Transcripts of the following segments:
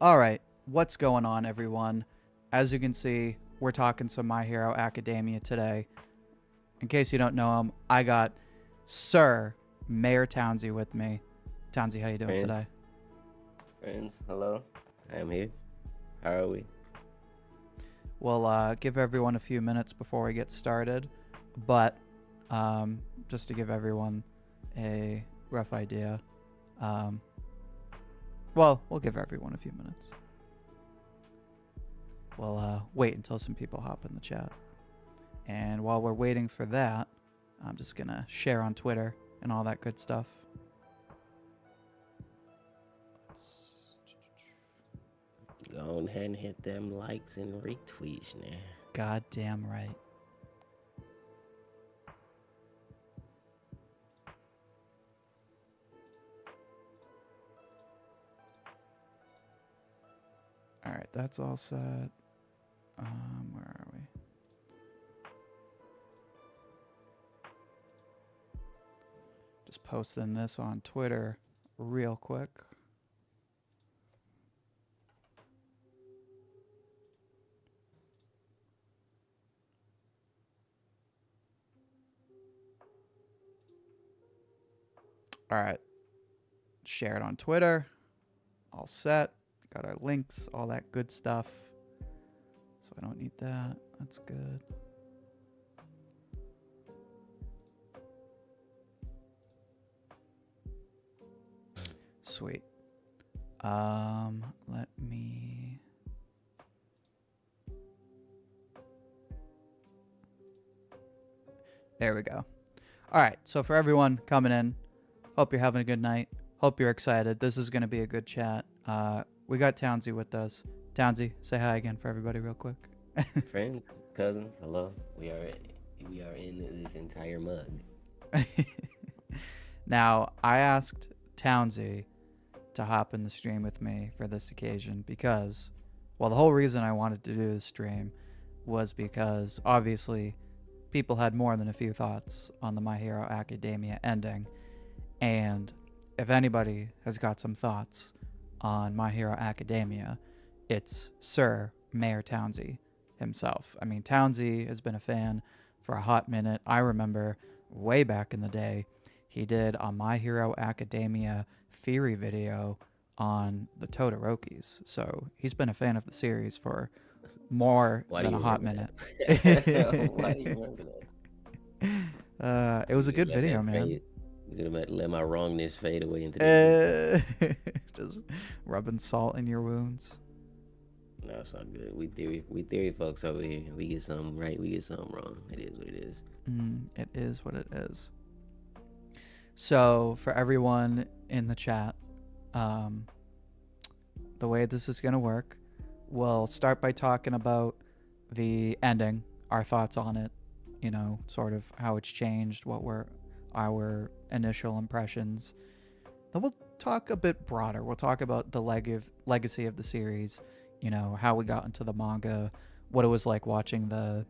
All right, what's going on, everyone? As you can see, we're talking some My Hero Academia today. In case you don't know him, I got Sir Mayor Townsy with me. Townsy, how you doing Friends, today? friends, hello. I am here. How are we? We'll give everyone a few minutes before we get started, but just to give everyone a rough idea, um, well, we'll give everyone a few minutes. We'll wait until some people hop in the chat. And while we're waiting for that, I'm just going to share on Twitter and all that good stuff. Go ahead and hit them likes and retweets now. Goddamn right. All right, that's all set. Where are we? Just posting this on Twitter real quick. All right. Share it on Twitter. All set. Got our links, all that good stuff. So I don't need that. That's good. Sweet. Let me... There we go. All right, so for everyone coming in, hope you're having a good night. Hope you're excited. This is going to be a good chat. We got Townsy with us. Townsy, say hi again for everybody real quick. Friends, cousins, hello. We are in this entire mug. Now, I asked Townsy to hop in the stream with me for this occasion because, well, the whole reason I wanted to do this stream was because obviously people had more than a few thoughts on the My Hero Academia ending. And if anybody has got some thoughts on My Hero Academia, it's Sir Mayor Townsy himself. I mean, Townsy has been a fan for a hot minute. I remember way back in the day, he did a My Hero Academia theory video on the Todorokis. So he's been a fan of the series for more Why do than you a hot remember minute. that? Why do you remember It that? was a You good let video, that man. fade. You gonna let my wrongness fade away into the ether. Just rubbing salt in your wounds. No, it's all good. We theory folks over here. We get something right, we get something wrong. It is what it is. It is what it is. So, for everyone in the chat, the way this is going to work, we'll start by talking about the ending, our thoughts on it, you know, sort of how it's changed, what were our initial impressions. Then we'll talk a bit broader. We'll talk about the legacy of the series, you know, how we got into the manga, what it was like watching the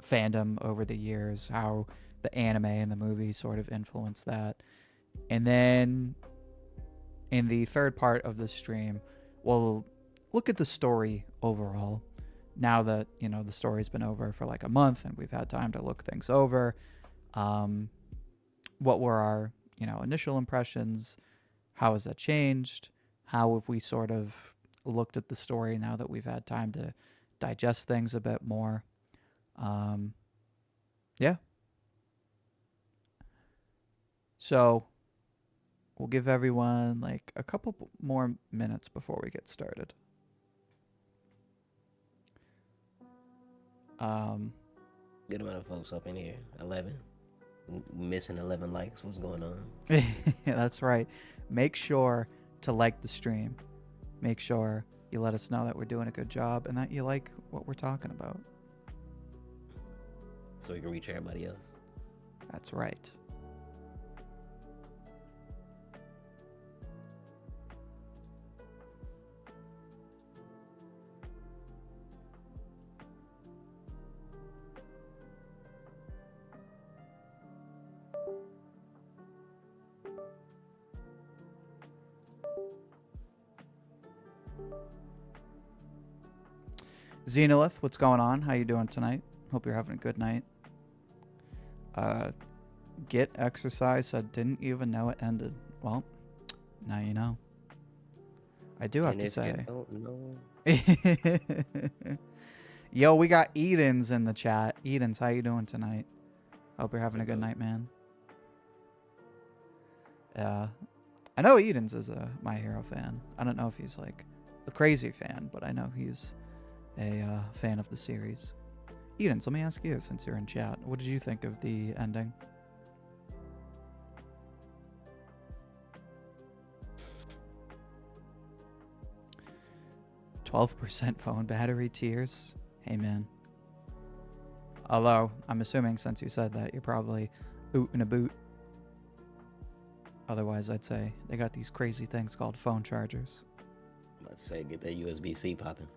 fandom over the years, how the anime and the movie sort of influenced that. And then in the third part of the stream, we'll look at the story overall. Now that, you know, the story's been over for like a month and we've had time to look things over, what were our, you know, initial impressions? How has that changed? How have we sort of looked at the story now that we've had time to digest things a bit more? Yeah. So we'll give everyone like a couple more minutes before we get started. Good amount of folks up in here. 11. Missing 11 likes. What's going on? Yeah, that's right. Make sure to like the stream. Make sure you let us know that we're doing a good job and that you like what we're talking about. So we can reach everybody else. That's right. Xenolith, what's going on? How you doing tonight? Hope you're having a good night. Get exercise. I didn't even know it ended. Well, now you know. I do have And to if you say. don't know, Yo, we got Edens in the chat. Edens, how you doing tonight? Hope you're having a good night, man. Yeah. I know Edens is a My Hero fan. I don't know if he's like a crazy fan, but I know he's a fan of the series. Edens, let me ask you, since you're in chat, what did you think of the ending? 12% phone battery, tears. Hey, man. Although, I'm assuming since you said that, you're probably oot in a boot. Otherwise, I'd say they got these crazy things called phone chargers. I'd say get that USB-C popping.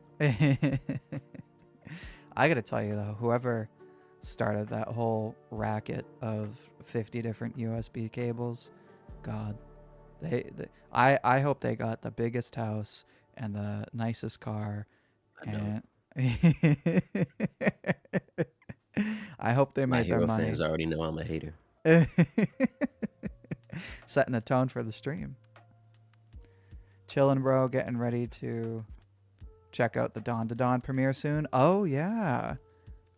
I gotta tell you, though, whoever started that whole racket of 50 different USB cables, God, I hope they got the biggest house and the nicest car. I know. And I hope they My made their Hero money. fans already know I'm a hater. Setting a tone for the stream. Chillin', bro. Getting ready to check out the Dawn to Dawn premiere soon. Oh, yeah.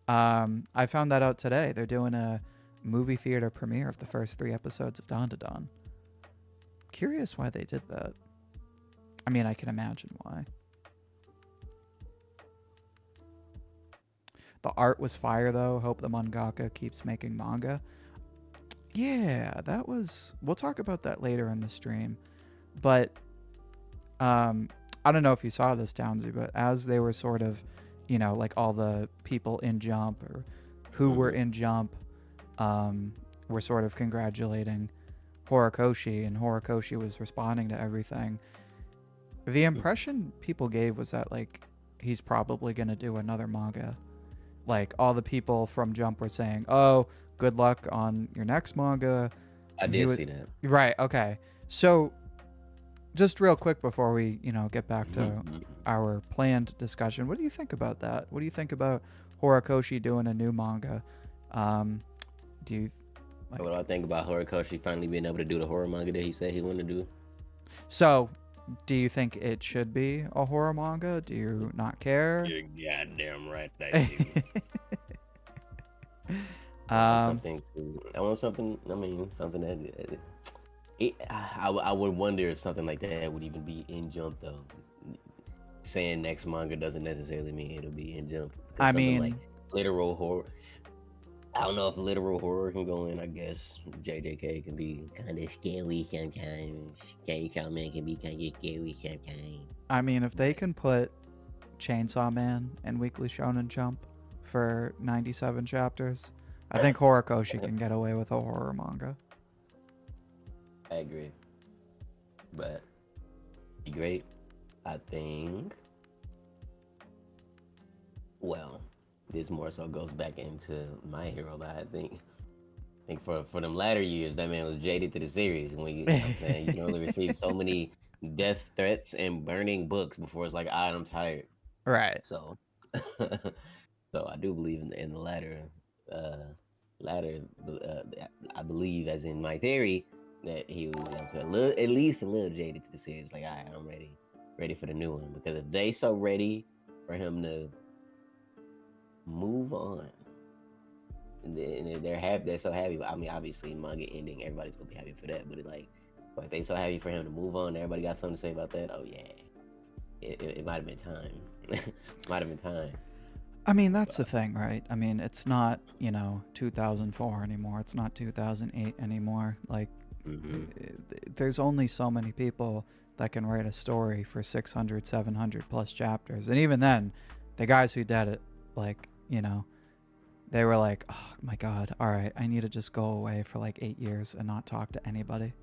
I found that out today. They're doing a movie theater premiere of the first 3 episodes of Dawn to Dawn. Curious why they did that. I mean, I can imagine why. The art was fire, though. Hope the mangaka keeps making manga. Yeah, that was... We'll talk about that later in the stream. But, I don't know if you saw this, Townsy, but as they were sort of, you know, like all the people in Jump or who were in Jump were sort of congratulating Horikoshi, and Horikoshi was responding to everything. The impression people gave was that, like, he's probably going to do another manga. Like, all the people from Jump were saying, oh, good luck on your next manga. I did see that. Right, okay. So, just real quick before we, you know, get back to our planned discussion, what do you think about that? What do you think about Horikoshi doing a new manga? Do you... What do I think about Horikoshi finally being able to do the horror manga that he said he wanted to do? So, do you think it should be a horror manga? Do you not care? You're goddamn right I do. I want something. I mean, something that I would wonder if something like that would even be in Jump, though. Saying next manga doesn't necessarily mean it'll be in Jump. I mean, like literal horror. I don't know if literal horror can go in. I guess JJK can be kind of scary sometimes. Chainsaw Man can be kind of scary sometimes. I mean, if they can put Chainsaw Man in Weekly Shonen Jump for 97 chapters, I think Horikoshi can get away with a horror manga. I agree. But be great. I think. Well, this more so goes back into My Hero, but I think for them latter years, that man was jaded to the series. When you can only receive so many death threats and burning books before it's like, I'm tired. Right. So, so I do believe in the latter. I believe, as in my theory, that he was at least a little jaded to the series. Like, all right, I'm ready for the new one. Because if they so ready for him to move on, and they're so happy. I mean, obviously, manga ending, everybody's gonna be happy for that. But like they so happy for him to move on. Everybody got something to say about that. Oh yeah, it might have been time. Might have been time. I mean, that's the thing, right? I mean, it's not, 2004 anymore. It's not 2008 anymore. Like, there's only so many people that can write a story for 600, 700 plus chapters. And even then, the guys who did it, like, they were like, oh my God, all right, I need to just go away for like 8 years and not talk to anybody.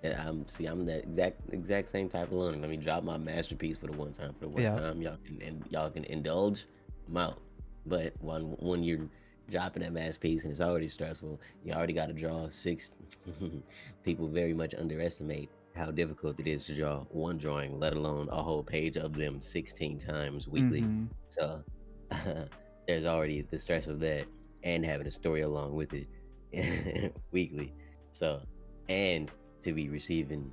Yeah, I'm that exact same type of learner. Let me drop my masterpiece for the one time. Y'all can indulge. I'm out. But when you're dropping that masterpiece and it's already stressful, you already got to draw 6 people very much underestimate how difficult it is to draw one drawing, let alone a whole page of them 16 times weekly. Mm-hmm. So there's already the stress of that and having a story along with it weekly. So, and to be receiving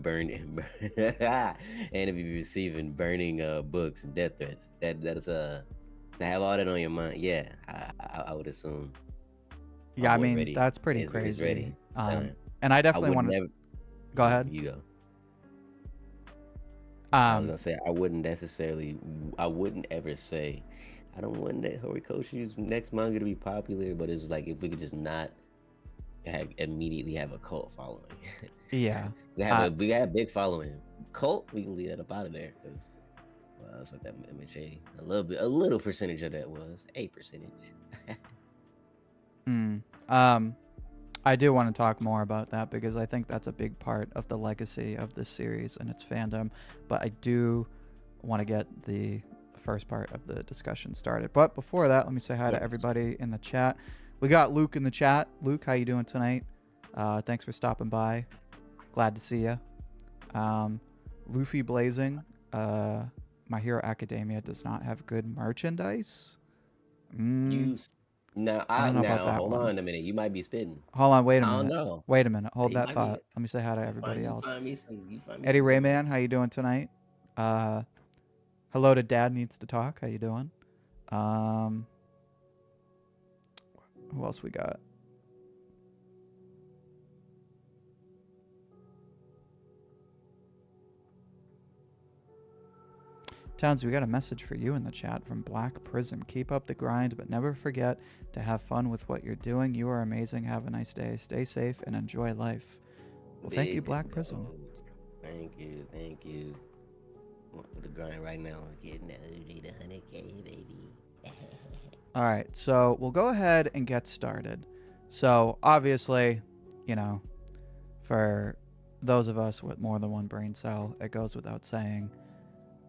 burning and to be receiving burning books and death threats. That's to have all that on your mind. Yeah, I would assume my Yeah, I boy mean, ready that's pretty is crazy. ready. It's time. And I I definitely would want to never. go ahead. You go. I was Um, gonna say I wouldn't necessarily. I wouldn't ever say. I don't want that Horikoshi's next manga to be popular, but it's like if we could just not immediately have a cult following. yeah. We got a big following. Cult, we can leave that up out of there because well, that's what that MHA a little percentage of that was a percentage. Mm, um, I do want to talk more about that because I think that's a big part of the legacy of this series and its fandom. But I do want to get the first part of the discussion started. But before that, let me say hi to Yes. everybody in the chat. We got Luke in the chat. Luke, how you doing tonight? Thanks for stopping by. Glad to see you. Luffy Blazing. My Hero Academia does not have good merchandise. You now I I don't know about now that hold one. on a minute. You might be spitting. Hold on, wait a I don't minute. know. Wait a minute. Hold You that might be. thought. Let me say hi to everybody You else. find me some. You find me Eddie some good. Rayman, how you doing tonight? Uh, hello to Dad Needs to Talk. How you doing? Um, who else we got? Towns, we got a message for you in the chat from Black Prism. Keep up the grind, but never forget to have fun with what you're doing. You are amazing. Have a nice day. Stay safe and enjoy life. Well, thank you, Big Black Prism. goals. Thank you. Thank you. The grind right now is getting that 100K, baby. All right, so we'll go ahead and get started. So obviously, you know, for those of us with more than one brain cell, it goes without saying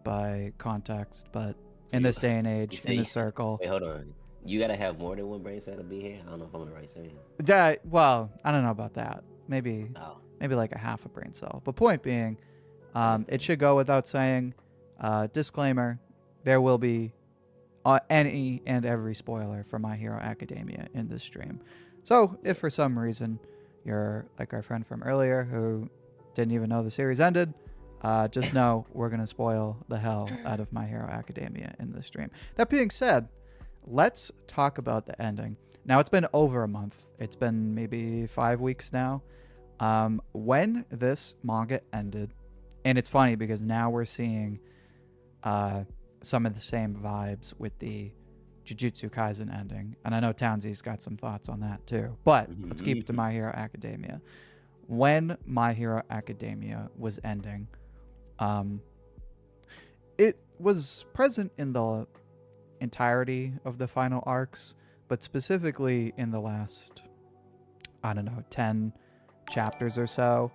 by context, but So in you, this day and age, in see, this circle, wait, hold on. You gotta have more than one brain cell to be here. I don't know if I'm on the right saying. well, I don't know about that. Maybe Oh, like a half a brain cell. But point being, it understand. should go without saying. Disclaimer: there will be any and every spoiler for My Hero Academia in this stream. So if for some reason you're like our friend from earlier who didn't even know the series ended, just know we're going to spoil the hell out of My Hero Academia in this stream. That being said, let's talk about the ending. Now, it's been over a month. It's been maybe 5 weeks now. When this manga ended, and it's funny because now we're seeing some of the same vibes with the Jujutsu Kaisen ending. And I know Townsy's got some thoughts on that too. But let's keep it to My Hero Academia. When My Hero Academia was ending, it was present in the entirety of the final arcs, but specifically in the last, I don't know, 10 chapters or so.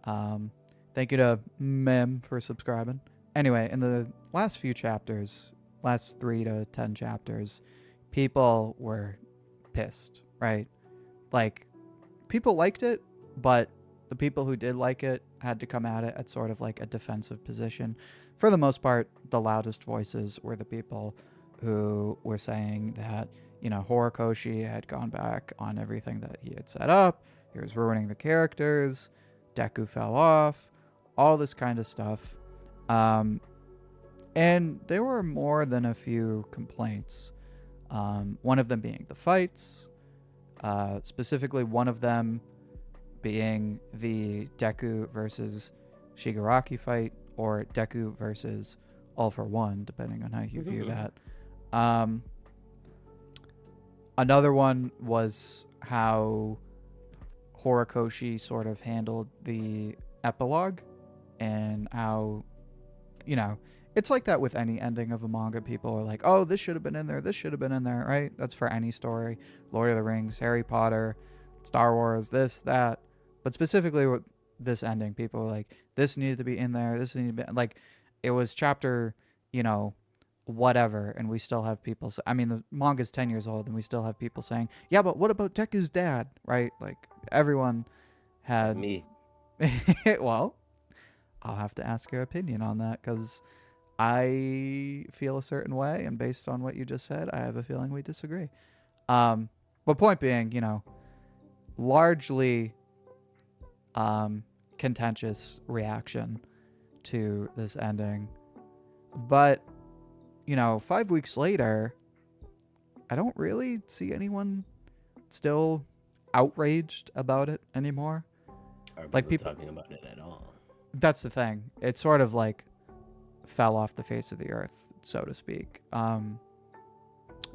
Thank you to Mem for subscribing. Anyway, in the last few chapters, last 3 to 10 chapters, people were pissed, right? Like, people liked it, but the people who did like it had to come at it at sort of like a defensive position. For the most part, the loudest voices were the people who were saying that, you know, Horikoshi had gone back on everything that he had set up. He was ruining the characters. Deku fell off. All this kind of stuff. And there were more than a few complaints. One of them being the fights. Specifically, one of them being the Deku versus Shigaraki fight, or Deku versus All for One, depending on how you view that. Another one was how Horikoshi sort of handled the epilogue, and how, you know, it's like that with any ending of a manga. People are like, oh, this should have been in there, this should have been in there, right? That's for any story. Lord of the Rings, Harry Potter, Star Wars, this, that. But specifically with this ending, people were like, this needed to be in there, this needed to be, like, it was chapter, you know, whatever, and we still have people I mean, the manga's 10 years old, and we still have people saying, yeah, but what about Deku's dad, right? Like, everyone had Me. Well, I'll have to ask your opinion on that because I feel a certain way, and based on what you just said, I have a feeling we disagree. Um, but point being, largely um, contentious reaction to this ending. But, 5 weeks later, I don't really see anyone still outraged about it anymore. Are Like, people people, talking about it at all? that's the thing. It sort of like fell off the face of the earth, so to speak. But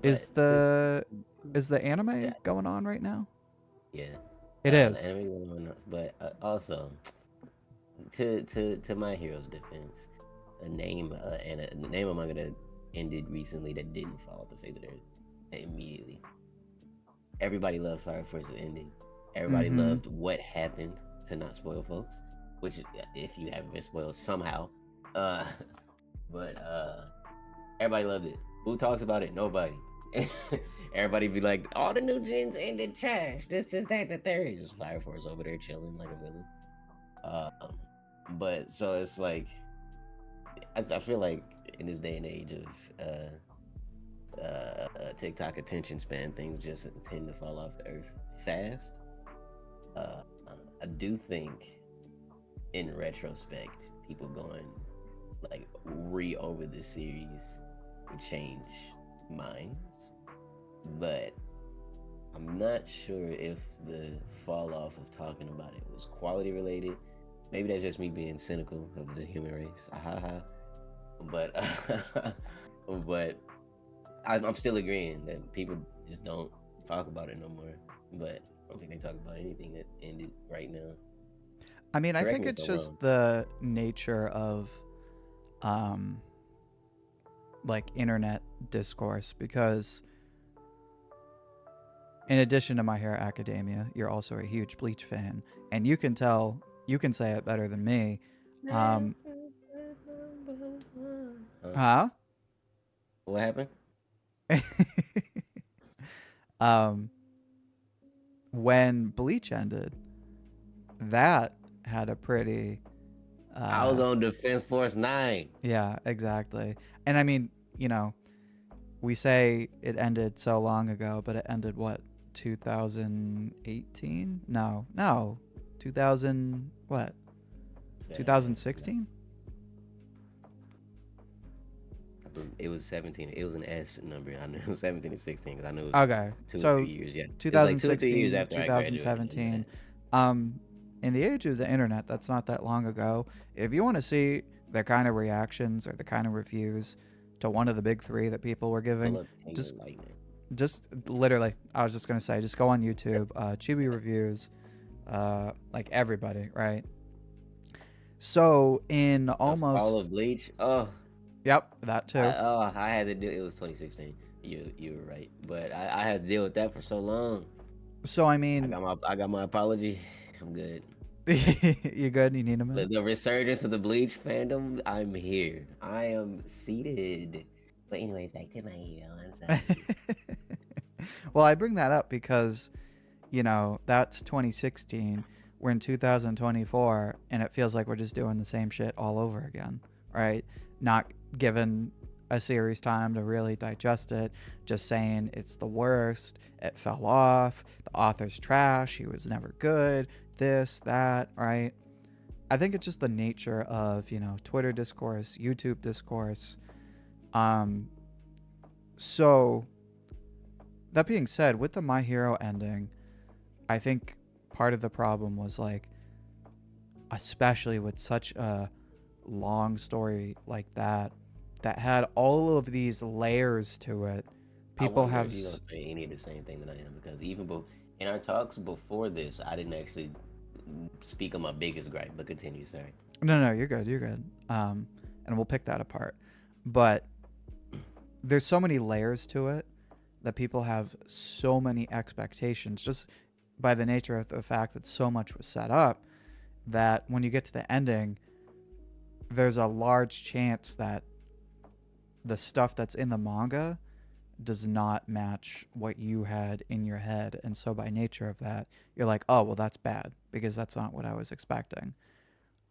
Is since the is the yeah, anime going on right now? yeah, It the is. anime going on, but also to My Hero's defense, the name of manga that ended recently that didn't fall off the face of the earth immediately. Everybody loved Fire Force's ending. Everybody Mm-hmm. loved what happened to not spoil folks, which if you haven't been spoiled somehow, uh, but everybody loved it. Who talks about it? Nobody. Everybody be like, all the new gens ended trash. This, that, the third. Just Fire Force over there chilling like a villain. Um, but so it's like I feel like in this day and age of TikTok attention span, things just tend to fall off the earth fast. Uh, I do think, in retrospect, people going like over the series would change minds, but I'm not sure if the fall off of talking about it was quality related. Maybe that's just me being cynical of the human race. Ahaha. But but I'm still agreeing that people just don't talk about it no more. But I don't think they talk about anything that ended right now. I mean, I Correct think me if it's I'm just wrong. the nature of um like internet discourse because in addition to My Hero Academia, you're also a huge Bleach fan, and you can say it better than me. Um, Huh? huh? What happened? um, when Bleach ended, that had a pretty, I was uh, on Defense Force 9. yeah, exactly. And I mean, we say it ended so long ago, but it ended what, 2018? No, 2000 what? Seven. No, 2016? it was 17. It was an S number. I knew it was 17 and 16 because I knew it was Okay, 2 or 3 so years. Yeah, it was like 2 or 3 years 2016, after I graduated. I knew 2017. that. In the age of the internet, that's not that long ago. If you want to see the kind of reactions or the kind of reviews to one of the big three that people were Pull giving, up Hanger just Lightning. just literally, I was just gonna say, just go on YouTube, Chibi reviews, like everybody, right? So in The Fall almost, of Bleach. Oh, yep, that too. I had to do. It was 2016. You were right, but I had to deal with that for so long. So I mean, I got my apology. I'm good. you good? You need a minute? The resurgence of the Bleach fandom. I'm here. I am seated. But anyways, back to my hero. I'm sorry. Well, I bring that up because, that's 2016. We're in 2024, and it feels like we're just doing the same shit all over again, right? Not given a series time to really digest it, just saying it's the worst, it fell off, the author's trash, he was never good, this, that, right? I think it's just the nature of, Twitter discourse, YouTube discourse. Um, so that being said, with the My Hero ending, I think part of the problem was like, especially with such a long story like that had all of these layers to it. I People wonder have if you're gonna say any of the same thing that I am because in our talks before this, I didn't actually speak on my biggest gripe. But continue, sorry. no, you're good, you're good. And we'll pick that apart. But there's so many layers to it that people have so many expectations just by the nature of the fact that so much was set up that when you get to the ending, there's a large chance that the stuff that's in the manga does not match what you had in your head. And so by nature of that, you're like, oh, well, that's bad because that's not what I was expecting.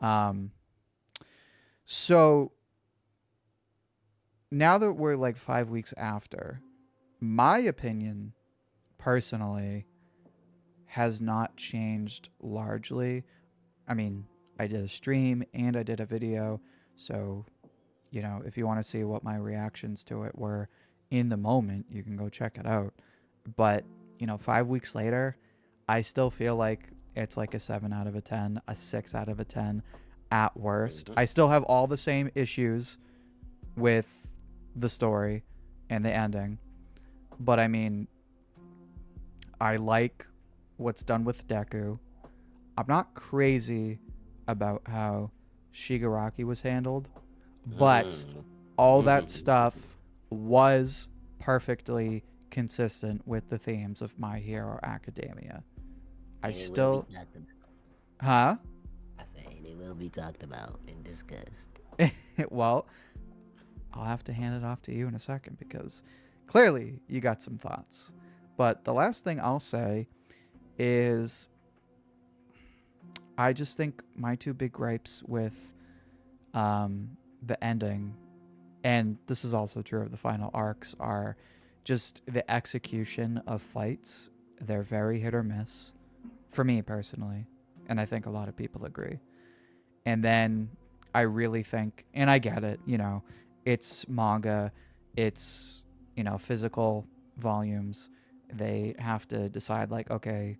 Um, so now that we're like 5 weeks after, my opinion personally has not changed largely. I mean, I did a stream and I did a video. So, if you want to see what my reactions to it were in the moment, you can go check it out. But, 5 weeks later, I still feel like it's like a 7 out of a 10, a 6 out of a 10 at worst. I still have all the same issues with the story and the ending. But I mean, I like what's done with Deku. I'm not crazy about how Shigaraki was handled, but all that stuff was perfectly consistent with the themes of My Hero Academia. I still, huh? I say they will be talked about and discussed. Well, I'll have to hand it off to you in a second because clearly you got some thoughts. But the last thing I'll say is I just think my two big gripes with the ending, and this is also true of the final arcs, are just the execution of fights. They're very hit or miss for me personally, and I think a lot of people agree. And then I really think, and I get it, it's manga, it's, physical volumes. They have to decide, like, okay,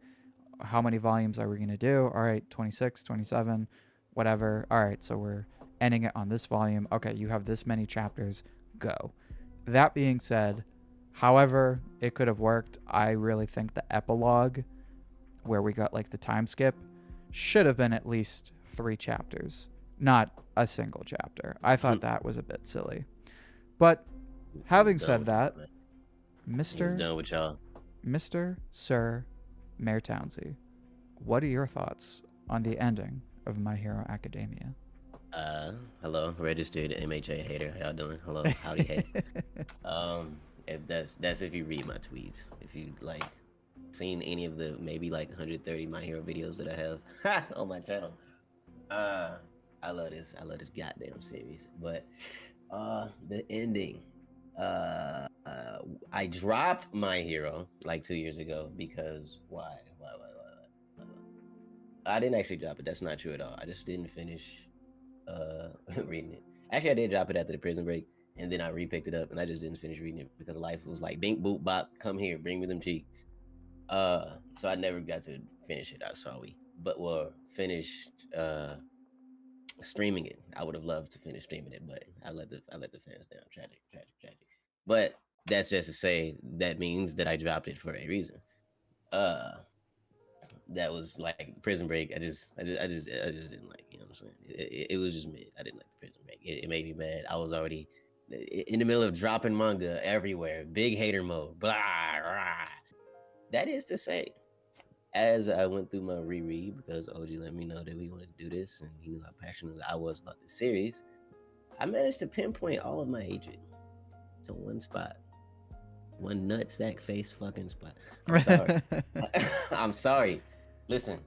how many volumes are we going to do? All right, 26, 27, whatever. All right, so we're ending it on this volume. Okay, you have this many chapters, go. That being said, however it could have worked, I really think the epilogue, where we got like the time skip, should have been at least 3 chapters, not a single chapter. I thought that was a bit silly. But having said that, He's done with y'all. Mr. Sir Mayor Townsy, what are your thoughts on the ending of My Hero Academia? Hello, registered MHA hater. How y'all doing? Hello, howdy, hey. If that's if you read my tweets. If you like seen any of the maybe like 130 My Hero videos that I have on my channel. I love this goddamn series. But the ending. I dropped My Hero like 2 years ago because why? I didn't actually drop it. That's not true at all. I just didn't finish reading it. Actually, I did drop it after the prison break, and then I repicked it up, and I just didn't finish reading it because life was like, bink, boop, bop, come here, bring me them cheeks. So I never got to finish it. Well, finished streaming it. I would have loved to finish streaming it, but I let the fans down. Tragic. But that's just to say that means that I dropped it for a reason. That was like Prison Break. I just didn't like. You know what I'm saying? It was just mid. I didn't like the Prison Break. It made me mad. I was already in the middle of dropping manga everywhere. Big hater mode. Blah, rah. That is to say, as I went through my reread, because OG let me know that we wanted to do this, and he knew how passionate I was about the series, I managed to pinpoint all of my hatred to one spot. One nutsack face fucking spot. I'm sorry. I'm sorry. Listen,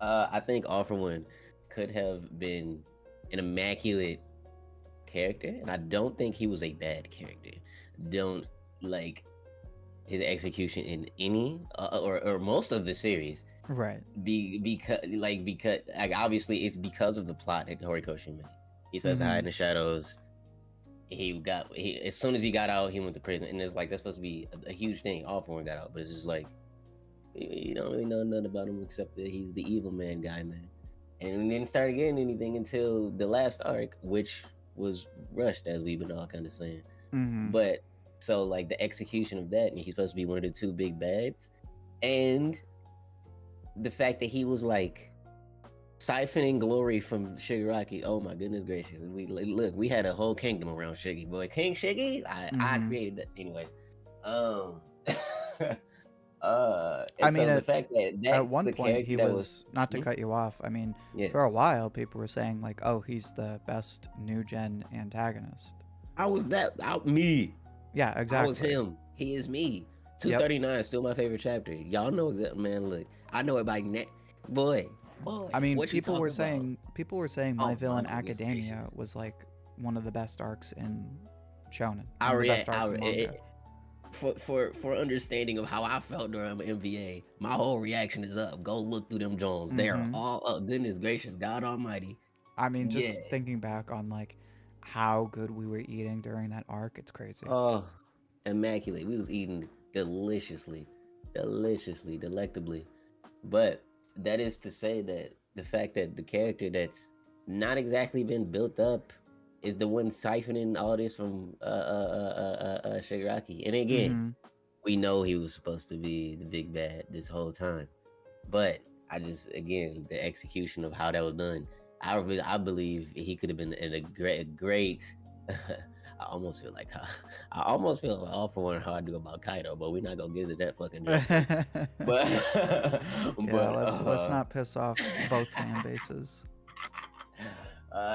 I think All For One could have been an immaculate character, and I don't think he was a bad character. Don't like his execution in any or most of the series, right? Because obviously it's because of the plot that Horikoshi made. He's supposed to hide in the shadows. As soon as he got out, he went to prison, and it's like that's supposed to be a huge thing. All For One got out, but it's just like you don't really know nothing about him except that he's the evil man guy, man. And we didn't start getting anything until the last arc, which was rushed, as we've been all kind of saying. But so like the execution of that, and he's supposed to be one of the 2 big bads, and the fact that he was like siphoning glory from Shigaraki. Oh my goodness gracious! We had a whole kingdom around Shiggy, boy. King Shiggy, I created that anyway. I mean, the fact that at one point he was not to cut you off. I mean, for a while people were saying like, "Oh, he's the best new gen antagonist." How was that? Me? Yeah, I was exactly. him. He is me. Yep. 239 is still my favorite chapter. Y'all know exactly, man. Look, I know it by boy, I mean, what you talking about? people were saying My Oh my Villain goodness gracious! Academia was like one of the best arcs in shonen, I one of the best react. arcs in manga. For understanding of how I felt during MVA, my whole reaction is up. Go look through them Jones. They are Mm-hmm. all up. Goodness gracious, God Almighty. I mean, Yeah. just thinking back on like how good we were eating during that arc, it's crazy. Oh, immaculate. We was eating deliciously, deliciously, delectably. But that is to say that the fact that the character that's not exactly been built up is the one siphoning all this from Shigaraki. And again, Mm-hmm. we know he was supposed to be the big bad this whole time. But I just again the execution of how that was done. I believe he could have been in a great. I almost feel like I almost feel awful for how I do about Kaido, but we're not gonna get into that fucking junk yet. But Yeah, but let's not piss off both fan bases.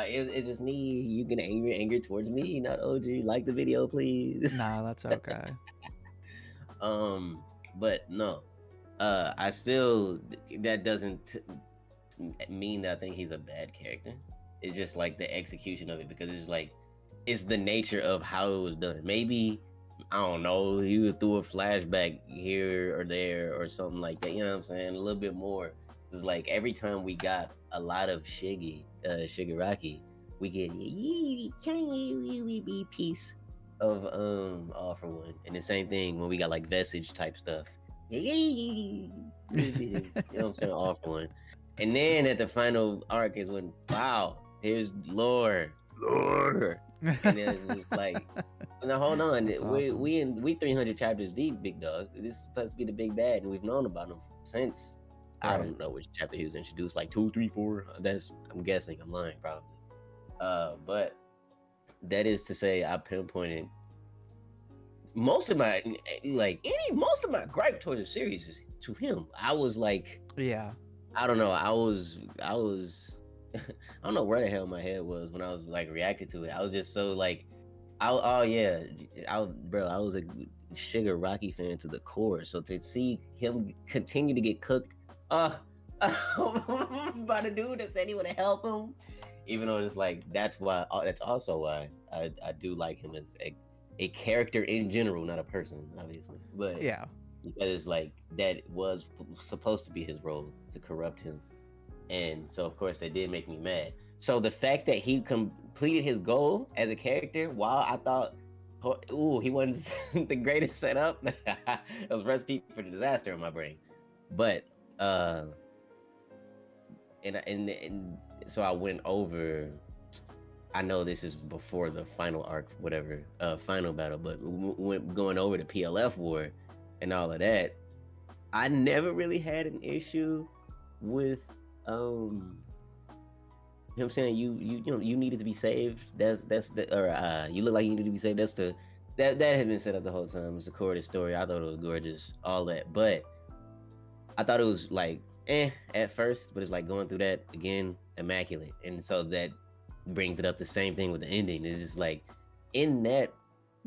it just me. You can anger towards me, not OG. Like the video, please. Nah, that's okay. um, but no, I still that doesn't mean that I think he's a bad character. It's just like the execution of it because it's like it's the nature of how it was done. Maybe I don't know, he would throw a flashback here or there or something like that. You know what I'm saying? A little bit more. It's like every time we got a lot of Shigaraki, we get piece of All for One, and the same thing when we got like vestige type stuff. You know what I'm saying? All for One. And then at the final arc is when wow, here's lore, and then it's just like, now hold on, That's we awesome. we in we 300 chapters deep, big dog. This is supposed to be the big bad, and we've known about him since I Right. don't know which chapter he was introduced, like 2, 3, 4. That's I'm guessing, I'm lying probably. But that is to say, I pinpointed most of my most of my gripe towards the series is to him. I was like, Yeah. I don't know. I was I don't know where the hell my head was when I was like reacting to it. I was just so like, oh yeah, I was a Sugar Rocky fan to the core. So to see him continue to get cooked, by the dude that said he would help him, even though it's like that's also why I do like him as a character in general, not a person, obviously, but Yeah. because it's like that was supposed to be his role to corrupt him, and so of course that did make me mad. So the fact that he completed his goal as a character, while I thought, ooh, he wasn't the greatest setup, it was recipe for disaster in my brain. But uh, and so I went over. I know this is before the final arc, whatever, final battle, but when going over the PLF war and all of that, I never really had an issue with him saying you know you needed to be saved. That's the or you look like you needed to be saved. That's the that had been set up the whole time. It's the core of the story. I thought it was gorgeous, all that, but I thought it was like at first, but it's like going through that again, immaculate, and so that brings it up the same thing with the ending. It's just like in that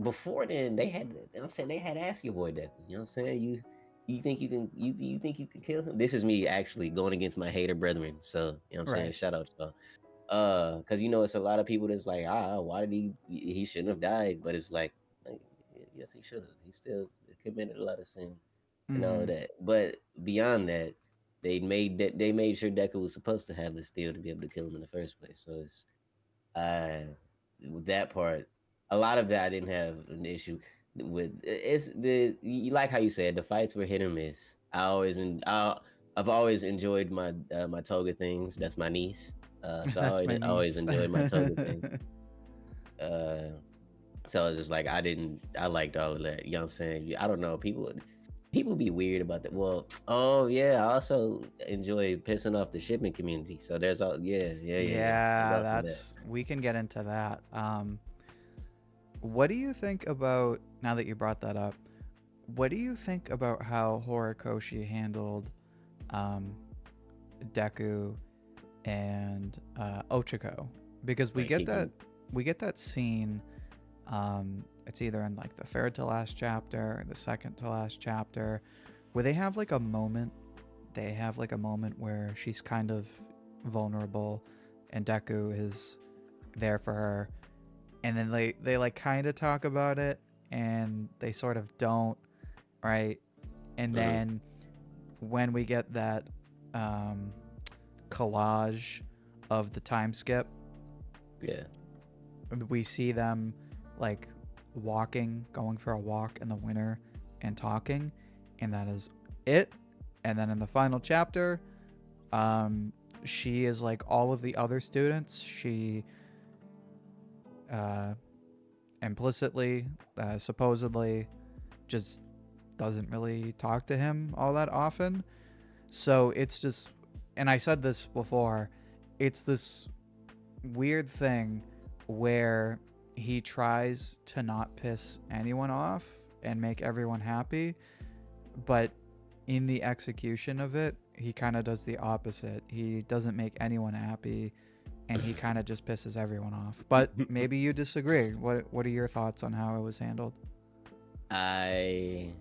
before then they had, you know I'm saying, they had ask your boy Deku. You know what I'm saying? You think you can you think you can kill him? This is me actually going against my hater brethren. So you know what I'm saying? Right. Shout out y'all. Because you know it's a lot of people that's like, why did he shouldn't have died? But it's like yes, he should have. He still committed a lot of sin and all of Mm-hmm. that. But beyond that, they made sure Deku was supposed to have the steel to be able to kill him in the first place. So it's with that part, a lot of that I didn't have an issue with. It's the you like how you said the fights were hit or miss. I've always enjoyed my toga things. That's my niece. So That's my I always niece. enjoyed my toga thing. Uh, so it's just like I liked all of that. You know what I'm saying? I don't know, people be weird about that. Well, oh yeah, I also enjoy pissing off the shipping community. So there's all yeah. There's Yeah, also that. that's we can get into that. What do you think about now that you brought that up? What do you think about how Horikoshi handled um, Deku and Ochako? Because Wait, keep going. we get that scene um, it's either in like the third to last chapter or the second to last chapter, where they have like a moment. They have like a moment where she's kind of vulnerable, and Deku is there for her, and then they like kind of talk about it, and they sort of don't, right? And Mm-hmm. then when we get that collage of the time skip, Yeah. we see them like going for a walk in the winter and talking, and that is it. And then in the final chapter, she is like all of the other students. She uh, implicitly, supposedly, just doesn't really talk to him all that often. So it's just, and I said this before, it's this weird thing where he tries to not piss anyone off and make everyone happy, but in the execution of it, he kind of does the opposite. He doesn't make anyone happy, and he kind of just pisses everyone off. But maybe you disagree. What are your thoughts on how it was handled? I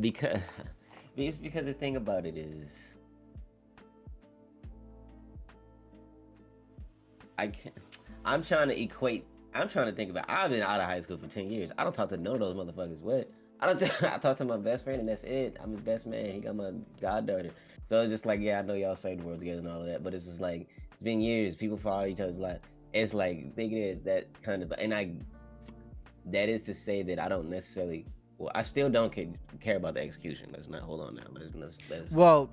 because because the thing about it is I can't. I'm trying to equate. I'm trying to think about. I've been out of high school for 10 years. I don't talk to none of those motherfuckers. What? I don't. I talk to my best friend, and that's it. I'm his best man. He got my goddaughter. So it's just like, yeah, I know y'all saved the world together and all of that, but it's just like it's been years. People follow each other's life. It's like thinking that kind of, and I. That is to say that I don't necessarily. Well, I still don't care about the execution. Let's not hold on now. Let's Well,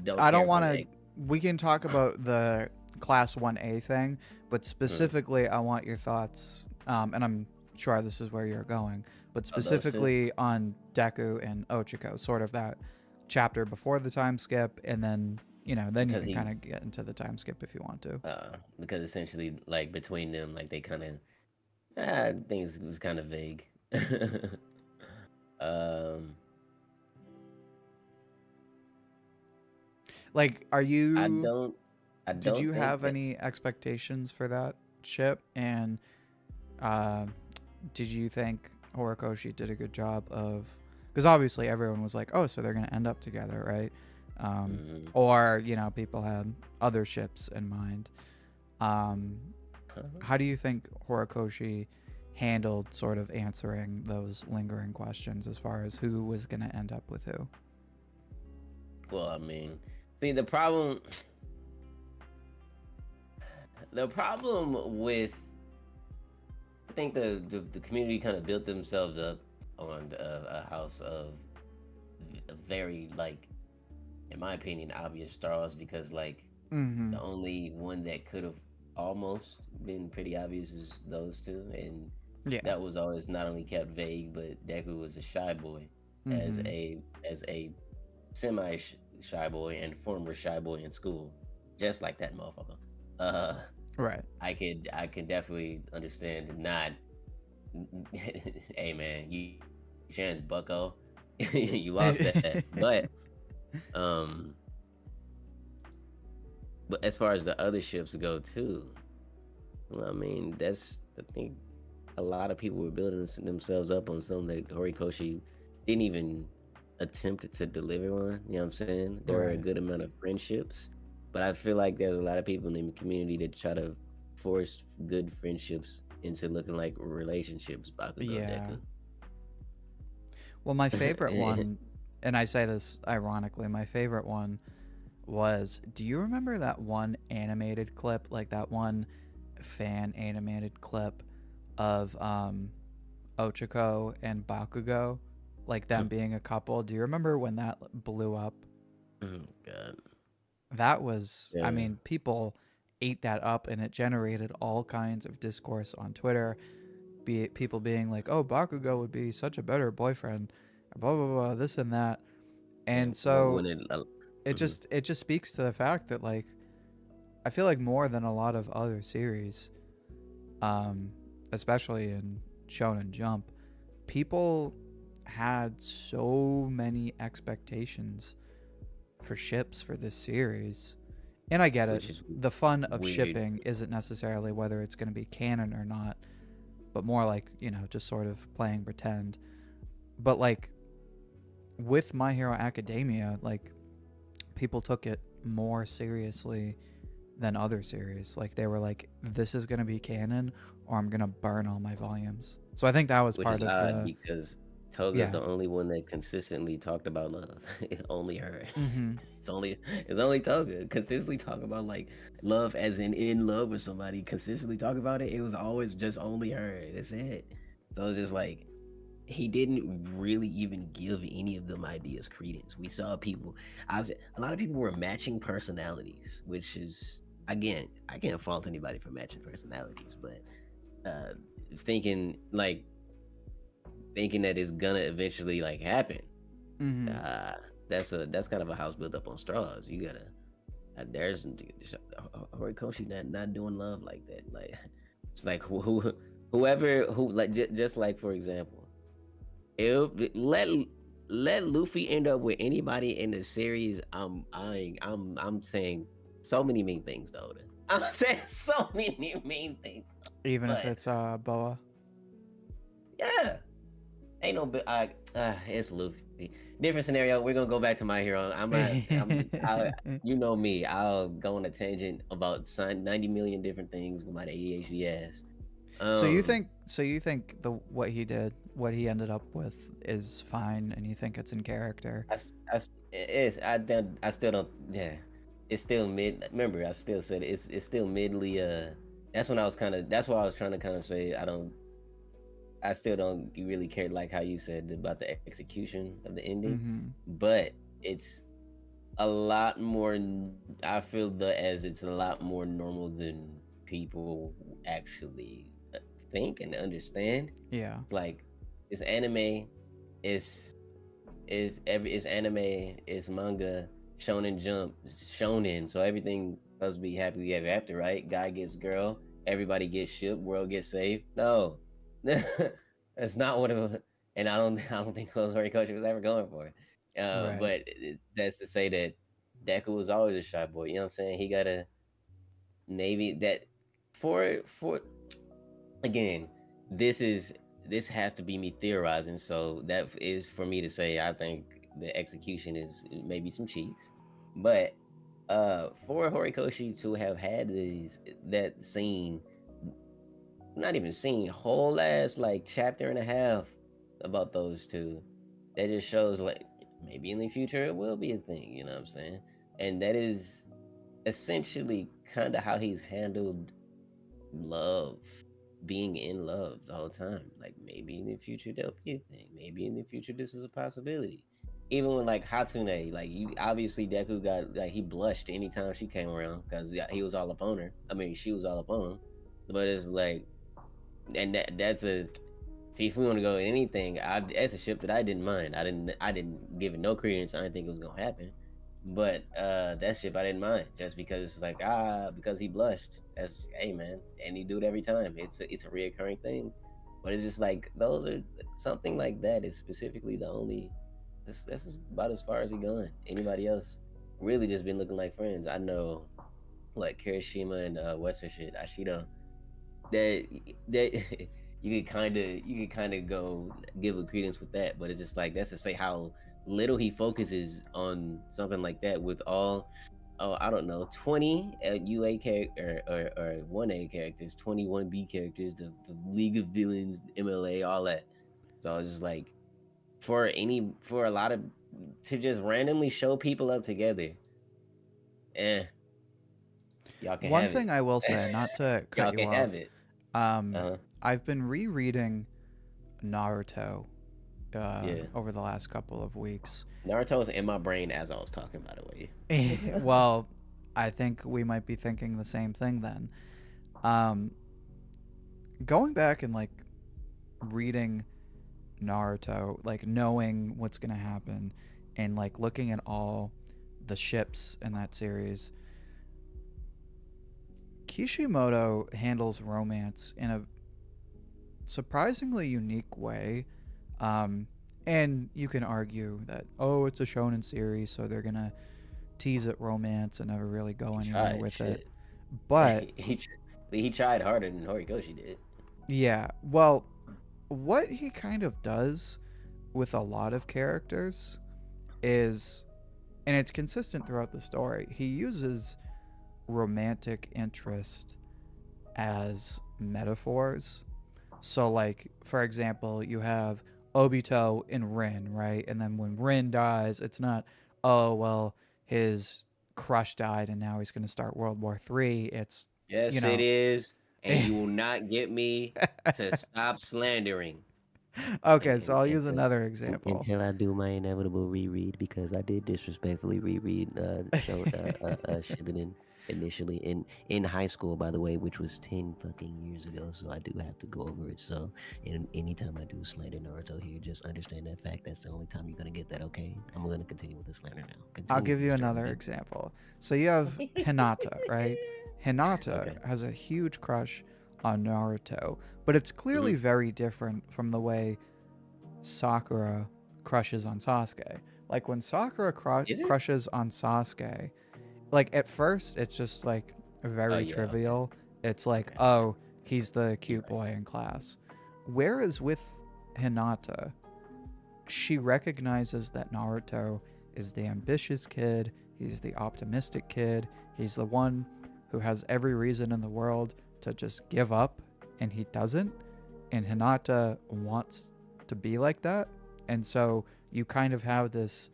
don't I care don't about want the. to. We can talk about the class 1A thing, but specifically, I want your thoughts. And I'm sure this is where you're going, but Of those two. specifically on Deku and Ochiko, sort of that chapter before the time skip, and then then you Because can he kind of get into the time skip if you want to. because essentially like between them like they kind of things was kind of vague. um Like, are I you? don't I Did don't you think have that. any expectations for that ship? And uh, did you think Horikoshi did a good job of? Because obviously everyone was like, "Oh, so they're gonna end up together, right?" Mm, Or people had other ships in mind. Um, how do you think Horikoshi handled sort of answering those lingering questions as far as who was gonna end up with who? well, I mean, see the problem with I think the community kind of built themselves up on a house of very like in my opinion obvious stars because like Mm-hmm. the only one that could have almost been pretty obvious is those two, and Yeah. that was always not only kept vague, but Deku was a shy boy, as Mm-hmm. a semi shy boy and former shy boy in school, just like that motherfucker. Uh, Right. I can definitely understand not. Hey man, you chance Bucko, you lost that, um, but as far as the other ships go too, well, I mean, that's the thing. A lot of people were building themselves up on something that Horikoshi didn't even attempt to deliver on. You know what I'm saying? There were a Right. good amount of friendships, but I feel like there's a lot of people in the community that try to force good friendships into looking like relationships. Bakugo Yeah. Deku. Well, my favorite one, and I say this ironically, my favorite one was, do you remember that one animated clip, like that one fan animated clip of Ochiko and Bakugo, like them being a couple? Do you remember when that blew up? Oh God. That was, I Yeah. mean, people ate that up, and it generated all kinds of discourse on Twitter, be it people being like, "Oh, Bakugo would be such a better boyfriend," blah blah blah, this and that. Yeah. And so When it. Mhm. it just speaks to the fact that, like, I feel like more than a lot of other series, um, especially in Shonen Jump, people had so many expectations for ships for this series. And I get it. Which is The fun of weird. shipping isn't necessarily whether it's going to be canon or not. but more like, just sort of playing pretend. But like with My Hero Academia, like people took it more seriously than other series. Like they were like, this is gonna be canon, or I'm gonna burn all my volumes. So I think that was Which part is of odd the because Toga's yeah. the only one that consistently talked about love. Only her. Mm-hmm. It's only Toga consistently talk about like love as in love with somebody. Consistently talk about it. It was always just only her. That's it. So it's just like he didn't really even give any of them ideas credence. We saw people. A lot of people were matching personalities, which is again I can't fault anybody for matching personalities, but uh, thinking like thinking that it's gonna eventually like happen. Mm-hmm. Uh, that's kind of a house built up on straws. You gotta there's Horikoshi not doing love like that. Like it's like whoever who like just like for example, if let Luffy end up with anybody in the series, I'm saying so many mean things though. I'm saying so many mean things, Even if but it's Boa. yeah, ain't no it's Luffy. Different scenario. We're gonna go back to My Hero. You know me. I'll go on a tangent about 90 million different things with my ADHD ass. So you Um, think the what he did, what he ended up with is fine, and you think it's in character? it's I still don't. Yeah, it's still mid. Remember, I still said it's still midly. That's when I was kind of. That's why I was trying to kind of say I don't. I still don't really care like how you said about the execution of the ending, Mm-hmm. but it's a lot more. I feel that as it's a lot more normal than people actually think and understand. Yeah. It's like it's anime, it's it's anime, it's manga, shonen jump, shonen. So everything supposed to be happily ever after, right? Guy gets girl, everybody gets shipped, world gets saved. No, that's not what it was. And I don't think Horikoshi was ever going for it. Right. But that's to say that Deku was always a shy boy. You know what I'm saying? He got a navy that for again, this is this has to be me theorizing. So that is for me to say. I think the execution is maybe some cheats, but for Horikoshi to have had that scene, not even scene, whole ass like chapter and a half about those two, that just shows like maybe in the future it will be a thing. You know what I'm saying? And that is essentially kind of how he's handled love, being in love the whole time. Like maybe in the future there'll be a thing. Maybe in the future this is a possibility. Even when like Hatsune, like you obviously Deku got like he blushed anytime she came around because he was all up on her. I mean she was all up on him. But it's like, and that's a if we want to go anything, that's a ship that I didn't mind. I didn't give it no credence. I didn't think it was gonna happen. But that ship I didn't mind just because it's like because he blushed. That's hey man, and he do it every time. It's a reoccurring thing. But it's just like those are something like that is specifically the only. That's just about as far as he going. Anybody else really just been looking like friends. I know like Kirishima and Western shit. Ashido that that you could kind of go give a credence with that, but it's just like that's to say how little he focuses on something like that with all I don't know 20 UA character or 1A characters, 21 B characters, the League of Villains, MLA, all that. So I was just like for a lot of to just randomly show people up together, eh, y'all can One have it. thing I will say, not to cut Y'all you can have off, it. um, Uh-huh. I've been rereading Naruto Yeah. over the last couple of weeks. Naruto was in my brain as I was talking, by the way. Well, I think we might be thinking the same thing then. Um, Going back and like reading Naruto, like knowing what's gonna happen, and like looking at all the ships in that series, Kishimoto handles romance in a surprisingly unique way. Um, and you can argue that, oh, it's a shonen series, so they're gonna tease at romance and never really go He anywhere tried with it. shit. But he he tried harder than Horikoshi did. Yeah. Well, what he kind of does with a lot of characters is, and it's consistent throughout the story, he uses romantic interest as metaphors. So, like, for example, you have Obito and Rin, right? And then when Rin dies, it's not, oh, well, his crush died and now he's going to start World War III. It's, you Yes, it know. is, and you will not get me to stop slandering. Okay, so And I'll use another example. until I do my inevitable reread because I did disrespectfully reread Shippuden initially in high school, by the way, which was 10 fucking years ago. So I do have to go over it. So anytime I do slander Naruto here, just understand that fact. That's the only time you're gonna get that. Okay, I'm gonna continue with the slander now. I'll Continue, give you Mr. another Obi. example. So you have Hinata, right? Hinata Okay. has a huge crush on Naruto, but it's clearly Mhm. very different from the way Sakura crushes on Sasuke. Like when Sakura Is it? crushes on Sasuke, like at first it's just like Oh very yeah. Okay. trivial. It's like, Okay. oh, he's the You're cute right. boy in class. Whereas with Hinata, she recognizes that Naruto is the ambitious kid, he's the optimistic kid, he's the one who has every reason in the world to just give up, and he doesn't. And Hinata wants to be like that. And so you kind of have this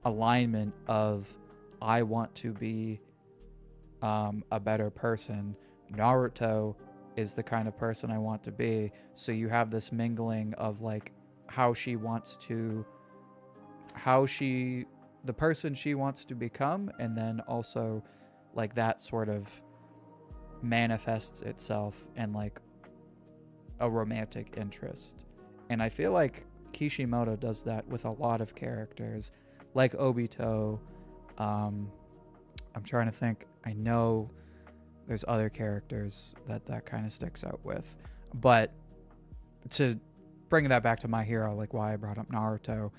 alignment of, I want to be a better person. Naruto is the kind of person I want to be. So you have this mingling of like how she wants to, how she, the person she wants to become, and then also like that sort of manifests itself in like a romantic interest. And I feel like Kishimoto does that with a lot of characters, like Obito. Um, I'm trying to think. I know there's other characters that that kind of sticks out with, but to bring that back to My Hero, like why I brought up Naruto,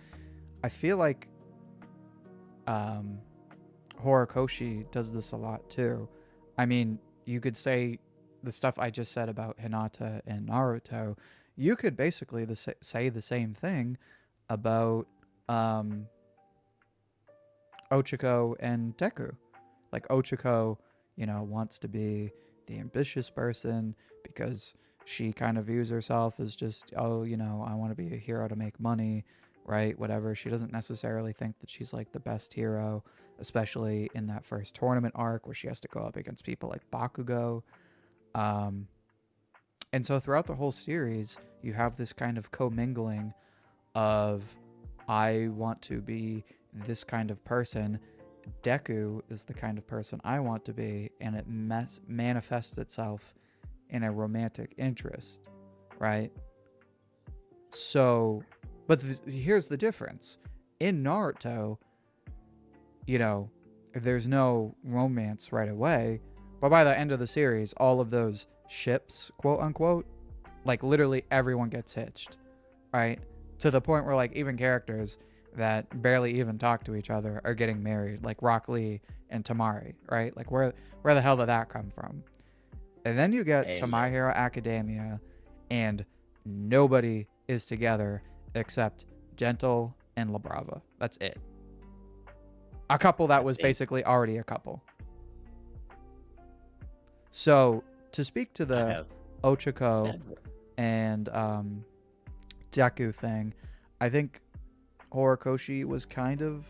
I feel like um, Horikoshi does this a lot too. I mean, you could say the stuff I just said about Hinata and Naruto, you could basically say the same thing about um, Ochiko and Deku. Like Ochiko, wants to be the ambitious person because she kind of views herself as just, oh, I want to be a hero to make money, right? Whatever. She doesn't necessarily think that she's like the best hero, especially in that first tournament arc where she has to go up against people like Bakugo. Um, and so throughout the whole series, you have this kind of commingling of, I want to be this kind of person. Deku is the kind of person I want to be, and it manifests itself in a romantic interest, right? So, but here's the difference. In Naruto, there's no romance right away, but by the end of the series, all of those ships, quote unquote, like literally everyone gets hitched, right? To the point where like even characters that barely even talk to each other are getting married, like Rock Lee and Tamari, right? Like where the hell did that come from? And then you get Hey to My man. Hero Academia, and nobody is together except Gentle and La Brava. That's it. A couple that I was think basically already a couple. So to speak to I the have Ochiko several. and Deku thing, I think Horikoshi was kind of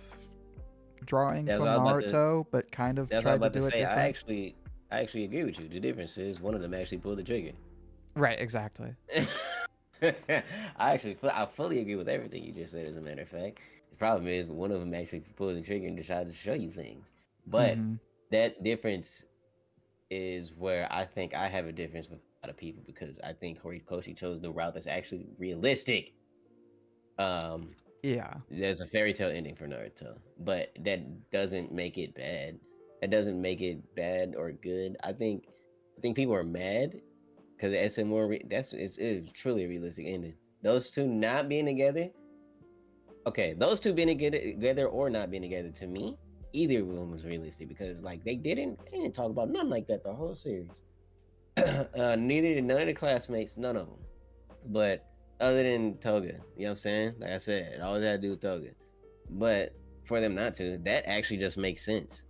drawing That's what from I was about to. Naruto, but kind of That's what I was tried to about to do it say. I different. actually, I actually agree with you. The difference is one of them actually pulled the trigger. Right, exactly. I fully agree with everything you just said. As a matter of fact, the problem is one of them actually pulled the trigger and decided to show you things. But Mm-hmm. that difference is where I think I have a difference with a lot of people because I think Horikoshi chose the route that's actually realistic. Um, Yeah. there's a fairy tale ending for Naruto, but that doesn't make it bad. That doesn't make it bad or good. I think people are mad because it's a more it's truly a realistic ending. Those two not being together, okay, those two being together or not being together to me, either of them was realistic because like they didn't talk about nothing like that the whole series. None of the classmates, none of them. But other than Toga, you know what I'm saying? Like I said, it always had to do with Toga. But for them not to, that actually just makes sense.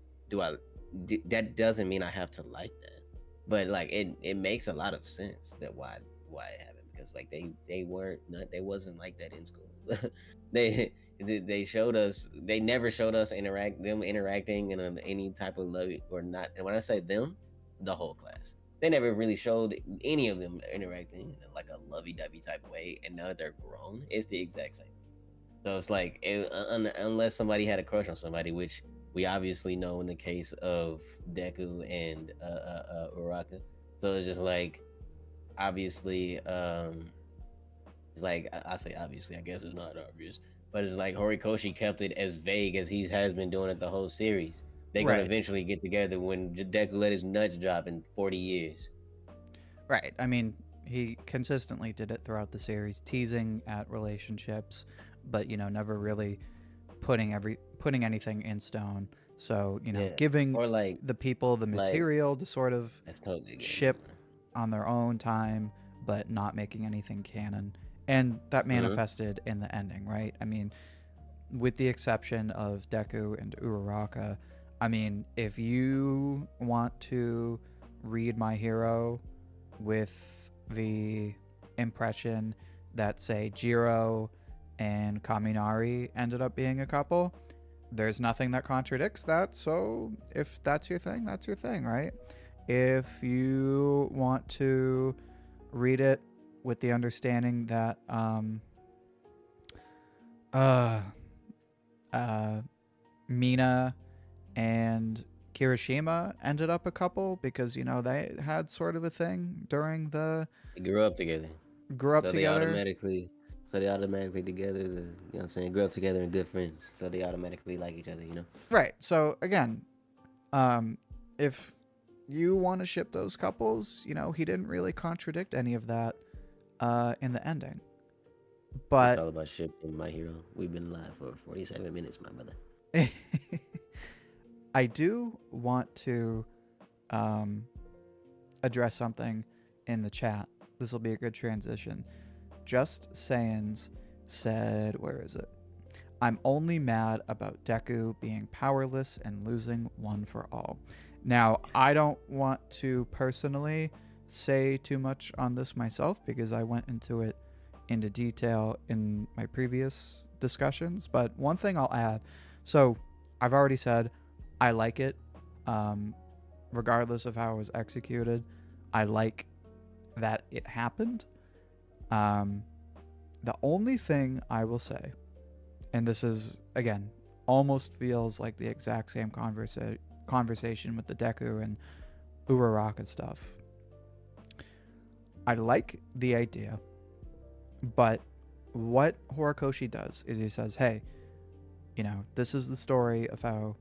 That doesn't mean I have to like that, but like it makes a lot of sense that why it happened, because like they wasn't like that in school. they they showed us, they never showed us interacting in any type of love or not. And when I say them, the whole class, they never really showed any of them interacting in like a lovey-dovey type of way. And now that they're grown, it's the exact same. So it's like unless somebody had a crush on somebody, which we obviously know in the case of Deku and Uraka. So it's just like obviously, it's like I say obviously, I guess it's not obvious, but it's like Horikoshi kept it as vague as he has been doing it the whole series. They're gonna Right. eventually get together when Deku let his nuts drop in 40 years. Right. I mean, he consistently did it throughout the series, teasing at relationships, but never really putting anything in stone. So Yeah, giving or like the people the like material to sort of that's totally good. ship on their own time, but not making anything canon. And that manifested in the ending, right? I mean, with the exception of Deku and Uraraka, I mean, if you want to read My Hero with the impression that, say, Jiro and Kaminari ended up being a couple, there's nothing that contradicts that. So if that's your thing, that's your thing, right? If you want to read it with the understanding that Mina and Kirishima ended up a couple because they had sort of a thing during the They grew up together. grew up So together. they automatically together, you know what I'm saying, grew up together and good friends. So they automatically like each other, you know? Right. So again, if you want to ship those couples, he didn't really contradict any of that in the ending. It's But all about shipping My Hero. We've been live for 47 minutes, my brother. I do want to address something in the chat. This will be a good transition. Just Saiyans said, where is it? I'm only mad about Deku being powerless and losing One for All. Now, I don't want to personally say too much on this myself because I went into detail in my previous discussions. But one thing I'll add, so I've already said I like it, regardless of how it was executed. I like that it happened. The only thing I will say, and this is, again, almost feels like the exact same conversation with the Deku and Uraraka stuff. I like the idea, but what Horikoshi does is he says, hey, this is the story of how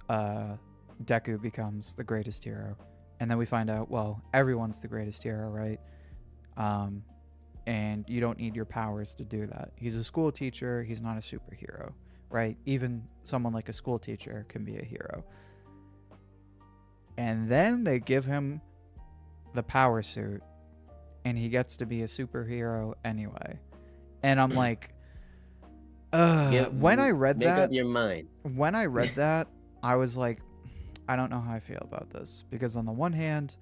Deku becomes the greatest hero. And then we find out, well, everyone's the greatest hero, right? And you don't need your powers to do that. He's a school teacher. He's not a superhero, right? Even someone like a school teacher can be a hero. And then they give him the power suit, and he gets to be a superhero anyway. And I'm like, when I read Make that, up your mind. when I read that, I was like, I don't know how I feel about this. Because on the one hand,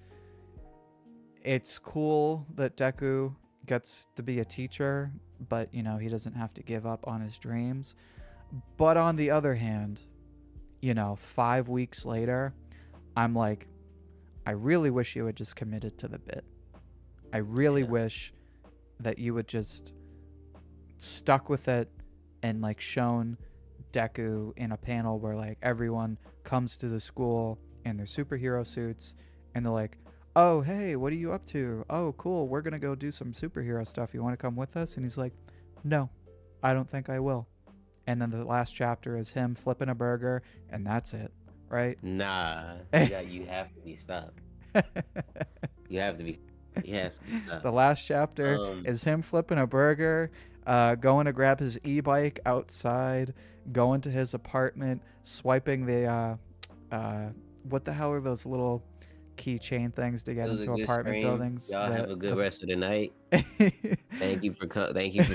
it's cool that Deku gets to be a teacher, but, he doesn't have to give up on his dreams. But on the other hand, 5 weeks later, I'm like, I really wish you had just committed to the bit. I really wish that you would just stuck with it and like shown Deku in a panel where like everyone comes to the school in their superhero suits and they're like, oh, hey, what are you up to? Oh, cool, we're gonna go do some superhero stuff. You want to come with us? And he's like, no, I don't think I will. And then the last chapter is him flipping a burger, and that's it, right? Nah, you have to be stopped. You have to be. He has to be stopped. The last chapter is him flipping a burger, going to grab his e-bike outside, going to his apartment, swiping the what the hell are those little keychain things to get It was a into good apartment stream. buildings. Y'all have a good rest of the night. The Thank you for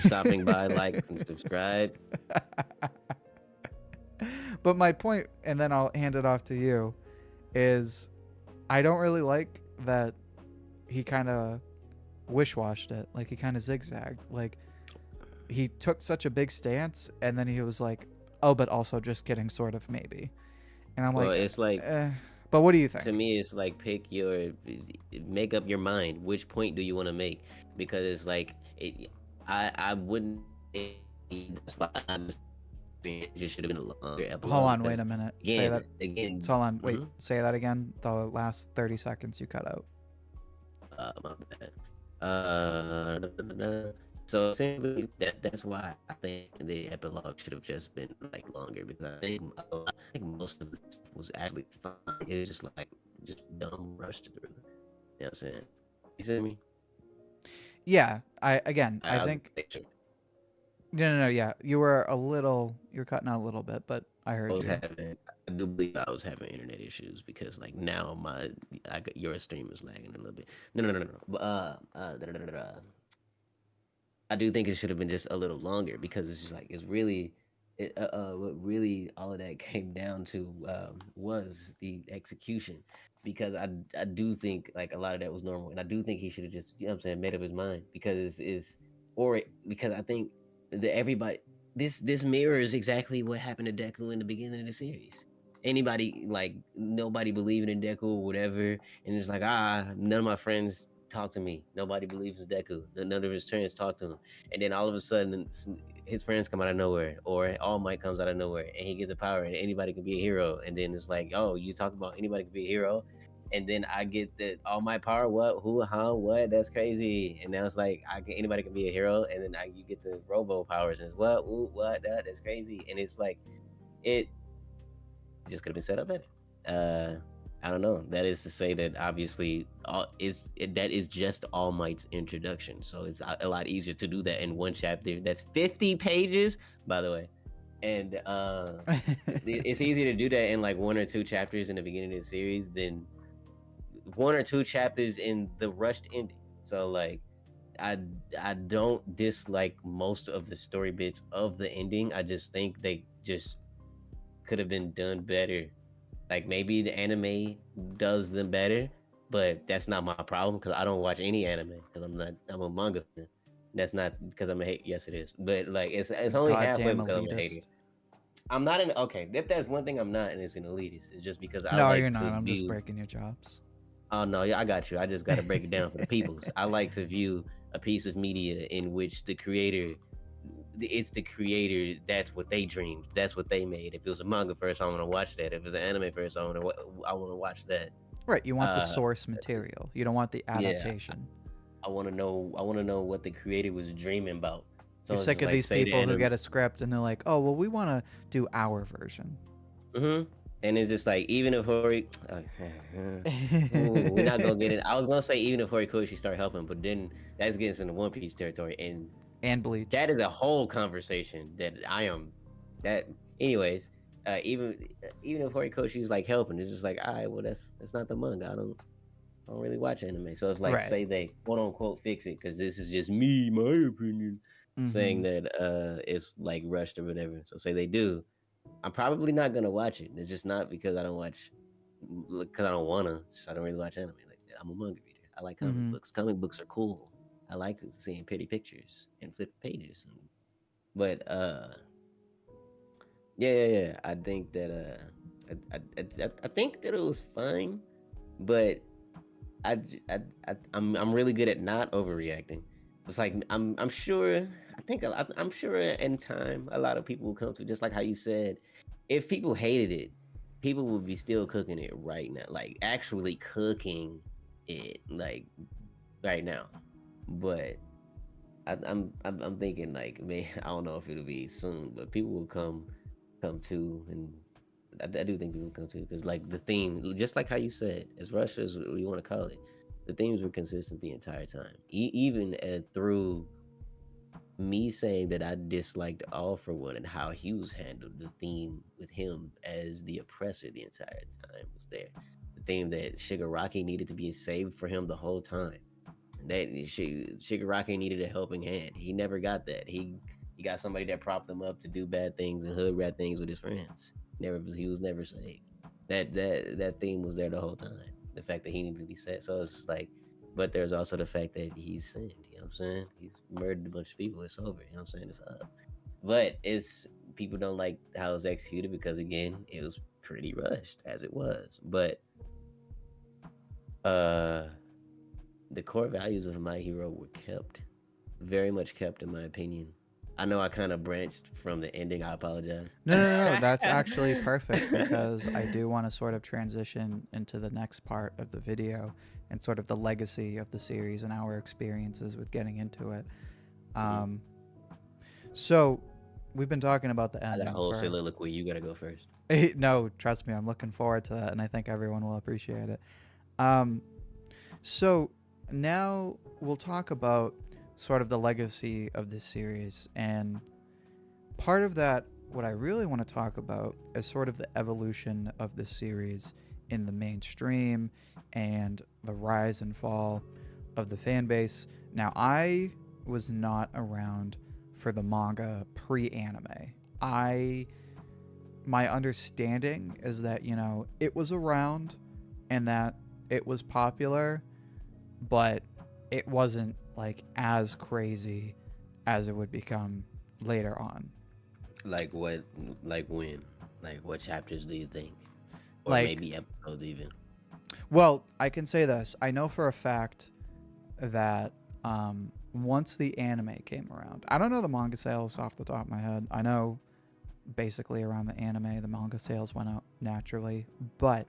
stopping by, like and subscribe. But my point, and then I'll hand it off to you, is I don't really like that he kind of wish-washed it. Like he kind of zigzagged. Like he took such a big stance, and then he was like, "Oh, but also just kidding, sort of, maybe." And I'm Well, like, it's like but what do you think? to me, it's like make up your mind. Which point do you want to make? Because it's like I wouldn't. That's why it just should have been a longer epilogue. Hold on, wait a minute. Say that again. Hold on, wait. Say that again. The last 30 seconds you cut out. My bad. So essentially, that's why I think the epilogue should have just been like longer, because I think most of it was actually fine. It was just dumb rushed through. You know what I'm saying? You see me? Yeah, I think Picture. no, yeah. You're cutting out a little bit, but I heard you. I do believe I was having internet issues, because like now your stream is lagging a little bit. No. I do think it should have been just a little longer, because it's just like what really all of that came down to was the execution, because I do think like a lot of that was normal, and I do think he should have just, you know what I'm saying, made up his mind, because because I think that everybody, this mirrors exactly what happened to Deku in the beginning of the series. Anybody, like, nobody believing in Deku or whatever, and it's like, none of my friends talk to me, nobody believes in Deku, none of his friends talk to him, and then all of a sudden his friends come out of nowhere, or All Might comes out of nowhere, and he gets a power, and anybody can be a hero. And then it's like, oh, you talk about anybody can be a hero, and then I get the All Might power. What? Who? How? What? That's crazy. And now it's like anybody can be a hero, and then you get the Robo powers, and it's what? Ooh, what? That's crazy. And it's like it just could have been set up better. I don't know. That is to say that obviously that is just All Might's introduction, so it's a lot easier to do that in one chapter. That's 50 pages, by the way, and it's easier to do that in like 1 or 2 chapters in the beginning of the series than 1 or 2 chapters in the rushed ending. So like, I don't dislike most of the story bits of the ending. I just think they just could have been done better. Like maybe the anime does them better, but that's not my problem, because I don't watch any anime, because I'm a manga fan. That's not because I'm a hate. Yes, it is, but like it's only halfway because I'm a hater. I'm not an okay. If there's one thing I'm not, and it's an elitist, it's just because I no, like you're to not. I'm view. just breaking your chops. Oh no, yeah, I got you. I just got to break it down for the peoples. I like to view a piece of media in which it's the creator. That's what they dreamed. That's what they made. If it was a manga first, I want to watch that. If it's an anime first, I want to watch that. Right. You want the source material. You don't want the adaptation. Yeah, I want to know what the creator was dreaming about. So you're sick of like, these people who get a script and they're like, "Oh, well, we want to do our version." And it's just like, even if we're not gonna get it. I was gonna say even if Horikoshi start helping, but then that's getting us into One Piece territory, and Bleach. That is a whole conversation that anyways, even if Horikoshi's like helping, it's just like, all right, well, that's not the manga. I don't really watch anime, so it's like, right. Say they quote unquote fix it, because this is just my opinion, saying that it's like rushed or whatever. So say they do, I'm probably not gonna watch it. It's just not because I don't watch, because I don't wanna. I don't really watch anime. Like, I'm a manga reader. I like comic books. Comic books are cool. I like seeing pretty pictures and flip pages. But yeah. I think that I think that it was fine, but I'm really good at not overreacting. It's like I'm sure. I'm sure in time a lot of people will come to, just like how you said, if people hated it, people would be still cooking it right now, like actually cooking it like right now. But I'm thinking like, man, I don't know if it'll be soon, but people will come to, and I do think people will come to, because like the theme, just like how you said, as rushed as you want to call it, the themes were consistent the entire time, even through me saying that I disliked All For One and how Hughes handled the theme with him as the oppressor the entire time was there. The theme that Shigaraki needed to be saved for him the whole time. That Shigaraki needed a helping hand. He never got that. He got somebody that propped him up to do bad things and hood rat things with his friends. He was never saved. That theme was there the whole time. The fact that he needed to be saved. So it's just like, but there's also the fact that he's sinned. You know what I'm saying? He's murdered a bunch of people. It's over. You know what I'm saying? It's up. But it's people don't like how it was executed because again, it was pretty rushed as it was. But the core values of My Hero were kept, very much kept, in my opinion. I know I kind of branched from the ending. I apologize. No. That's actually perfect because I do want to sort of transition into the next part of the video and sort of the legacy of the series and our experiences with getting into it. So we've been talking about the I ending. got a whole soliloquy. You gotta go first. No, trust me, I'm looking forward to that, and I think everyone will appreciate it. So now we'll talk about sort of the legacy of this series, and part of that, what I really want to talk about is sort of the evolution of the series in the mainstream and the rise and fall of the fan base. Now, I was not around for the manga pre-anime. My understanding is that, you know, it was around and that it was popular, but it wasn't like as crazy as it would become later on. Like what? Like when? Like what chapters do you think? Or Like, maybe episodes even. well, I can say this. I know for a fact that once the anime came around, I don't know the manga sales off the top of my head. I know basically around the anime, the manga sales went up naturally. But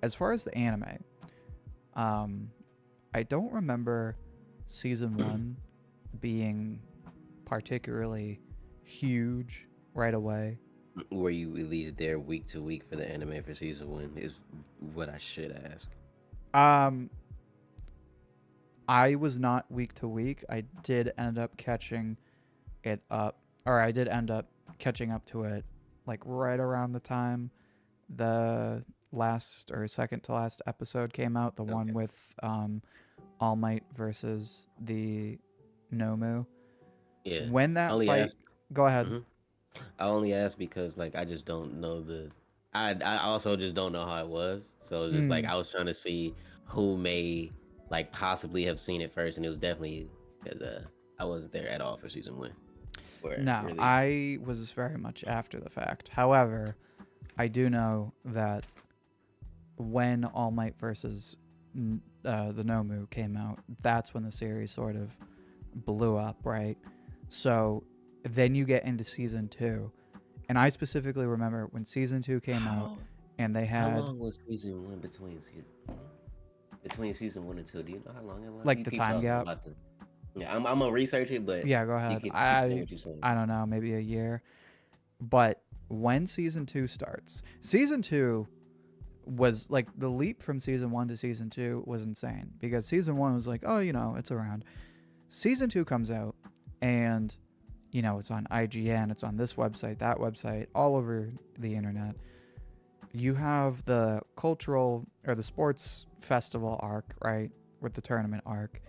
as far as the anime, I don't remember season 1 being particularly huge right away. Were you at least there week to week for the anime for season 1? Is what I should ask. I was not week to week. I did end up catching it up, or I did end up catching up to it like right around the time the last or second to last episode came out, the one with All Might versus the Nomu. Yeah. When that fight, go ahead. Mhm. I only asked because like I just don't know the. I also just don't know how it was, so it's just like I was trying to see who may like possibly have seen it first, and it was definitely because I wasn't there at all for season 1. No, I was very much after the fact. However, I do know that when All Might versus the Nomu came out, that's when the series sort of blew up, right? So then you get into season 2, and I specifically remember when season 2 came out, and they had. How long was season 1 between season 1 and 2? Do you know how long it was? Like the time gap? Yeah, I'm gonna research it, but Yeah, go ahead. you can what you're saying. I don't know, maybe a year. But when season 2 starts, season 2 was like the leap from season 1 to season 2 was insane because season 1 was like, oh, you know, it's around. Season 2 comes out and, you know, it's on IGN, it's on this website, that website, all over the internet. You have the cultural or the sports festival arc, right, with the tournament arc.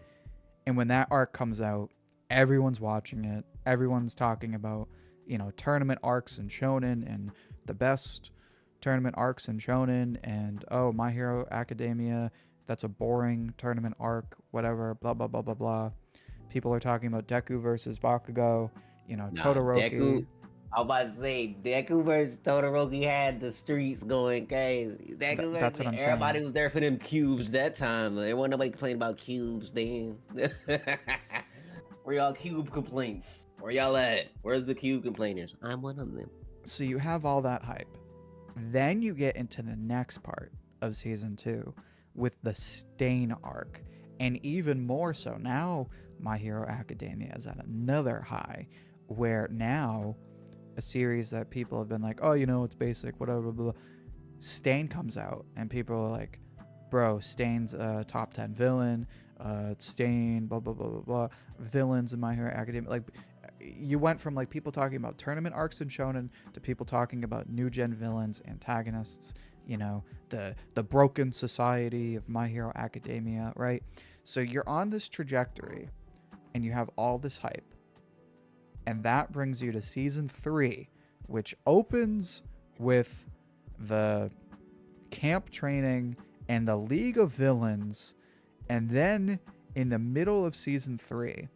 And when that arc comes out, everyone's watching it. Everyone's talking about, you know, tournament arcs in Shonen and the best tournament arcs in Shonen, and oh, My Hero Academia, that's a boring tournament arc, whatever, blah, blah, blah, blah, blah. People are talking about Deku versus Bakugo, you know, Todoroki. Deku, I was about to say, Deku versus Todoroki had the streets going crazy. Deku That's what I'm saying. Everybody was there for them cubes that time. There wasn't nobody complaining about cubes then. Where y'all cube complaints? Where y'all at? Where's the cube complainers? I'm one of them. So you have all that hype. Then you get into the next part of season 2 with the Stain arc. And even more so, now My Hero Academia is at another high where now a series that people have been like, oh, you know, it's basic, whatever, blah, blah. Stain comes out and people are like, bro, Stain's a top 10 villain, Stain, blah, blah, blah, blah, blah. Villains in My Hero Academia. Like, you went from like people talking about tournament arcs in shonen to people talking about new gen villains, antagonists, you know, the broken society of My Hero Academia, right? So you're on this trajectory and you have all this hype. And that brings you to season 3, which opens with the camp training and the League of Villains. And then in the middle of season 3,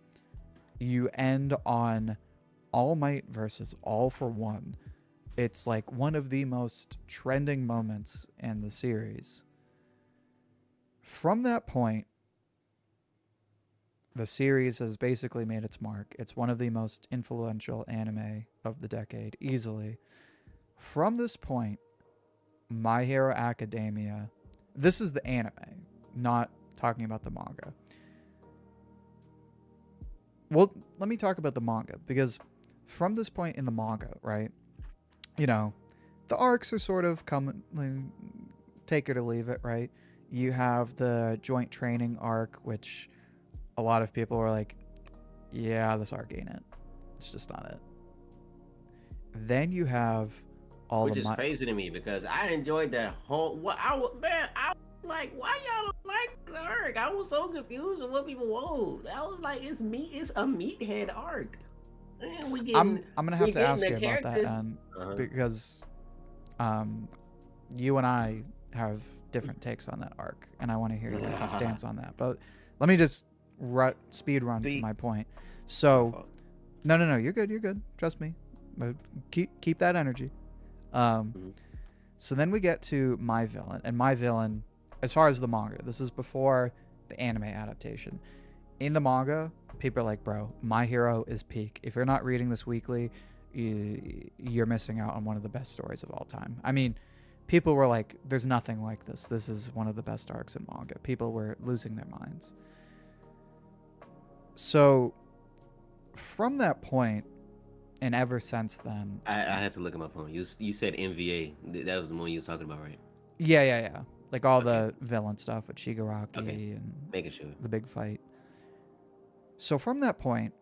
you end on All Might versus All for One. It's like one of the most trending moments in the series. From that point, the series has basically made its mark. It's one of the most influential anime of the decade, easily. From this point, My Hero Academia, this is the anime, not talking about the manga. Well, let me talk about the manga, because from this point in the manga, right, you know, the arcs are sort of coming, take it or leave it, right? You have the joint training arc, which a lot of people were like, yeah, this arc ain't it. It's just not it. Then you have all Which the... is crazy to me because I enjoyed that whole. I was like, why y'all don't like the arc? I was so confused with what people want. I was like, it's a meathead arc. Man, I'm gonna have to ask the you about that, characters. because you and I have different takes on that arc, and I want to hear your stance on that. But let me just speed run to my point. So, no, you're good. Trust me. But keep that energy. So then we get to My Villain, and My Villain, as far as the manga, this is before the anime adaptation. In the manga, people are like, bro, My Hero is peak. If you're not reading this weekly, you're missing out on one of the best stories of all time. I mean, people were like, there's nothing like this. This is one of the best arcs in manga. People were losing their minds. So from that point, and ever since then... I had to look at my phone. You said MVA. That was the one you was talking about, right? Yeah. Like all the villain stuff with Shigaraki and making sure. the big fight. So from that point,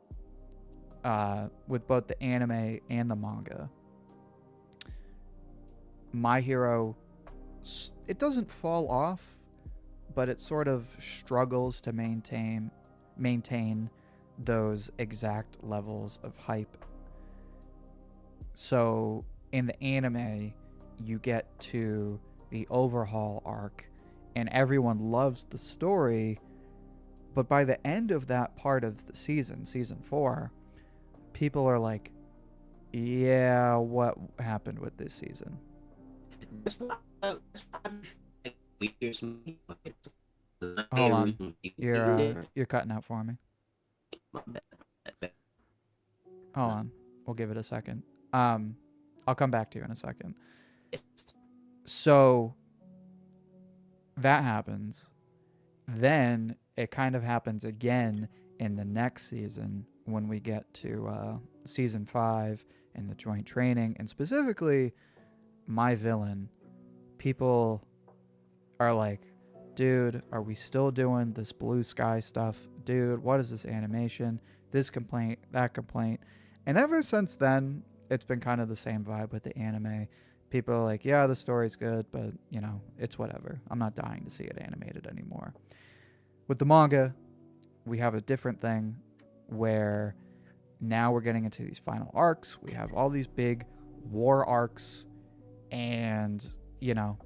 with both the anime and the manga, My Hero, it doesn't fall off, but it sort of struggles to maintain those exact levels of hype. So in the anime, you get to the overhaul arc, and everyone loves the story, but by the end of that part of the season 4, people are like, yeah, what happened with this season? Hold on, you're cutting out for me. Hold on, we'll give it a second. I'll come back to you in a second. So that happens. Then it kind of happens again in the next season when we get to season 5 and the joint training, and specifically My Villain. People are like, dude, are we still doing this blue sky stuff? Dude, what is this animation? This complaint, that complaint. And ever since then, it's been kind of the same vibe with the anime. People are like, yeah, the story's good, but, you know, it's whatever. I'm not dying to see it animated anymore. With the manga, we have a different thing where now we're getting into these final arcs. We have all these big war arcs, and, you know,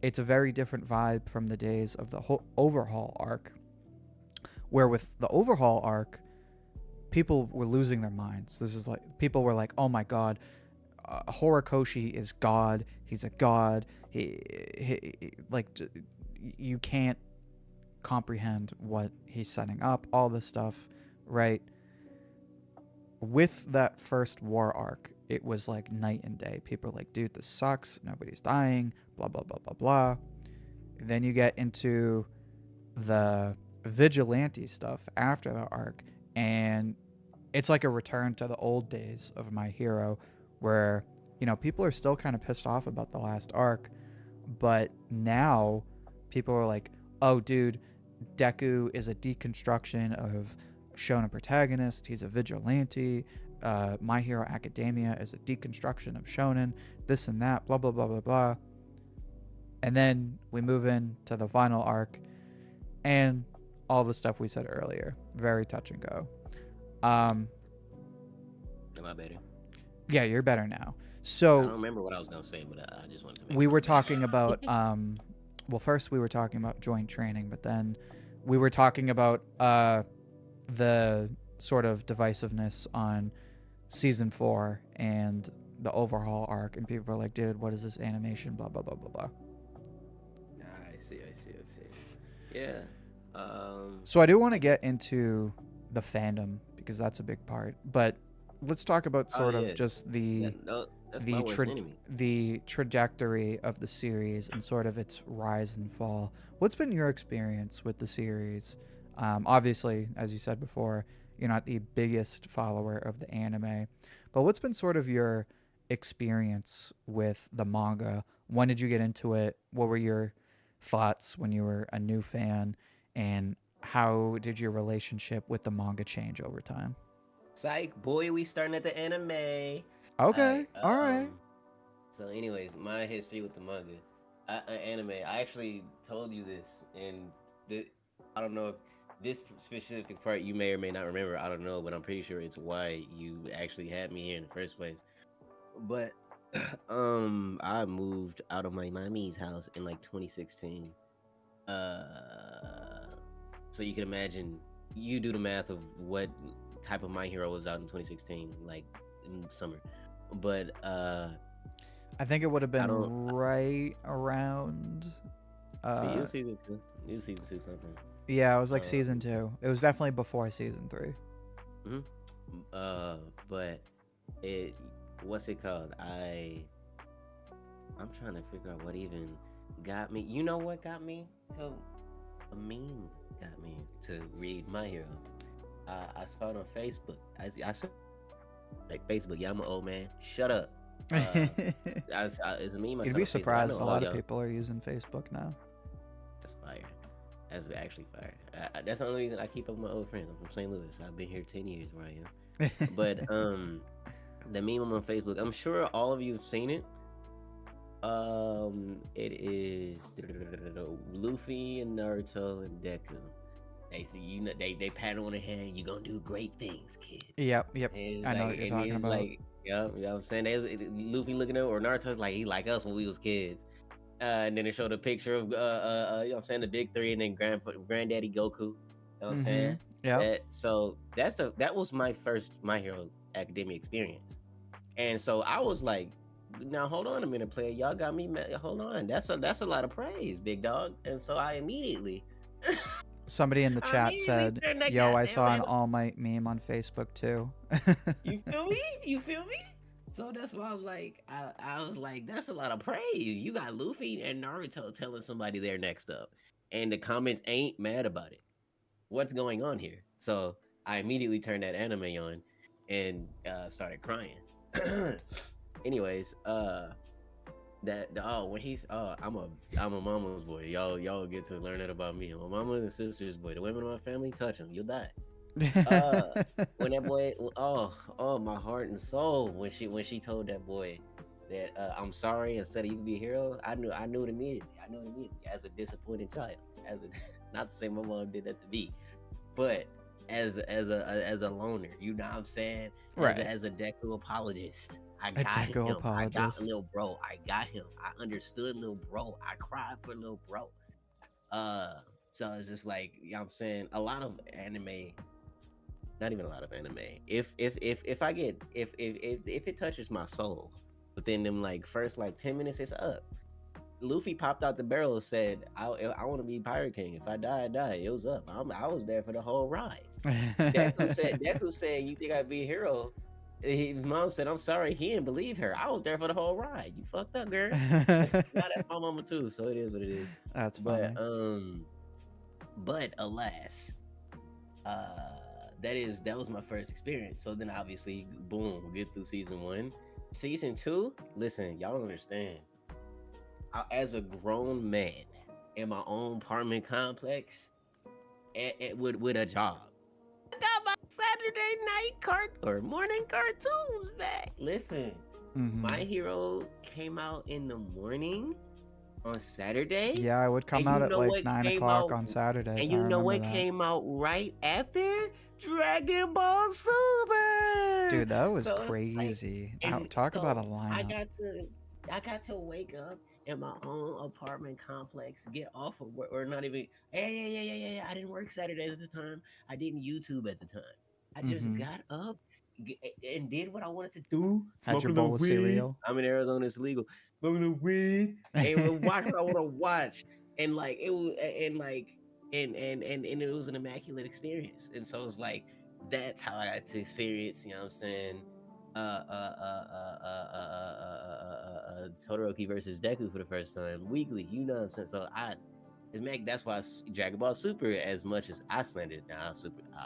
it's a very different vibe from the days of the overhaul arc, where with the overhaul arc, people were losing their minds. This is like, people were like, oh my god, Horikoshi is God. He's a god. He like, you can't comprehend what he's setting up, all this stuff, right? With that first war arc, it was like night and day. People are like, dude, this sucks. Nobody's dying, blah, blah, blah, blah, blah. And then you get into the vigilante stuff after the arc, and it's like a return to the old days of My Hero, where, you know, people are still kind of pissed off about the last arc, but now people are like, oh, dude, Deku is a deconstruction of shonen protagonist. He's a vigilante. My Hero Academia is a deconstruction of shonen, this and that, blah blah blah blah blah. And then we move into the final arc, and all the stuff we said earlier, very touch and go. Am I better? Yeah, you're better now. I So don't remember what I was gonna say, but I just wanted to make we sure were I'm better. talking about well, first we were talking about joint training, but then we were talking about the sort of divisiveness on season 4 and the overhaul arc, and people are like, dude, what is this animation, blah blah blah blah blah. I see. Yeah. So I do want to get into the fandom because that's a big part, but let's talk about sort of just that's my worst enemy. the trajectory of the series and sort of its rise and fall. What's been your experience with the series? Obviously, as you said before, you're not the biggest follower of the anime, but what's been sort of your experience with the manga? When did you get into it? What were your thoughts when you were a new fan? And how did your relationship with the manga change over time? Psych, boy, we starting at the anime. Okay, Alright, all right. So, anyways, my history with the manga, anime. I actually told you this, and I don't know if this specific part you may or may not remember. I don't know, but I'm pretty sure it's why you actually had me here in the first place. But I moved out of my mommy's house in like 2016. So you can imagine, you do the math of what type of My Hero was out in 2016, like in summer. But I think it would have been don't- right around. so you season 2, you season 2 something. Yeah, it was like season 2. It was definitely before season 3. But what's it called? I'm trying to figure out what even got me. You know what got me? So a meme got me to read My Hero. I saw it on Facebook. I saw like Facebook. Yeah, I'm an old man. Shut up. It's a meme. You'd be surprised a lot of people are using Facebook now. That's fire. That's actually fire. That's the only reason I keep up with my old friends. I'm from St. Louis. I've been here 10 years where I am. But the meme on Facebook, I'm sure all of you have seen it. It is Luffy and Naruto and Deku. They see they pat on the hand. You gonna do great things, kid. Yep. And I know like, what you're and talking he's about. like, yeah, you know what I'm saying. Luffy looking at, or Naruto's like, he like us when we was kids. And then they showed a picture of you know what I'm saying, the big three, and then granddaddy Goku. You know what I'm saying? Yeah. So that was my first My Hero Academia experience. And so I was like, now hold on a minute, player. Y'all got me mad. Hold on. That's a lot of praise, big dog. And so I immediately Somebody in the chat said, turned that "Yo, I goddamn saw an anime. All Might meme on Facebook too." You feel me? You feel me? So that's why I was like, I was like, that's a lot of praise. You got Luffy and Naruto telling somebody they're next up, and the comments ain't mad about it. What's going on here? So I immediately turned that anime on and started crying. Anyways, when he's I'm a mama's boy. Y'all get to learn that about me. I'm a mama and sister's boy. The women in my family, touch him, you'll die. When that boy, my heart and soul, when she told that boy that I'm sorry, instead of you can be a hero, I knew it immediately. As a disappointed child, not to say my mom did that to me, but as a loner, you know what I'm saying? Right. As a Deku apologist. I A got Deku him. I got apologist. little bro. I got him. I understood little bro. I cried for little bro. So it's just like, you know what I'm saying, a lot of anime, not even a lot of anime. If it touches my soul within them like first like 10 minutes, it's up. Luffy popped out the barrel and said, I want to be Pirate King. If I die, I die. It was up. I was there for the whole ride. Deku said, you think I'd be a hero? His mom said, I'm sorry, he didn't believe her. I was there for the whole ride. You fucked up, girl. Now that's my mama too, so it is what it is. That's funny. But alas, that was my first experience. So then obviously, boom, we get through season 1. Season 2, listen, y'all don't understand. As a grown man in my own apartment complex, with a job, I got my Saturday night or morning cartoons back. Listen, My Hero came out in the morning on Saturday. Yeah, it would come And out you at know like what 9 came o'clock out? on Saturdays. And I you know remember what that. came out right after? Dragon Ball Super. Dude, that was So it's like, crazy. and Talk about a so lineup. I got to wake up in my own apartment complex, get off of work, or not even. Yeah. I didn't work Saturdays at the time. I didn't YouTube at the time. I just got up and did what I wanted to do. Had Smoke your a little bowl of weed. cereal. I'm in Arizona, it's legal. Smoke a little weed and watch what I want to watch. And like it was, and like, and it was an immaculate experience. And so it's like that's how I got to experience. You know what I'm saying? Todoroki versus Deku for the first time weekly. You know what I'm saying? So that's why Dragon Ball Super, as much as I slandered, I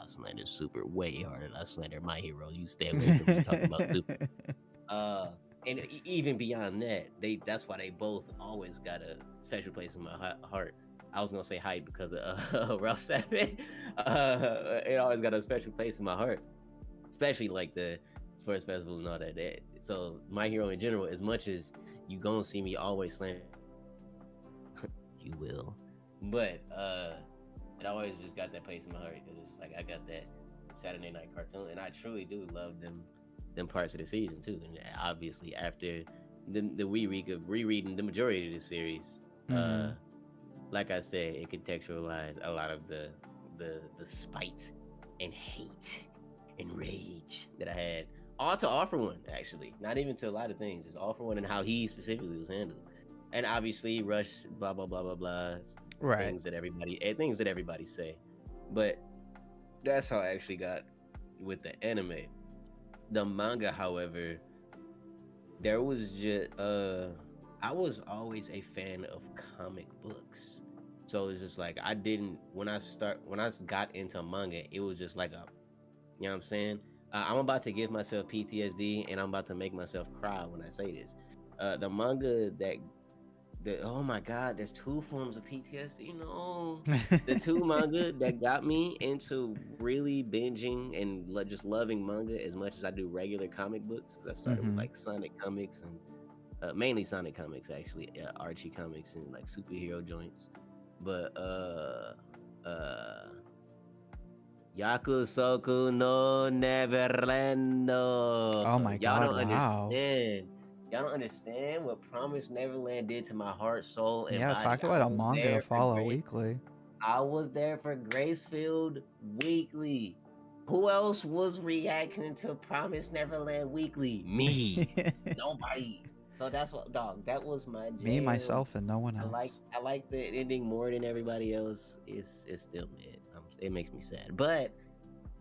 slandered Super way harder than I slandered My Hero. You stay away from me talking about Super. And even beyond that, that's why they both always got a special place in my heart. I was gonna say hype because of Ralph Sappin. It always got a special place in my heart, especially like the sports festival and all that. So My Hero in general, as much as you gonna see me always slander, you will, but it always just got that place in my heart because it's just like I got that Saturday night cartoon, and I truly do love them parts of the season too. And obviously after the rereading the majority of the series, like I said, it contextualized a lot of the spite and hate and rage that I had, all to All For One, actually, not even to a lot of things, just All For One and how he specifically was handled. And obviously Rush, blah blah blah blah blah, right? Things that everybody say, but that's how I actually got with the anime. The manga, however, there was just I was always a fan of comic books, so it's just like when I got into manga, it was just like you know what I'm saying. I'm about to give myself PTSD, and I'm about to make myself cry when I say this. The manga oh my god, there's two forms of PTSD. No, the two manga that got me into really binging and just loving manga as much as I do regular comic books. I started with like Sonic comics and mainly Sonic comics, actually, Archie comics and like superhero joints. But Yakusoku no Neverland. Oh my god! Y'all don't Wow. understand. Y'all don't understand what Promise Neverland did to my heart, soul, and Yeah, body. talk about a manga to follow weekly. I was there for Gracefield Weekly. Who else was reacting to Promise Neverland Weekly? Me. Nobody. So that's what, dog. That was my jam. Me, myself, and no one else. I like the ending more than everybody else. It's still mid. It makes me sad, but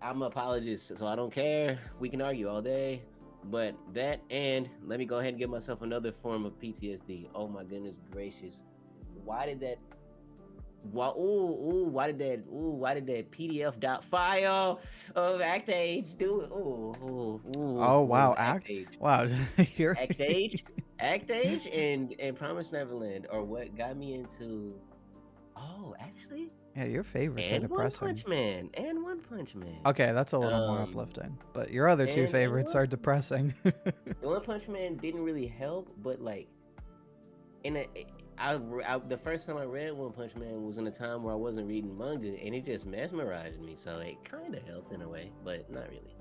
I'm an apologist, so I don't care. We can argue all day. But that, and let me go ahead and give myself another form of PTSD. Oh my goodness gracious. Why did that PDF file of Act Age do it? Oh wow, Act Age. Wow. Act Age and Promise Neverland are what got me into actually. Yeah, your favorites are depressing. One Punch Man. Okay, that's a little more uplifting. But your other two favorites are depressing. One Punch Man didn't really help, but like, the first time I read One Punch Man was in a time where I wasn't reading manga, and it just mesmerized me. So it kind of helped in a way, but not really.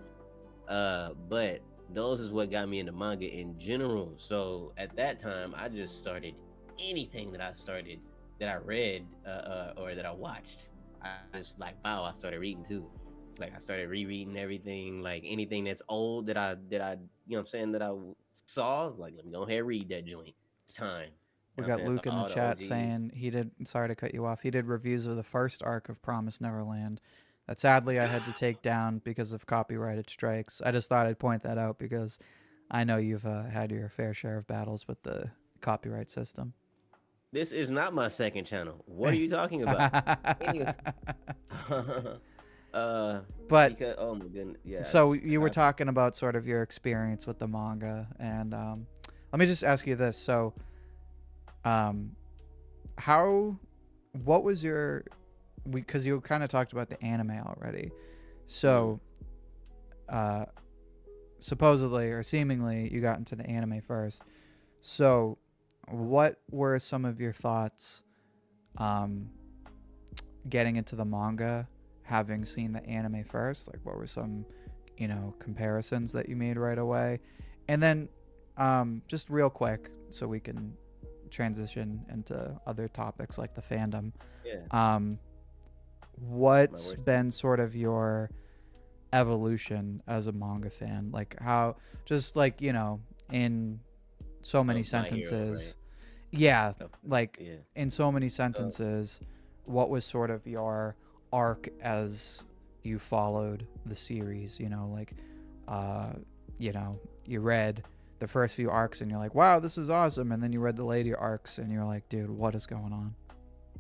But those is what got me into manga in general. So at that time, I just started anything that I read or that I watched. I just like, wow, I started reading too. It's like I started rereading everything, like anything that's old that I you know what I'm saying, that I saw. I was like, let me go ahead and read that joint. It's time. We got Luke in the chat saying sorry to cut you off, he did reviews of the first arc of Promise Neverland that sadly I had to take down because of copyrighted strikes. I just thought I'd point that out because I know you've had your fair share of battles with the copyright system. This is not my second channel. What are you talking about? But because, oh my goodness, yeah. So you were talking about sort of your experience with the manga, and let me just ask you this: so, what was your? Because you kind of talked about the anime already. So, supposedly or seemingly you got into the anime first. So, what were some of your thoughts um, getting into the manga, having seen the anime first? Like, what were some, comparisons that you made right away? And then, just real quick, so we can transition into other topics like the fandom. Yeah. Um, My what's worst. been sort of your evolution as a manga fan? Like, how, just like, in so many Of My Hero, right? sentences. Yeah, Of, like yeah. in so many So sentences, what was sort of your arc as you followed the series? Like, uh, you read the first few arcs and you're like, wow, this is awesome. And then you read the later arcs and you're like, dude, what is going on?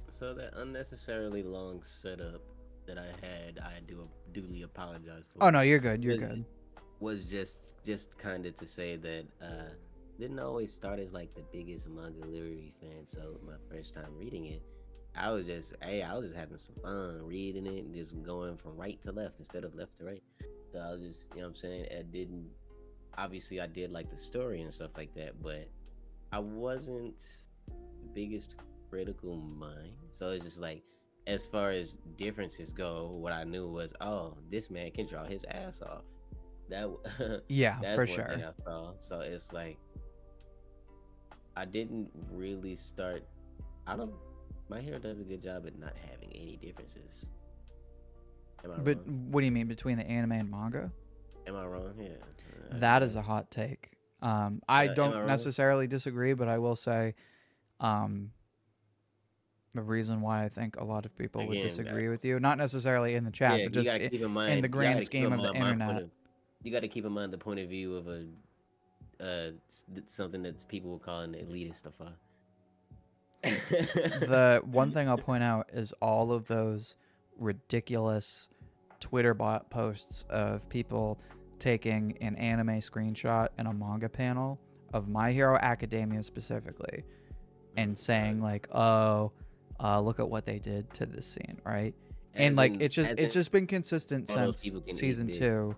so that unnecessarily long setup that I had, I do duly apologize Oh, for. no, you're good. You're Was good. was just kind of to say that didn't always start as like the biggest manga literary fan. So my first time reading it, I was just having some fun reading it and just going from right to left instead of left to right. So I was just, you know what I'm saying? I didn't obviously I did like the story and stuff like that, but I wasn't the biggest critical mind. So it's just like as far as differences go, what I knew was, oh, this man can draw his ass off. That Yeah, that's for one thing sure. I saw. So it's like I didn't really start. I don't. My Hero does a good job at not having any differences. Am I But wrong? what do you mean between the anime and manga? Am I wrong? Yeah. That is a hot take. I Am I don't wrong? necessarily disagree, but I will say um, the reason why I think a lot of people would Again, disagree with you, not necessarily in the chat, yeah. but You just gotta keep in in the mind. You grand gotta keep scheme in of the mind my point internet. of. You gotta keep in mind the point of view of a something that's people will call an elitist affair. The one thing I'll point out is all of those ridiculous Twitter bot posts of people taking an anime screenshot and a manga panel of My Hero Academia specifically and saying like, "Oh, look at what they did to this scene," right? And as like in, it's just been consistent all those since people can eat season dick. 2. Sorry.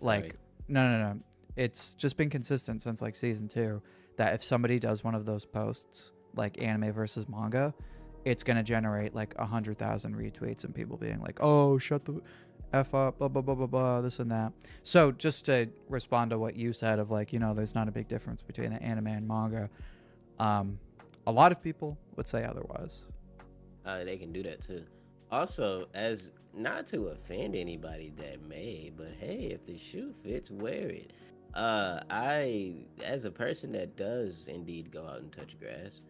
Like, no. It's just been consistent since like season 2 that if somebody does one of those posts, like anime versus manga, it's gonna generate like 100,000 retweets and people being like, "Oh, shut the f up," blah blah blah blah blah, this and that. So just to respond to what you said of like, there's not a big difference between the anime and manga. Um, a lot of people would say otherwise. They can do that too. Also, as not to offend anybody that may, but hey, if the shoe fits, wear it. I, as a person that does indeed go out and touch grass,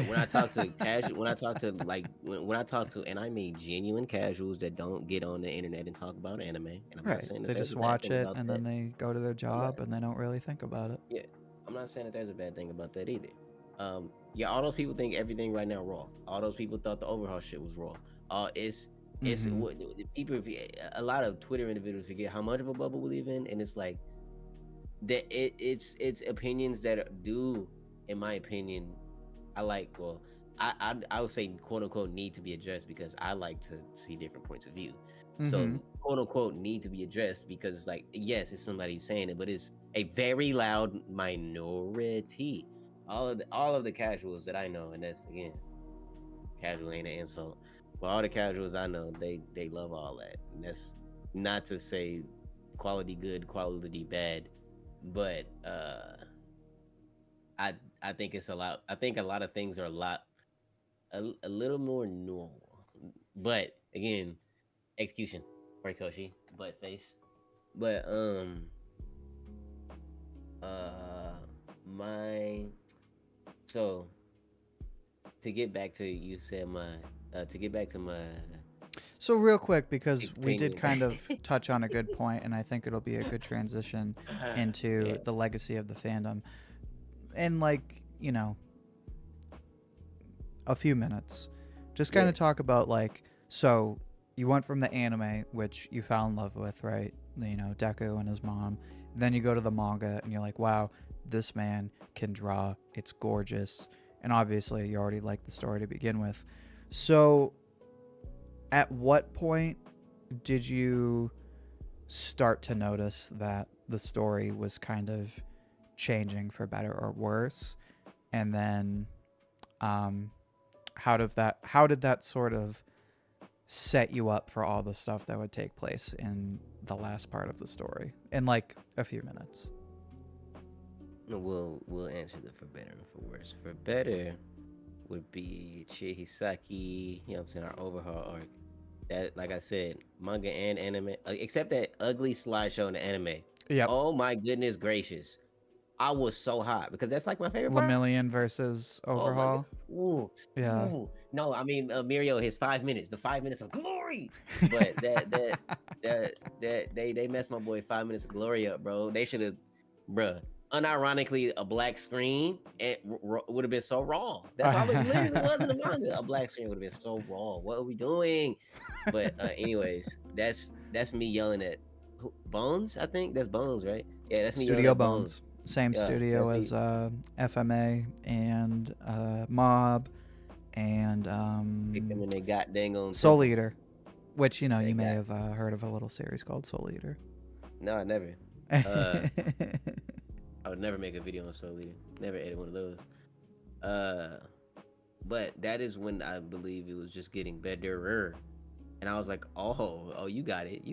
when I talk to casual, when I talk to like when I talk to, and I mean genuine casuals that don't get on the internet and talk about anime, and I'm not Right. saying that They there's just a bad watch thing it about and that. then they go to their I'm not, job and they don't really think about it. yeah, I'm not saying that there's a bad thing about that either. Yeah, all those people think everything right now raw. All those people thought the overhaul shit was raw. It's Mm-hmm. what the people. A lot of Twitter individuals forget how much of a bubble we live in, and it's like that. It's opinions that do, in my opinion, I like. Well, I would say quote unquote need to be addressed because I like to see different points of view. Mm-hmm. So quote unquote need to be addressed because it's like yes, it's somebody saying it, but it's a very loud minority. All of the casuals that I know, and that's again, casual ain't an insult. But all the casuals I know, they love all that. And that's not to say quality good, quality bad, but I I think it's a lot. I think a lot of things are a little more normal. But again, execution, Horikoshi, butt face. But uh my so to get back to you said my to get back to my So real quick, because we did opinion. kind of touch on a good point, and I think it'll be a good transition into Yeah, the legacy of the fandom in like a few minutes. Just kind yeah. of talk about like, so you went from the anime, which you fell in love with, right? Deku and his mom. Then you go to the manga, and you're like, wow, this man can draw. It's gorgeous, and obviously you already liked the story to begin with. So at what point did you start to notice that the story was kind of changing for better or worse, and then how did that sort of set you up for all the stuff that would take place in the last part of the story in like a few minutes? We'll answer the for better and for worse. For better would be Chihisaki, you know what I'm saying, our overhaul arc. That, like I said, manga and anime, except that ugly slideshow in the anime. Yep. Oh my goodness gracious. I was so hot because that's like my favorite part. Lemillion versus Oh my Overhaul. god. Ooh. Yeah. Ooh. No, I mean Mirio, his 5 minutes, the 5 minutes of glory. But they messed my boy 5 minutes of glory up, bro. They should have, bruh. Unironically, a black screen would have been so wrong. That's all it literally was in the manga. A black screen would have been so wrong. What are we doing? But anyways, that's me yelling at Bones. I think that's Bones, right? Yeah, that's me. Studio yelling at Bones. Same Yeah, studio that's as FMA and Mob and Pick them in they got dang on Soul Eater, which you They may got- have heard of a little series called Soul Eater. No, I never. I would never make a video on Soul Eater. Never edit one of those. But that is when I believe it was just getting better. And I was like, oh, you got it.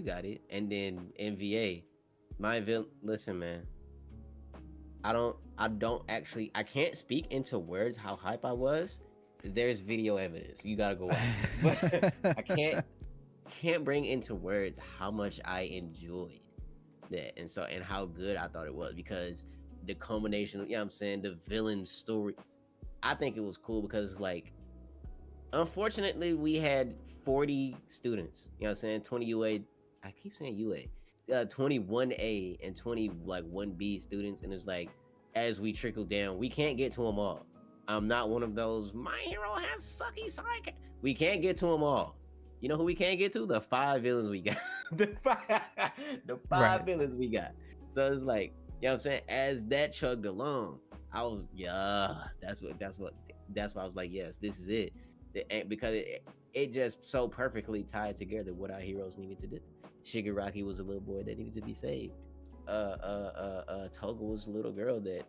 And then MVA, listen, man. I can't speak into words how hype I was. There's video evidence. You gotta go watch it. But I can't bring into words how much I enjoyed that and how good I thought it was, because the culmination, you know what I'm saying, the villain story, I think it was cool because like unfortunately we had 40 students, you know what I'm saying, 20 UA, I keep saying UA, 21A and 20 like 1B students, and it's like as we trickle down, we can't get to them all. I'm not one of those my hero has sucky side. We can't get to them all. You know who we can't get to? The 5 villains we got. the five Right. villains we got. So it's like, you know what I'm saying? As that chugged along, I was, that's why I was like, yes, this is it. Because it just so perfectly tied together what our heroes needed to do. Shigaraki was a little boy that needed to be saved. Toga was a little girl that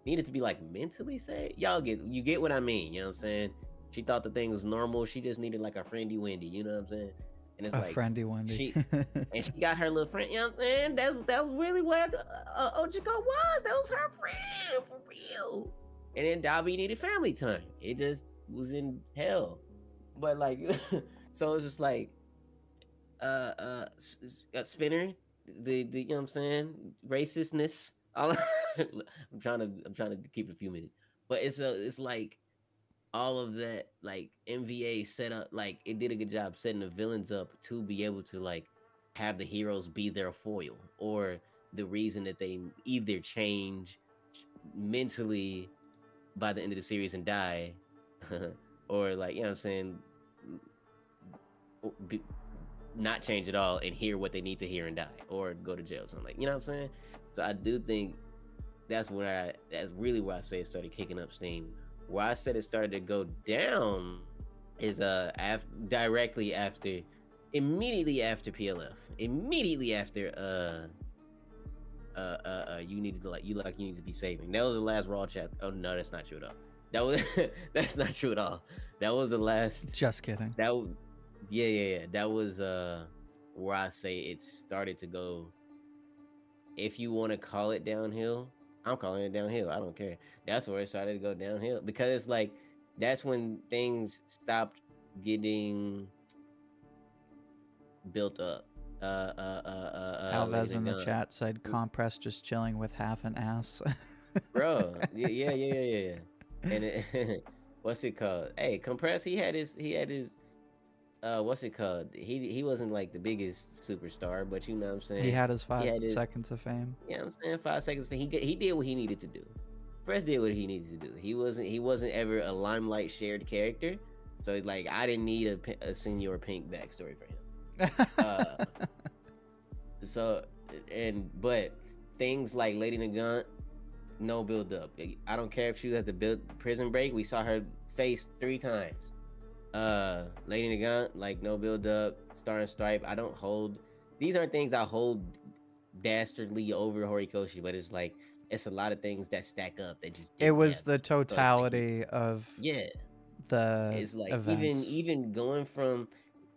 needed to be like mentally saved. You get what I mean, you know what I'm saying? She thought the thing was normal. She just needed like a friendy Wendy, you know what I'm saying? And it's A like friendly Wendy. and she got her little friend, you know what I'm saying? That was really what Ochiko was. That was her friend for real. And then Dabi needed family time. It just was in hell. But like so it's just like Spinner, the you know what I'm saying, racistness. I'm trying to keep it a few minutes. But it's like all of that, like MVA set up, like it did a good job setting the villains up to be able to like have the heroes be their foil, or the reason that they either change mentally by the end of the series and die, or like, you know what I'm saying, not change at all and hear what they need to hear and die, or go to jail, something like, you know what I'm saying? So I do think that's really where I say it started kicking up steam. Where I said it started to go down is immediately after PLF, immediately after you need to be saving. That was the last Raw chapter. Oh no, that's not true at all. That was that's not true at all. That was the last. Just kidding. That was yeah. That was where I say it started to go. If you want to call it downhill, I'm calling it downhill. I don't care. That's where it started to go downhill, because it's like that's when things stopped getting built up. Alvez in the chat said Compress just chilling with half an ass. Bro, yeah. And what's it called? Hey, Compress, he had his what's it called? He wasn't like the biggest superstar, but you know what I'm saying? He had his 5 seconds of fame. Yeah, you know what I'm saying, 5 seconds. He did what he needed to do. Press did what he needed to do. He wasn't ever a limelight shared character, so it's like I didn't need a Senior Pink backstory for him. But things like Lady Nagant, no build up. I don't care if she was at the prison break. We saw her face 3 times. Lady Nagant, like no build up. Star and Stripe, I don't hold these aren't things I hold dastardly over Horikoshi, but it's a lot of things that stack up that just It didn't was happen. the So it's like totality of yeah, the it's like events. even going from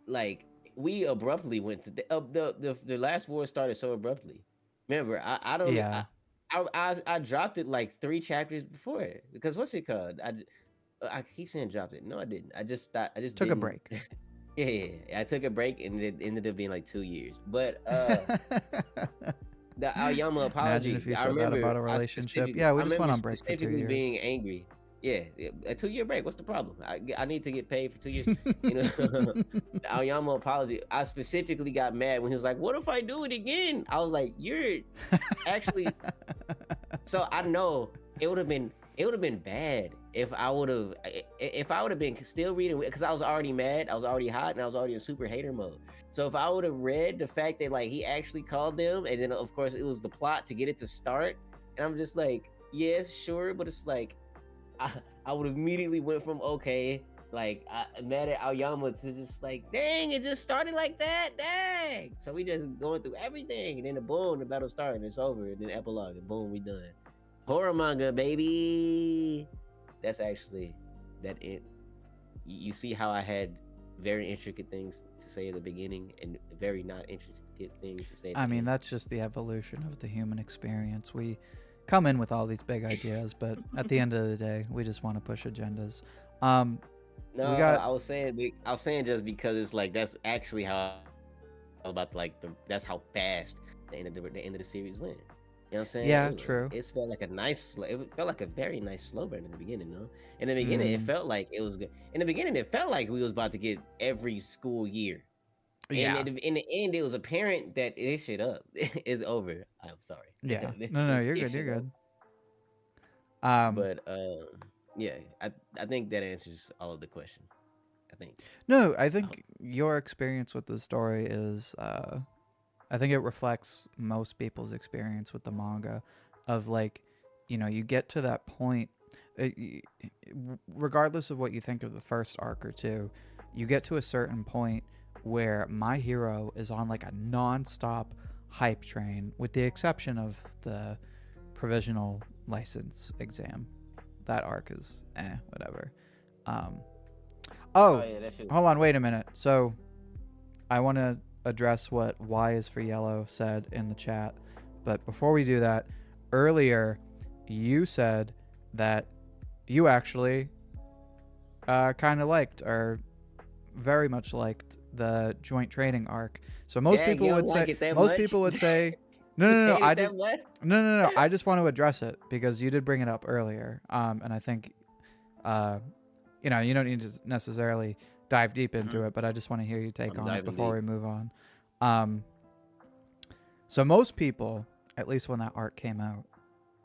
like we abruptly went to the last war started so abruptly. Remember, I don't Yeah, I dropped it like 3 chapters before it because what's it called? I keep saying dropped it. No, I didn't. I just thought I just took a didn't. break. Yeah. I took a break and it ended up being like 2 years. But the Aoyama Imagine apology, if you said that about a relationship. Yeah, we I just went remember on break for 2 specifically years. being angry. Yeah, a 2 year break. What's the problem? I need to get paid for 2 years. You know, the Aoyama apology. I specifically got mad when he was like, "What if I do it again?" I was like, "You're actually." So I know it would have been bad if I would have been still reading because I was already mad, I was already hot, and I was already in super hater mode. So if I would have read the fact that like he actually called them, and then of course it was the plot to get it to start, and I'm just like, yes, sure, but it's like I, I would immediately went from okay, like mad at Aoyama to just like, dang, it just started like that, dang. So we just going through everything, and then boom, the battle started, and it's over, and then epilogue, and boom, we done. Horror manga, baby. That's actually that it. You see how I had very intricate things to say at the beginning and very not intricate things to say at I the mean, end. that's just the evolution of the human experience. We come in with all these big ideas, but at the end of the day, we just want to push agendas. Um, No, we got I was saying just because it's like that's actually how I felt about like that's how fast the end of the series went. You know what I'm saying? yeah, true. It felt like it felt like a very nice slow burn in the beginning, though. In the beginning, it Mm, felt like it was good. In the beginning, it felt like we was about to get every school year, and yeah, in the end, it was apparent that this shit up is over. I'm sorry, yeah. No, you're this good. You're shit over. good. Um, But yeah, I think that answers all of the question. I think. no, I I hope. think your experience with the story is, I think it reflects most people's experience with the manga, of like, you get to that point, regardless of what you think of the first arc or two, you get to a certain point where my hero is on like a non-stop hype train, with the exception of the provisional license exam. That arc is whatever. Um, Oh oh, yeah, that shit. hold on, wait a minute. So I want to address what Y is for Yellow said in the chat. But before we do that, earlier you said that you actually kind of liked, or very much liked, the joint training arc. So Dag, you don't like it that most much? people would say, no, You no, no, hate it that much? no. I just want to address it because you did bring it up earlier. And I think, uh, you don't need to necessarily dive deep into Mhm. it, but I just want to hear your take I'm on it diving before deep. we move on. Um, so most people, at least when that arc came out,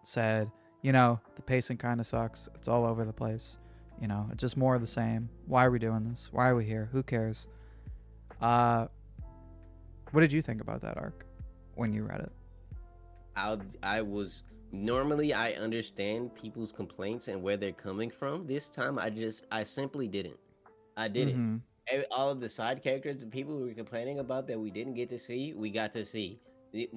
said, the pacing kind of sucks. It's all over the place. It's just more of the same. Why are we doing this? Why are we here? Who cares? Uh, what did you think about that arc when you read it? I was normally I understand people's complaints and where they're coming from. This time I simply didn't. I didn't. Mm-hmm. All of the side characters, the people who were complaining about that we didn't get to see, we got to see.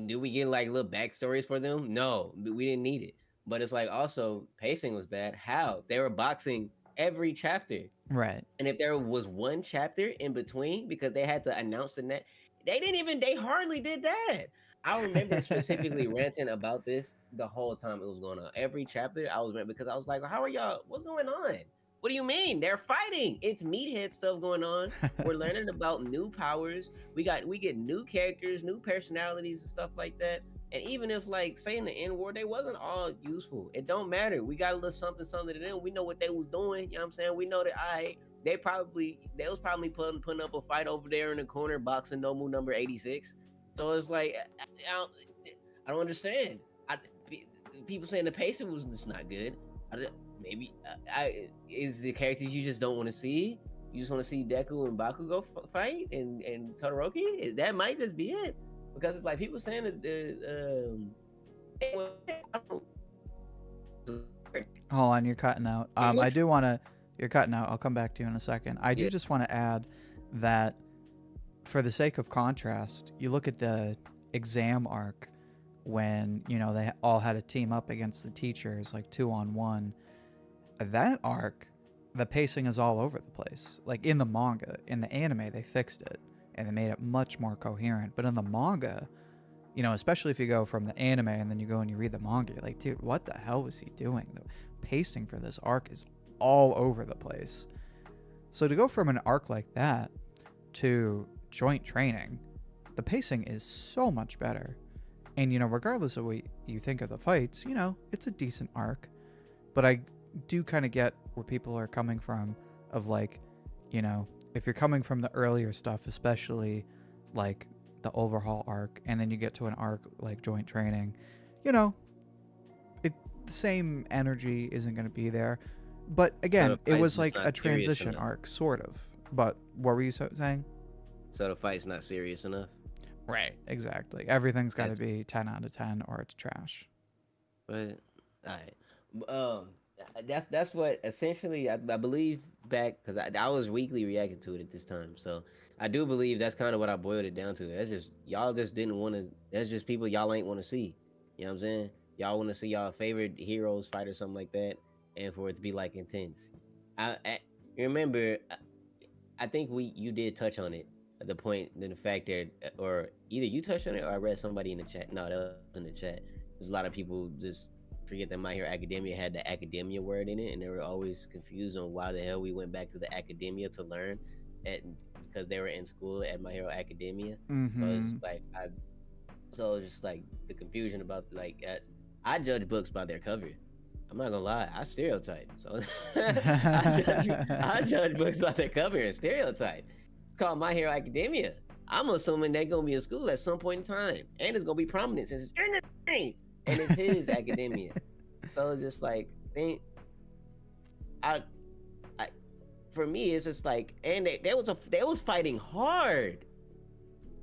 Do we get like little backstories for them? No, we didn't need it. But it's like also pacing was bad. How? They were boxing every chapter. Right. And if there was one chapter in between because they had to announce the net, they hardly did that. I remember specifically ranting about this the whole time it was going on. Every chapter I was ranting because I was like, how are y'all? What's going on? What do you mean? They're fighting. It's meathead stuff going on. We're learning about new powers. We get new characters, new personalities and stuff like that. And even if like saying the N word, they wasn't all useful. It don't matter. We got a little something to them. We know what they was doing. You know what I'm saying? We know that they was probably putting up a fight over there in the corner boxing Nomu number 86. So it's like I don't understand. People saying the pacing was just not good. Maybe is the characters you just don't want to see. You just want to see Deku and Bakugo fight and Todoroki. That might just be it because it's like people saying that Hold on, you're cutting out. I do want to. You're cutting out. I'll come back to you in a second. I do yeah. just want to add that for the sake of contrast, you look at the exam arc when, they all had to team up against the teachers, like 2-on-1. That arc, the pacing is all over the place. Like in the manga, in the anime, they fixed it and they made it much more coherent. But in the manga, especially if you go from the anime and then you go and you read the manga, you're like, dude, what the hell was he doing? The pacing for this arc is all over the place. So to go from an arc like that to joint training, the pacing is so much better. And, regardless of what you think of the fights, it's a decent arc. But I do kind of get where people are coming from of like, if you're coming from the earlier stuff, especially like the overhaul arc, and then you get to an arc like joint training, the same energy isn't going to be there. But again, it was like a transition arc, sort of. But what were you saying? So the fight's not serious enough? Right, exactly. Everything's got to be 10 out of 10 or it's trash. But, all right. That's what essentially I believe back, because I was weekly reacting to it at this time. So I do believe that's kind of what I boiled it down to. That's just, y'all just didn't want to, that's just people y'all ain't want to see. You know what I'm saying? Y'all want to see y'all favorite heroes fight or something like that, and for it to be like intense. I remember, I think you did touch on it at the point, then the fact that, or either you touched on it or I read somebody in the chat. No, that was in the chat. There's a lot of people just forget that My Hero Academia had the academia word in it, and they were always confused on why the hell we went back to the academia to learn, because they were in school at My Hero Academia. Mm-hmm. So it's just like the confusion about like I judge books by their cover. I'm not gonna lie, I stereotype. So I judge books by their cover and stereotype. It's called My Hero Academia. I'm assuming they're gonna be in school at some point in time, and it's gonna be prominent since it's in the name, and it's his academia. So it's just like, for me, it's just like, and they was fighting hard.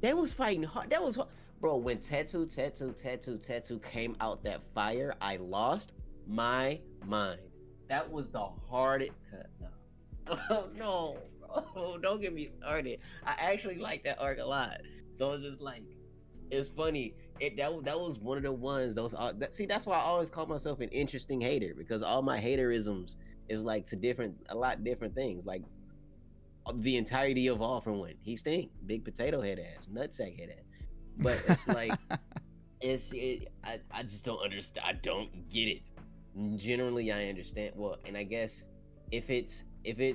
They was fighting hard. That was hard. Bro, when Tetsu came out that fire, I lost my mind. That was the hardest cut. No. No. Oh, don't get me started. I actually like that arc a lot. So it's just like, it's funny. That was one of the ones. That's why I always call myself an interesting hater, because all my haterisms is like to a lot different things. Like the entirety of All for One. He stink. Big potato head ass. Nutsack head ass. But it's like, I just don't understand. I don't get it. Generally, I understand. Well, and I guess if it's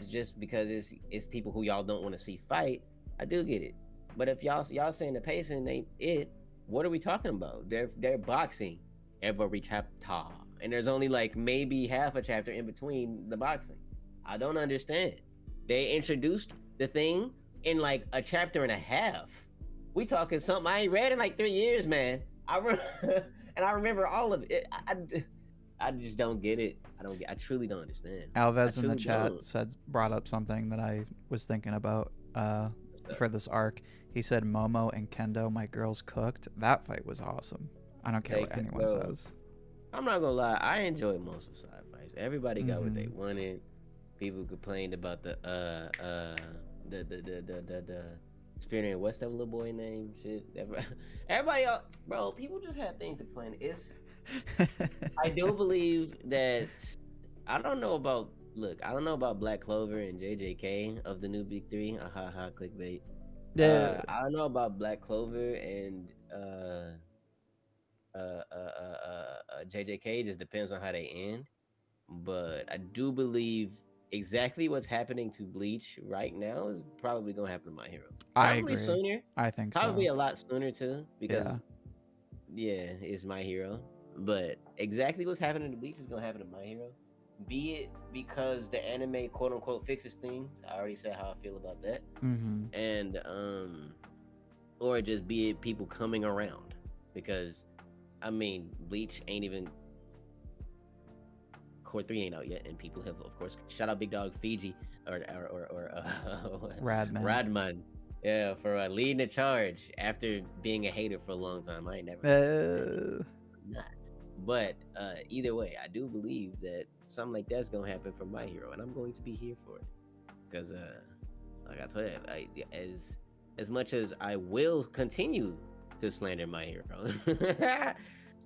just because it's people who y'all don't want to see fight, I do get it. But if y'all saying the pacing ain't it, what are we talking about? They're boxing every chapter, and there's only like maybe half a chapter in between the boxing. I don't understand. They introduced the thing in like a chapter and a half. We talking something I ain't read in like 3 years, man. And I remember all of it. I just don't get it. I truly don't understand. Alves in the chat brought up something that I was thinking about for this arc. He said Momo and Kendo, my girls cooked. That fight was awesome. I don't care what anyone says. I'm not gonna lie, I enjoyed most of side fights. Everybody got what they wanted. People complained about the Spirit and what's that little boy name? Shit. Everybody else, bro, people just had things to plan. I do believe that I don't know about Black Clover and JJK of the new Big Three. Clickbait. Yeah. I don't know about Black Clover and JJK. Just depends on how they end. But I do believe exactly what's happening to Bleach right now is probably gonna happen to My Hero. I agree. Sooner. I think probably so. a lot sooner too, because it's My Hero. But exactly what's happening to Bleach is gonna happen to My Hero. Be it because the anime quote unquote fixes things. I already said how I feel about that. Mm-hmm. And or just be it people coming around, because I mean Bleach ain't even Core 3 ain't out yet, and people have, of course, shout out Big Dog Fiji or Radman, yeah, for leading the charge after being a hater for a long time. I ain't never not, but either way, I do believe that something like that's gonna happen for My Hero, and I'm going to be here for it, because like I told you, as much as I will continue to slander My Hero,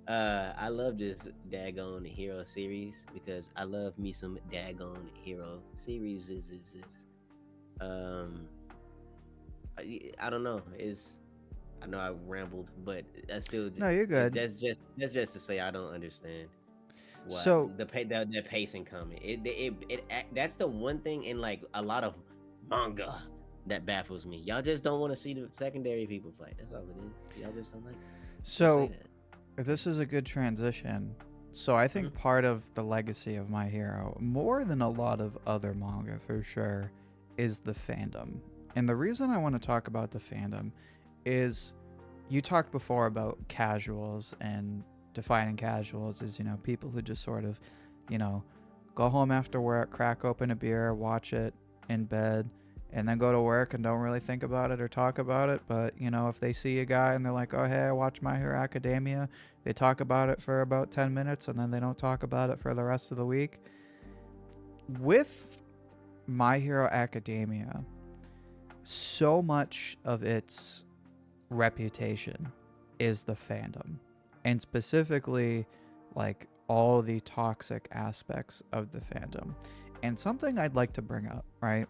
I love this daggone hero series because I love me some daggone hero series. Um, I don't know. I know I rambled, but I still No, you're good. that's just to say I don't understand why So the pacing comment. That's the one thing in like a lot of manga that baffles me. Y'all just don't want to see the secondary people fight. That's all it is. Y'all just don't like. Just say so that. this is a good transition. So I think part of the legacy of My Hero, more than a lot of other manga for sure, is the fandom. And the reason I want to talk about the fandom is you talked before about casuals, and defining casuals is, people who just sort of, you know, go home after work, crack open a beer, watch it in bed, and then go to work and don't really think about it or talk about it. But, if they see a guy and they're like, oh, hey, I watch My Hero Academia, they talk about it for about 10 minutes and then they don't talk about it for the rest of the week. With My Hero Academia, so much of its reputation is the fandom, and specifically like all the toxic aspects of the fandom. And something I'd like to bring up, right,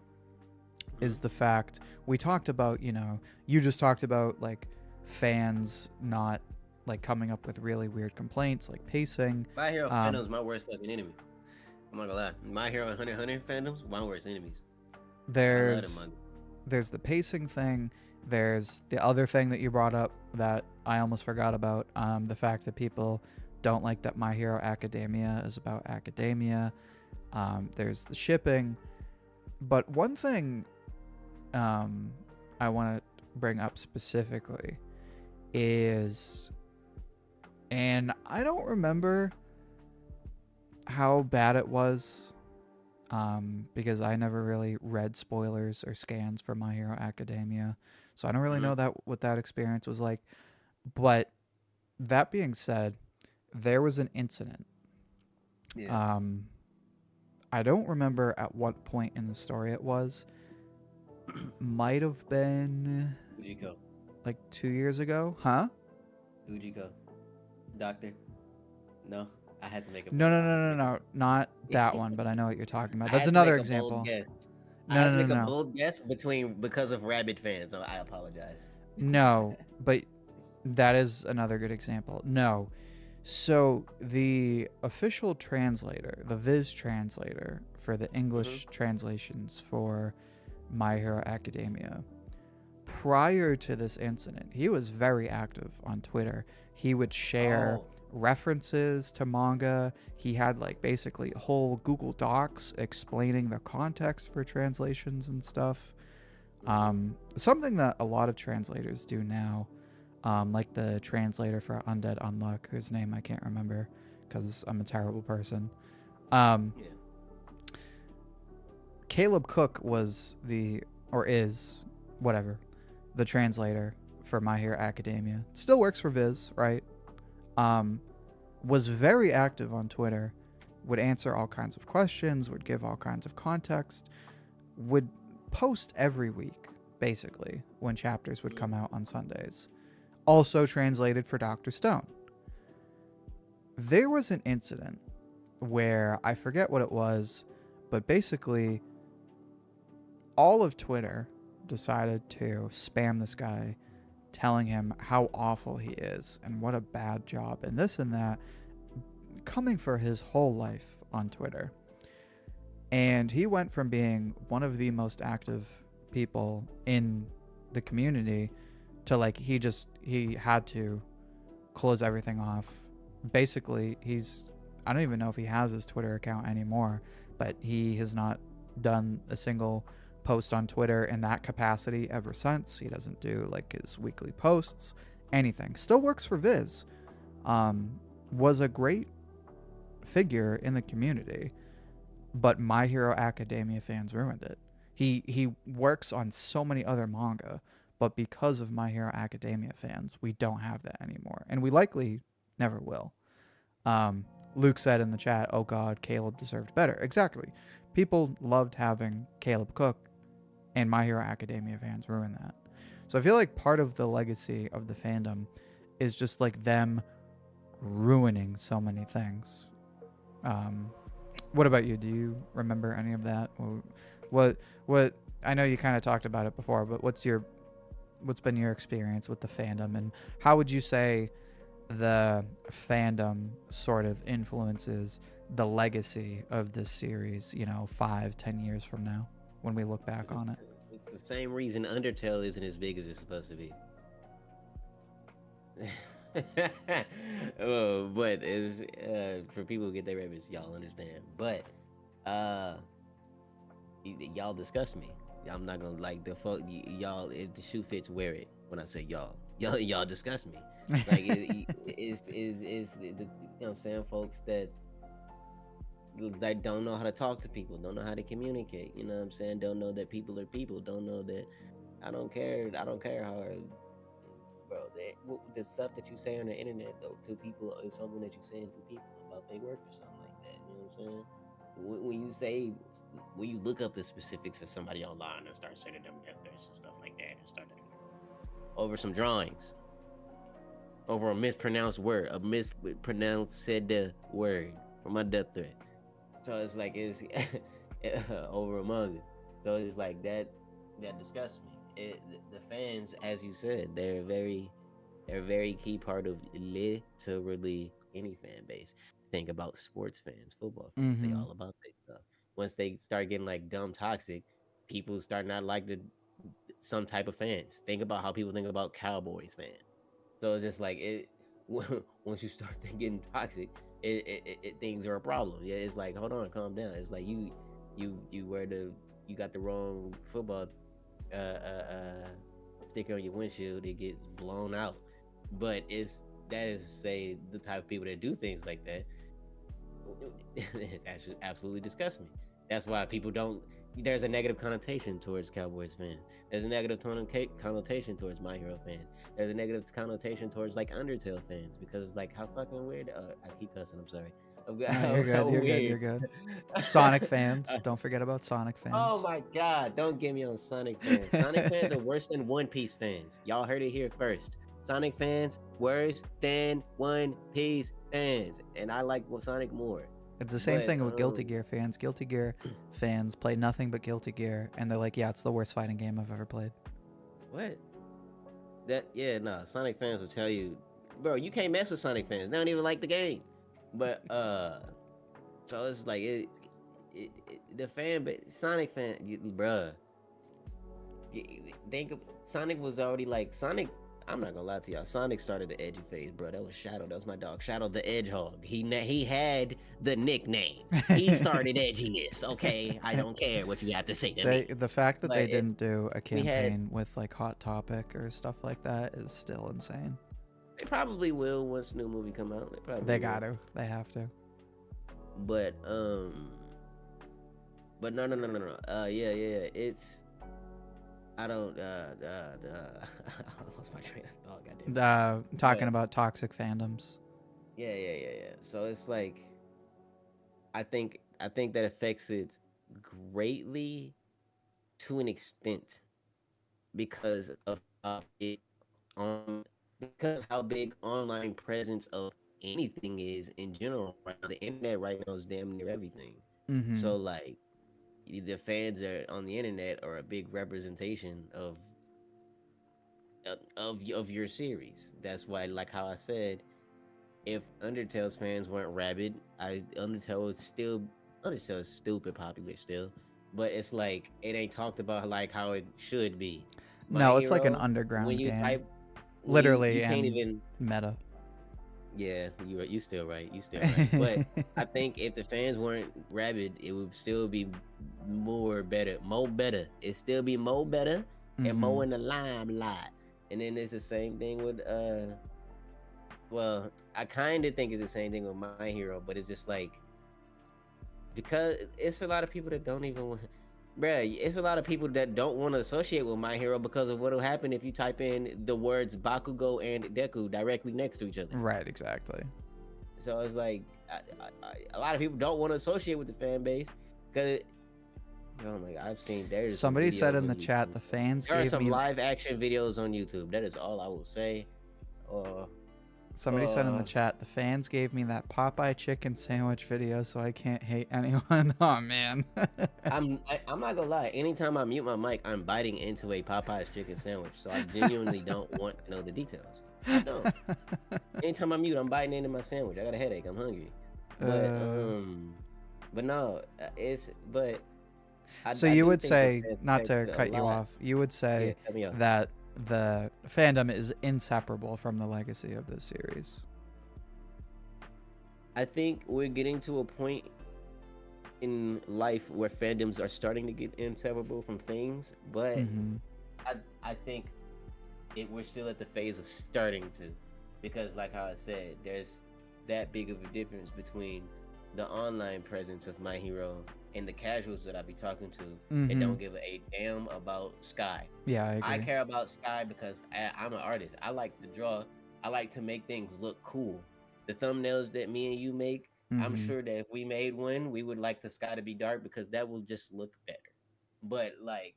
is the fact we talked about, you just talked about like fans not like coming up with really weird complaints like pacing. My Hero fandom's my worst fucking enemy. I'm not gonna lie. My Hero and Hunter x Hunter fandoms, my worst enemies. There's the pacing thing. There's the other thing that you brought up that I almost forgot about. The fact that people don't like that My Hero Academia is about academia. There's the shipping. But one thing I want to bring up specifically is, and I don't remember how bad it was, because I never really read spoilers or scans for My Hero Academia, so I don't really know what that experience was like. But that being said, there was an incident. Yeah. I don't remember at what point in the story it was. Might have been Ujiko. like 2 years ago, huh? Ujiko. Doctor. No, I had to make a No, not that one, but I know what you're talking about. I That's had to another make a bold example. guess. I No, had to no, make no, a no. bold guess because of rabid fans. So I apologize. No, but that is another good example. No. So the official translator, the Viz translator for the English translations for My Hero Academia, prior to this incident, he was very active on Twitter. He would share references to manga. He had like basically whole Google Docs explaining the context for translations and stuff. Something that a lot of translators do now, like the translator for Undead Unluck, whose name I can't remember because I'm a terrible person. Caleb Cook was is the translator for My Hero Academia. Still works for Viz, right? Was very active on Twitter, would answer all kinds of questions, would give all kinds of context, would post every week, basically, when chapters would come out on Sundays. Also translated for Dr. Stone. There was an incident where, I forget what it was, but basically all of Twitter decided to spam this guy, telling him how awful he is and what a bad job and this and that, coming for his whole life on Twitter. And he went from being one of the most active people in the community to like he had to close everything off. Basically, I don't even know if he has his Twitter account anymore, but he has not done a single post on Twitter in that capacity ever since. He doesn't do like his weekly posts, anything. Still works for Viz. Was a great figure in the community, but My Hero Academia fans ruined it. He works on so many other manga, but because of My Hero Academia fans, we don't have that anymore, and we likely never will. Luke said in the chat, "Oh God, Caleb deserved better." Exactly. People loved having Caleb Cook, and My Hero Academia fans ruined that. So I feel like part of the legacy of the fandom is just like them ruining so many things. What about you? Do you remember any of that? What I know you kind of talked about it before, but what's been your experience with the fandom, and how would you say the fandom sort of influences the legacy of this series, 5-10 years from now when we look back on it? It's the same reason Undertale isn't as big as it's supposed to be. Oh, but it's for people who get their rabbits, y'all understand. But uh, y'all disgust me. I'm not gonna like the y'all. If the shoe fits, wear it. When I say y'all, y'all disgust me. Like it's you know what I'm saying, folks that don't know how to talk to people, don't know how to communicate. You know what I'm saying? Don't know that people are people. Don't know that I don't care how, bro. The stuff that you say on the internet though to people is something that you saying to people about their work or something like that. You know what I'm saying? When you look up the specifics of somebody online and start sending them death threats and stuff like that, and start over some drawings, over a mispronounced word, a mispronounced said word for my death threat. So it's like it's over a manga. So it's like that disgusts me. The fans, as you said, they're a very key part of literally any fan base. Think about sports fans, football fans. They all about their stuff. Once they start getting like dumb toxic, people start not like some type of fans. Think about how people think about Cowboys fans. So it's just like it. Once you start thinking toxic, things are a problem. Yeah, it's like hold on, calm down. It's like you got the wrong football sticker on your windshield. It gets blown out. But that is to say the type of people that do things like that. It actually absolutely disgusts me. That's why people don't. There's a negative connotation towards Cowboys fans. There's a negative connotation towards My Hero fans. There's a negative connotation towards like Undertale fans because it's like how fucking weird. I keep cussing. I'm sorry. No, you're good. Sonic fans. Don't forget about Sonic fans. Oh my God! Don't get me on Sonic fans. Sonic fans are worse than One Piece fans. Y'all heard it here first. Sonic fans worse than One Piece fans, and I like Sonic more. It's the same thing with Guilty Gear fans. Guilty Gear fans play nothing but Guilty Gear, and they're like, yeah, it's the worst fighting game I've ever played. What? Sonic fans will tell you, bro, you can't mess with Sonic fans. They don't even like the game. But, so it's like, the fan base, Sonic fan, bruh, Sonic was already like, I'm not gonna lie to y'all. Sonic started the edgy phase, bro. That was Shadow. That was my dog, Shadow the Hedgehog. He had the nickname. He started edginess. Okay, I don't care what you have to say to me. The fact that they didn't do a campaign with like Hot Topic or stuff like that is still insane. They probably will once the new movie come out. They got to. They have to. But no. Yeah. It's. I don't. I lost my train of thought. Goddamn. Talking about toxic fandoms. Yeah. So it's like, I think that affects it greatly, to an extent, because of how big online presence of anything is in general. Right now, the internet right now is damn near everything. Mm-hmm. So like, the fans that are on the internet are a big representation of your series. That's why, like how I said, if Undertale's fans weren't rabid, Undertale is stupid popular still, but it's like it ain't talked about like how it should be. No, it's like an underground game. Literally, you can't even meta. Yeah, you still right. But I think if the fans weren't rabid, it would still be more better. It still be more better and more in the limelight. And then it's the same thing with well, I kind of think it's the same thing with My Hero, but it's just like, because it's a lot of people that don't even want. Bruh, it's a lot of people that don't want to associate with My Hero because of what will happen if you type in the words Bakugo and Deku directly next to each other. Right, exactly. So it's like, a lot of people don't want to associate with the fan base because Oh my god, I've seen there's some Somebody said videos in on the chat YouTube. the fans There are gave some me. live action videos on YouTube. That is all I will say. Uh, Somebody said in the uh, chat the fans gave me that Popeye chicken sandwich video, so I can't hate anyone. Oh man. I'm not gonna lie. Anytime I mute my mic, I'm biting into a Popeye's chicken sandwich. So I genuinely don't want to know the details. I don't. Anytime I mute, I'm biting into my sandwich. I got a headache. I'm hungry. uh, But no, I so I you do would think the say, fans not to expected a cut you lot. off, you would Yeah, say cut me off. that the fandom is inseparable from the legacy of this series. I think we're getting to a point in life where fandoms are starting to get inseparable from things, but Mm-hmm. I think we're still at the phase of starting to, because like how I said, there's that big of a difference between the online presence of My Hero and the casuals that I be talking to that Mm-hmm. don't give a damn about Sky. Yeah, I I agree. care about Sky because I'm an artist. I like to draw. I like to make things look cool. The thumbnails that me and you make, I'm Mm-hmm. sure that if we made one, we would like the sky to be dark because that will just look better. But like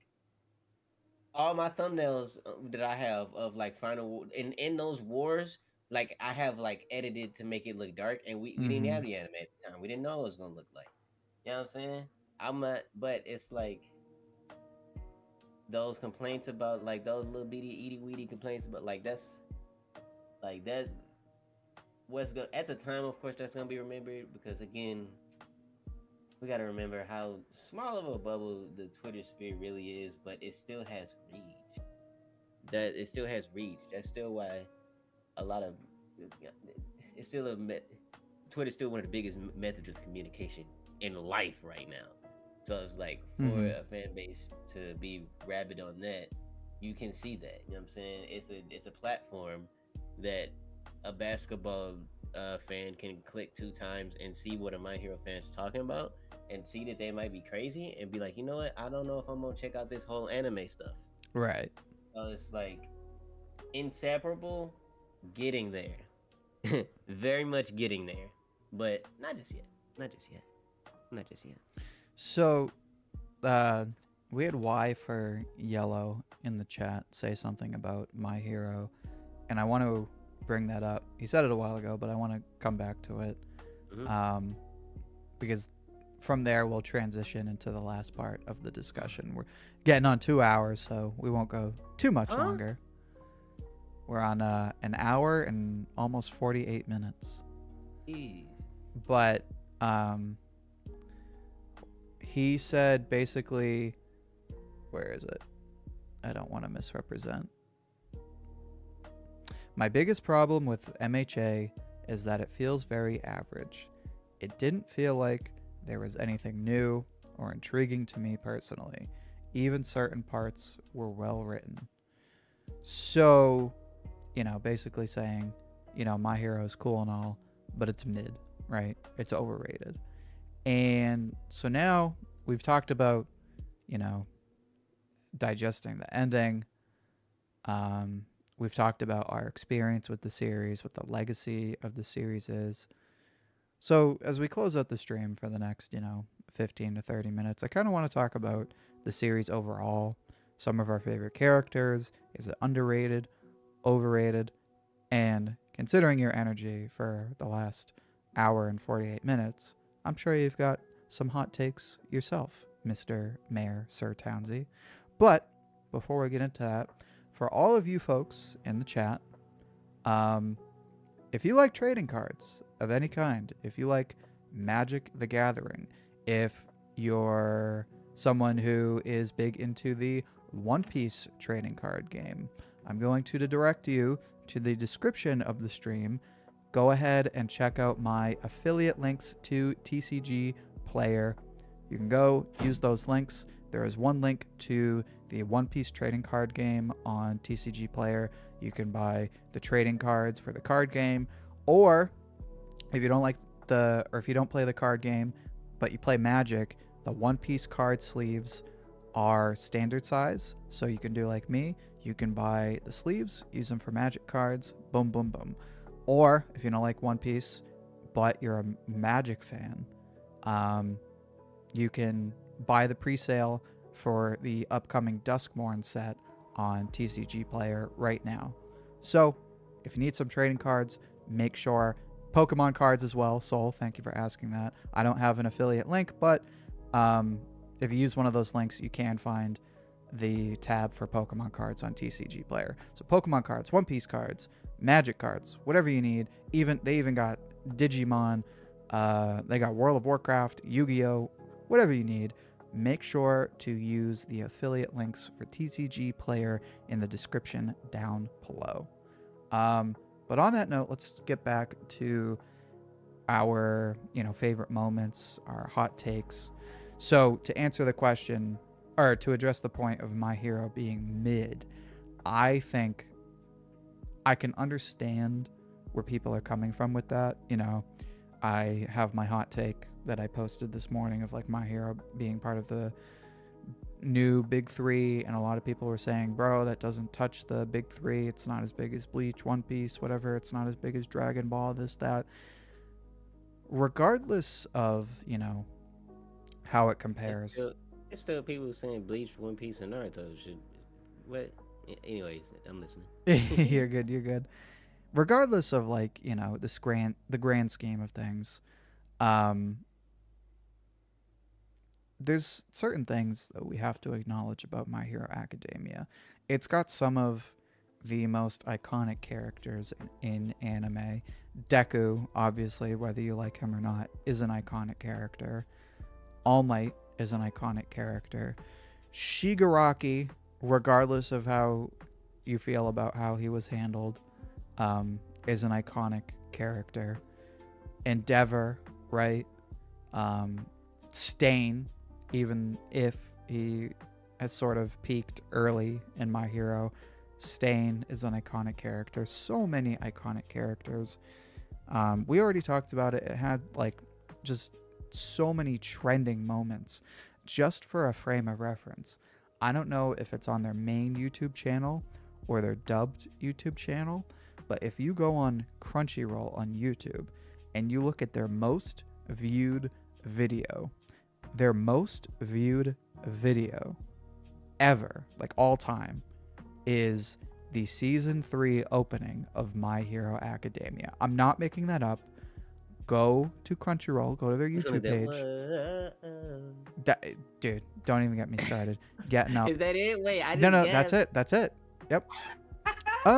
all my thumbnails that I have of like final in those wars, like I have like edited to make it look dark, and we didn't Mm-hmm. have the anime at the time. We didn't know what it was gonna look like. You know what I'm saying? I'm not, but it's like those complaints about like those little bitty itty weedy complaints, but that's what's going at the time. Of course, that's gonna be remembered because again, we got to remember how small of a bubble the Twitter sphere really is, but it still has reach. That it still has reach. That's still why a lot of it's still Twitter's still one of the biggest methods of communication in life right now. So it's like for Mm-hmm. a fan base to be rabid on that, you can see that. You know what I'm saying? It's a platform that a basketball fan can click 2 times and see what a My Hero fan's talking about, and see that they might be crazy and be like, you know what? I don't know if I'm gonna check out this whole anime stuff. Right. So it's like inseparable, getting there, very much getting there, but not just yet. Not just yet. Not just yet. So, we had Y for Yellow in the chat say something about My Hero, and I want to bring that up. He said it a while ago, but I want to come back to it, Mm-hmm. because from there we'll transition into the last part of the discussion. We're getting on 2 hours, so we won't go too much Huh? longer. We're on an hour and almost 48 minutes. Jeez. But he said basically, where is it? I don't want to misrepresent. My biggest problem with MHA is that it feels very average. It didn't feel like there was anything new or intriguing to me personally. Even certain parts were well written. So, basically saying, My Hero is cool and all, but it's mid, right? It's overrated. And so now we've talked about, digesting the ending. We've talked about our experience with the series, what the legacy of the series is. So as we close out the stream for the next, 15 to 30 minutes, I kind of want to talk about the series overall, some of our favorite characters. Is it underrated, overrated? And considering your energy for the last hour and 48 minutes, I'm sure you've got some hot takes yourself, Mr. Mayor Sir Townsy. But before we get into that, for all of you folks in the chat, if you like trading cards of any kind, if you like Magic the Gathering, if you're someone who is big into the One Piece trading card game, I'm going to direct you to the description of the stream. Go ahead and check out my affiliate links to TCG Player. You can go use those links. There is one link to the One Piece trading card game on TCG Player. You can buy the trading cards for the card game, or if you don't like or if you don't play the card game, but you play Magic, the One Piece card sleeves are standard size, so you can do like me. You can buy the sleeves, use them for Magic cards, boom, boom, boom. Or if you don't like One Piece, but you're a Magic fan, you can buy the pre-sale for the upcoming Duskmourn set on TCG Player right now. So, if you need some trading cards, make sure Pokemon cards as well. Soul, thank you for asking that. I don't have an affiliate link, but if you use one of those links, you can find the tab for Pokemon cards on TCG Player. So Pokemon cards, One Piece cards, Magic cards, whatever you need. They even got Digimon. They got World of Warcraft, Yu-Gi-Oh, whatever you need. Make sure to use the affiliate links for TCG Player in the description down below. But on that note, let's get back to our, favorite moments, our hot takes. So to answer the question, or to address the point of My Hero being mid, I think I can understand where people are coming from with that. I have my hot take that I posted this morning of like My Hero being part of the new big three, and a lot of people were saying, bro, that doesn't touch the big three. It's not as big as Bleach, One Piece, whatever. It's not as big as Dragon Ball, this, that. Regardless of, how it compares. There's still people saying Bleach, One Piece, and Naruto should. What? Anyways, I'm listening. You're good. Regardless of like, the grand scheme of things, there's certain things that we have to acknowledge about My Hero Academia. It's got some of the most iconic characters in anime. Deku, obviously, whether you like him or not, is an iconic character. All Might is an iconic character. Shigaraki, regardless of how you feel about how he was handled, is an iconic character. Endeavor, right? Stain, even if he has sort of peaked early in My Hero, Stain is an iconic character. So many iconic characters. We already talked about it. It had like just so many trending moments. Just for a frame of reference, I don't know if it's on their main YouTube channel or their dubbed YouTube channel, but if you go on Crunchyroll on YouTube and you look at their most viewed video ever, like all time, is the season 3 opening of My Hero Academia. I'm not making that up. Go to Crunchyroll, go to their YouTube page. Dude, don't even get me started. Getting up. Is that it? Wait, I No, guessed. that's it. Yep. It's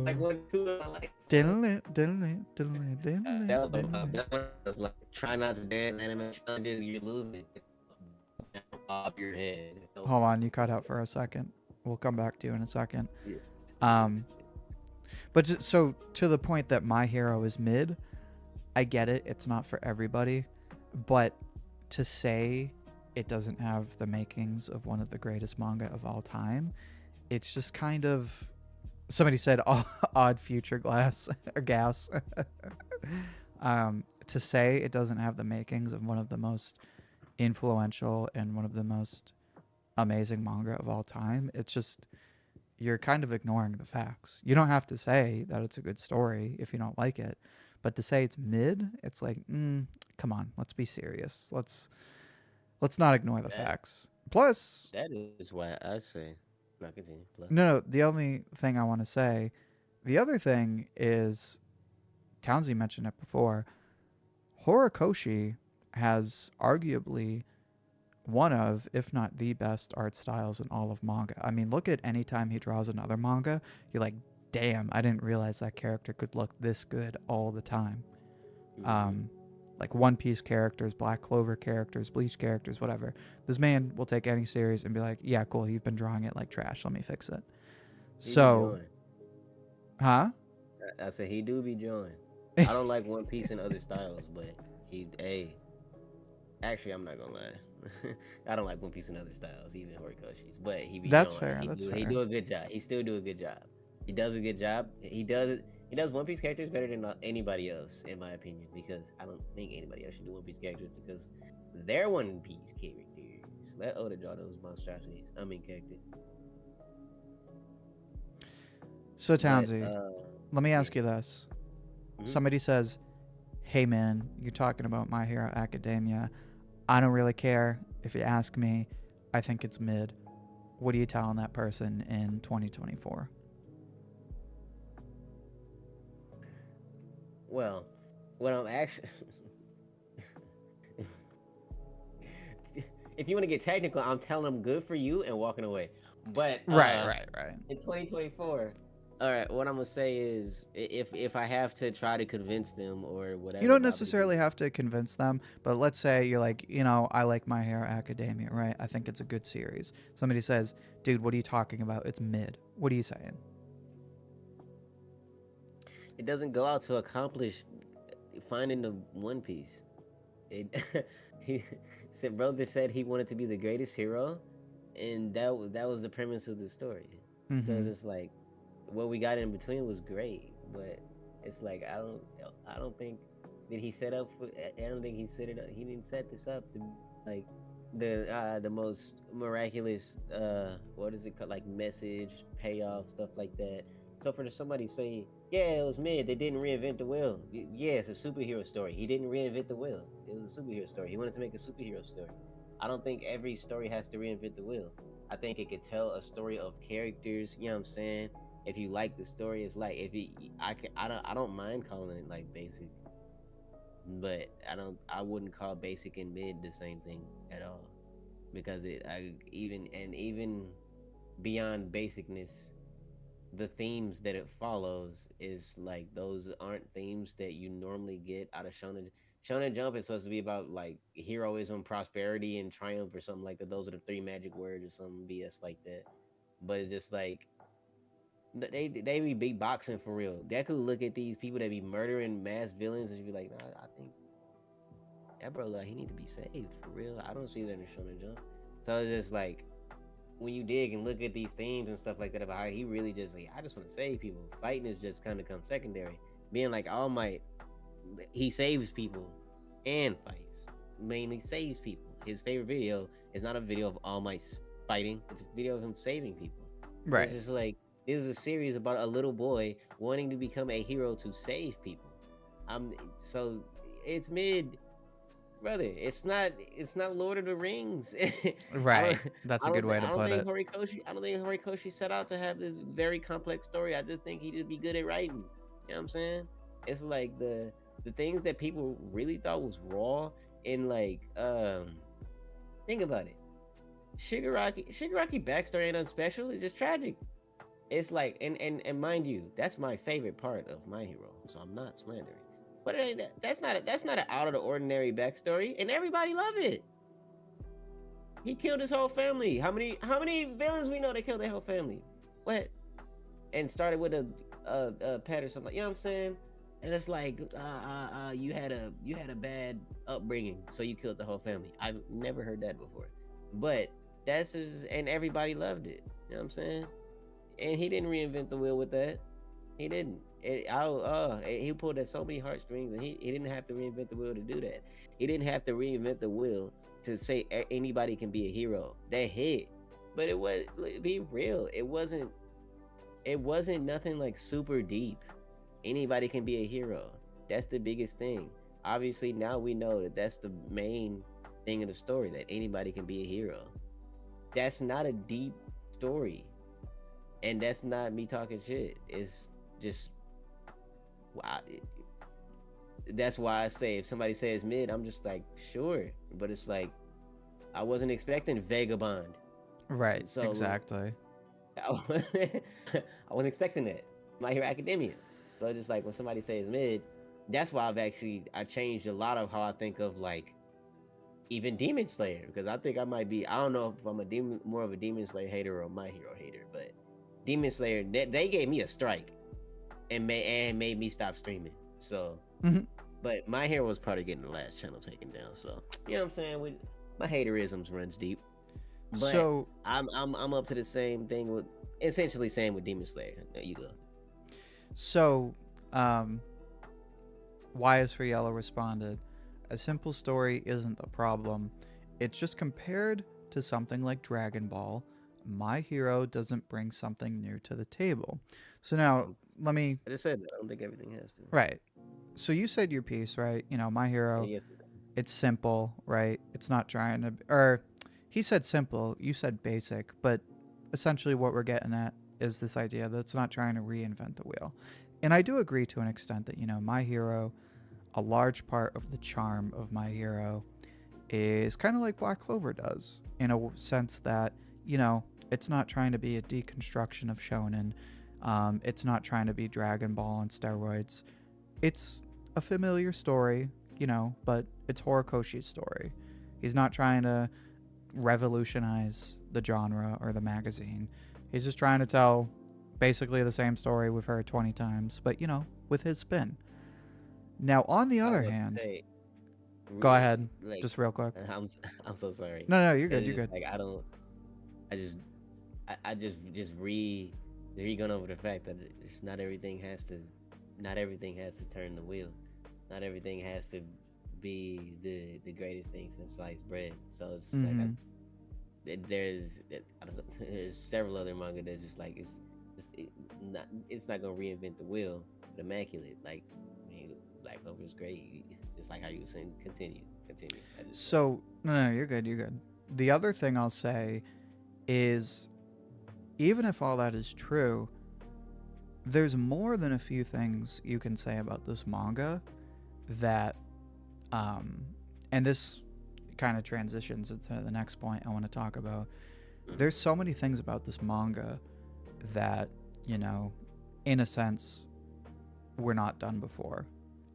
like one, two, like. That was like, try not to dance anime challenges, you're losing. Off your head. Hold on, you cut out for a second. We'll come back to you in a second. But just, so to the point that My Hero is mid, I get it. It's not for everybody. But to say it doesn't have the makings of one of the greatest manga of all time, it's just kind of... Somebody said odd future gas. To say it doesn't have the makings of one of the most influential and one of the most amazing manga of all time, it's just... You're kind of ignoring the facts. You don't have to say that it's a good story if you don't like it. But to say it's mid, it's like, come on, let's be serious. Let's not ignore the facts. Plus... That is why I say... Not continue. Plus. No, the only thing I want to say... The other thing is... Townsy mentioned it before. Horikoshi has arguably... one of, if not the best art styles in all of manga. I mean, look at any time he draws another manga, you're like, damn, I didn't realize that character could look this good all the time. Like One Piece characters, Black Clover characters, Bleach characters, whatever. This man will take any series and be like, yeah, cool, you've been drawing it like trash, let me fix it. So, huh? I said he do be drawing. I don't like One Piece and other styles, but actually, I'm not gonna lie. I don't like One Piece and other styles, even Horikoshi's. But he be That's drawing. fair. That's fair. He do a good job. He still do a good job. He does a good job. He does One Piece characters better than anybody else, in my opinion. Because I don't think anybody else should do One Piece characters because they're One Piece characters. Let Oda draw those monstrosities. Characters. So Townsy, let me ask you this. Somebody says, hey man, you're talking about My Hero Academia. I don't really care. If you ask me, I think it's mid. What are you telling that person in 2024? Well, what I'm actually, if you want to get technical, I'm telling them good for you and walking away. But Right, right, right. in 2024, all right, what I'm gonna say is, if I have to try to convince them or You whatever don't about the necessarily have to convince them, but let's say you're like, I like My Hero Academia, right? I think it's a good series. Somebody says, dude, what are you talking about? It's mid. What are you saying? it doesn't go out to accomplish finding the One Piece. It he said brother said he wanted to be the greatest hero, and that was the premise of the story. So it's Mm-hmm. just like what we got in between was great, but it's like I don't think did he set up for I don't think he set it up. He didn't set this up to like the most miraculous what is it called, like message payoff stuff like that. So for somebody saying, yeah, it was mid, they didn't reinvent the wheel. Yeah, it's a superhero story. He didn't reinvent the wheel. It was a superhero story. He wanted to make a superhero story. I don't think every story has to reinvent the wheel. I think it could tell a story of characters. You know what I'm saying? If you like the story, it's like if it, I don't mind calling it like basic, but I wouldn't call basic and mid the same thing at all, because even beyond basicness, the themes that it follows is like those aren't themes that you normally get out of shonen. Shonen Jump is supposed to be about like heroism, prosperity, and triumph or something like that. Those are the three magic words or some BS like that. But it's just like they be beatboxing for real. Deku look at these people that be murdering mass villains and she be like, nah, I think that bro, like, he need to be saved for real. I don't see that in Shonen Jump. So it's just like when you dig and look at these themes and stuff like that about how he really just like, I just want to save people. Fighting is just kind of come secondary. Being like All Might, he saves people and fights. Mainly saves people. His favorite video is not a video of All Might fighting; it's a video of him saving people. So it's Right. just like this is a series about a little boy wanting to become a hero to save people. So it's mid, brother. It's not Lord of the Rings. I don't Right. That's a good way to I don't put think it. Horikoshi set out to have this very complex story. I just think he just be good at writing. You know what I'm saying? It's like the things that people really thought was raw and like think about it. Shigaraki backstory ain't nothing special. It's just tragic. It's like and mind you, that's my favorite part of My Hero, so I'm not slandering. But it ain't that's not an out of the ordinary backstory, and everybody love it. He killed his whole family. How many villains we know that killed their whole family? What? And started with a pet or something. You know what I'm saying? And it's like you had a bad upbringing, so you killed the whole family. I've never heard that before, but and everybody loved it. You know what I'm saying? And he didn't reinvent the wheel with that. He didn't. He pulled at so many heartstrings, and he didn't have to reinvent the wheel to do that. He didn't have to reinvent the wheel to say anybody can be a hero. That hit, but it was be real. It wasn't. It wasn't nothing like super deep. Anybody can be a hero. That's the biggest thing. Obviously, now we know that that's the main thing of the story, that anybody can be a hero. That's not a deep story, and that's not me talking shit. It's just wow. That's why I say if somebody says mid, I'm just like sure, but it's like I wasn't expecting Vagabond, Right. so Exactly. I wasn't expecting that. My Hero Academia. So it's just like when somebody says mid, that's why I changed a lot of how I think of like even Demon Slayer, because I think I might be, I don't know if I'm more of a Demon Slayer hater or a My Hero hater, but Demon Slayer, they gave me a strike and made me stop streaming. So, Hmm. but My Hero was probably getting the last channel taken down. So you know what I'm saying? My haterisms runs deep. But So, I'm up to the same thing with essentially same with Demon Slayer. There you go. so, um, Why is for Yellow responded, a simple story isn't the problem. It's just compared to something like Dragon Ball, My Hero doesn't bring something new to the table. So now, let me. I just said that. I don't think everything has to. Right. So you said your piece, right? My Hero Yes, it does. it's simple, right? It's not trying to, or he said simple, you said basic, but essentially what we're getting at is this idea that it's not trying to reinvent the wheel. And I do agree to an extent that, My Hero, a large part of the charm of My Hero is kind of like Black Clover does, in a sense that, it's not trying to be a deconstruction of shonen. It's not trying to be Dragon Ball on steroids. It's a familiar story, but it's Horikoshi's story. He's not trying to revolutionize the genre or the magazine. He's just trying to tell basically the same story we've heard 20 times, but, with his spin. Now, on the I other would hand, say, go ahead, like, just real quick. I'm so sorry. No, you're It's good, you're just good. like I just re going over the fact that not everything has to turn the wheel. Not everything has to be the greatest thing since sliced bread. So it's like Mhm. I don't know, there's several other manga that's just like it's not gonna reinvent the wheel, but immaculate. Like, I mean, Black Clover is great. Just like how you were saying, continue. So, no, you're good, you're good. The other thing I'll say is, even if all that is true, there's more than a few things you can say about this manga that, and this kind of transitions into the next point I want to talk about. There's so many things about this manga that, in a sense, were not done before,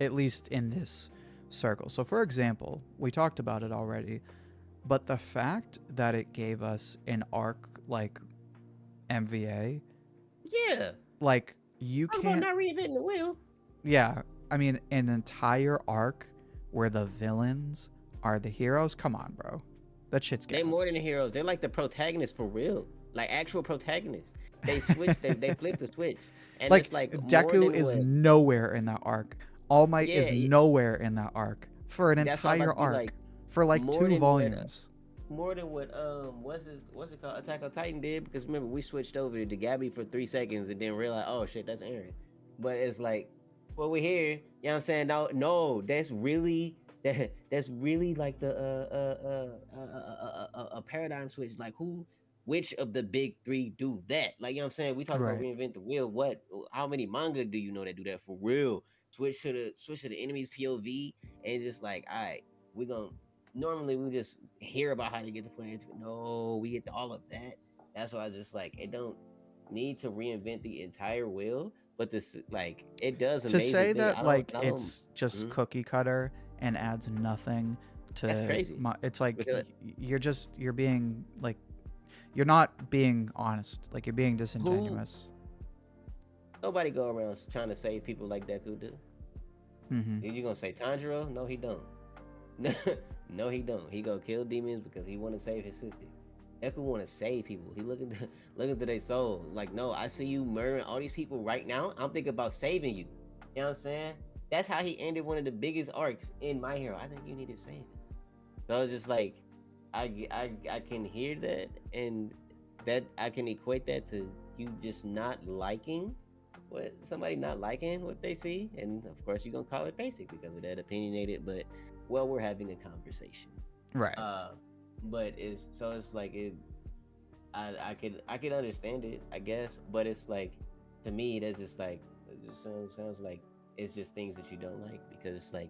at least in this circle. So, for example, we talked about it already, but the fact that it gave us an arc like MVA, Yeah, like, you I'm going can't, not reinventing the wheel. yeah, I mean, an entire arc where the villains are the heroes. Come on, bro, that shit's They gas. more than the heroes. They're like the protagonists for real, like actual protagonists. They switch. they flip the switch, and Like, it's like more Deku than is what. nowhere in that arc. All Might is Yeah, nowhere in that arc for an that's what I'm entire about to be arc like. for like More 2 than what. volumes. More than what what's it called, Attack on Titan did, because remember we switched over to Gabby for 3 seconds and then realized, oh shit, that's Aaron. But it's like, well, we're here, you know what I'm saying? No, that's really that's really like the a paradigm switch. Like, which of the big three do that? Like, you know what I'm saying? We talk about Right. reinvent the wheel. How many manga do you know that do that for real? Switch to the enemy's POV, and just like, all right, we gonna normally we just hear about how to get to point A to no, we get to all of that. That's why I was just like, it don't need to reinvent the entire wheel, but this, like, it does To amazing say things. that, like, I don't. it's just Mhm. cookie cutter and adds nothing That's to crazy it's like because you're being like, you're not being honest, like, you're being who disingenuous. nobody go around trying to save people like Deku do. Mm-hmm. You gonna say Tanjiro? No, he don't. No, he don't. He go kill demons because he want to save his sister. Deku want to save people. He look into their souls. Like, no, I see you murdering all these people right now. I'm thinking about saving you. You know what I'm saying? That's how he ended one of the biggest arcs in My Hero. I think you need to save him. So it's just like, I can hear that, and that I can equate that to you just not liking what they see, and of course you're gonna call it basic because of that, opinionated. But, well, we're having a conversation. Right. But it's like it. I could understand it, I guess, but it's like, to me that's just like, it just sounds like it's just things that you don't like, because it's like,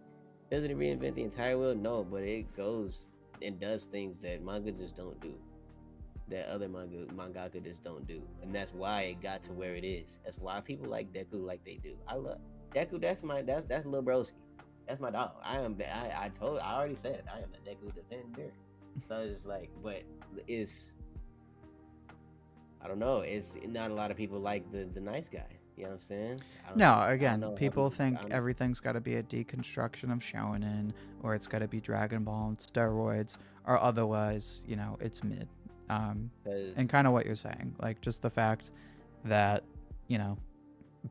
doesn't it reinvent the entire wheel? No, but it goes and does things that manga just don't do, that other mangaka just don't do, and that's why it got to where it is. That's why people like Deku like they do. I love Deku. That's little broski. That's my dog. I already said I am a Deku defender. So it's just like, but it's, I don't know. It's not a lot of people like the nice guy. You know what I'm saying? No, I don't again, know how people people. think everything's got to be a deconstruction of shonen, or it's got to be Dragon Ball on steroids, or otherwise, it's mid. And kind of what you're saying, like, just the fact that,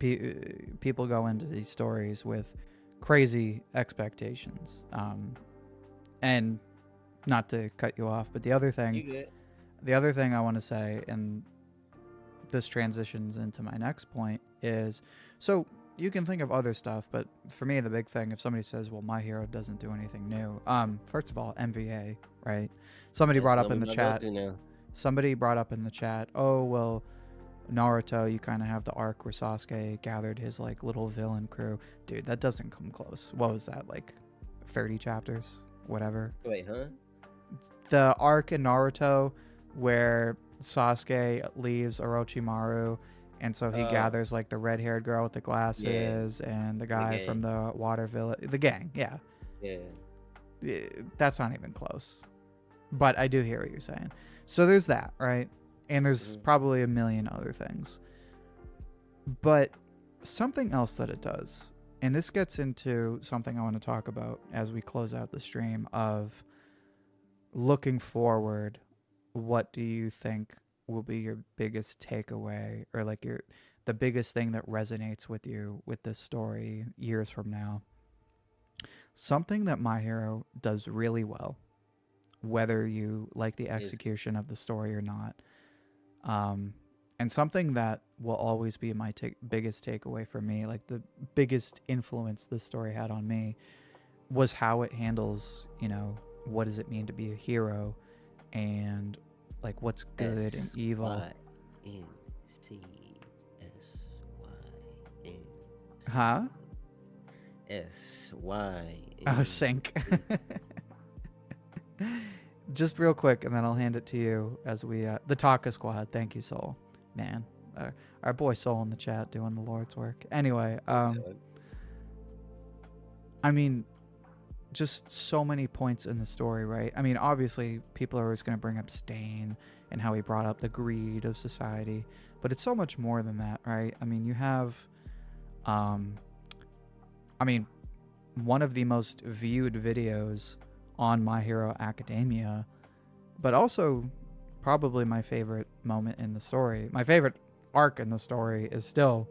people go into these stories with crazy expectations. And not to cut you off, but the other thing I want to say, and this transitions into my next point, is, so you can think of other stuff, but for me, the big thing, if somebody says, well, My Hero doesn't do anything new, first of all, MVA, right? Somebody That's brought up gonna in be the my chat, go-to now. oh, well, Naruto, you kind of have the arc where Sasuke gathered his, like, little villain crew. Dude, that doesn't come close. What was that, like, 30 chapters? Whatever. Wait, huh? The arc in Naruto where Sasuke leaves Orochimaru, and so he gathers like the red-haired girl with the glasses and the guy from the water village, the gang. Yeah, that's not even close. But I do hear what you're saying. So there's that, right? And there's probably a million other things. But something else that it does, and this gets into something I want to talk about as we close out the stream of looking forward, what do you think will be your biggest takeaway, or like the biggest thing that resonates with you with this story years from now? Something that My Hero does really well, whether you like the execution of the story or not, and something that will always be my biggest takeaway for me, like the biggest influence this story had on me, was how it handles, what does it mean to be a hero, and like what's good and evil. Huh? Oh, sync. Just real quick, and then I'll hand it to you as we the Taka Squad. Thank you, Soul. Man, our boy Soul in the chat doing the Lord's work. Anyway, I mean, just so many points in the story, right? I mean, obviously, people are always going to bring up Stain and how he brought up the greed of society, but it's so much more than that, right? I mean, you have, one of the most viewed videos on My Hero Academia, but also probably my favorite moment in the story. My favorite arc in the story is still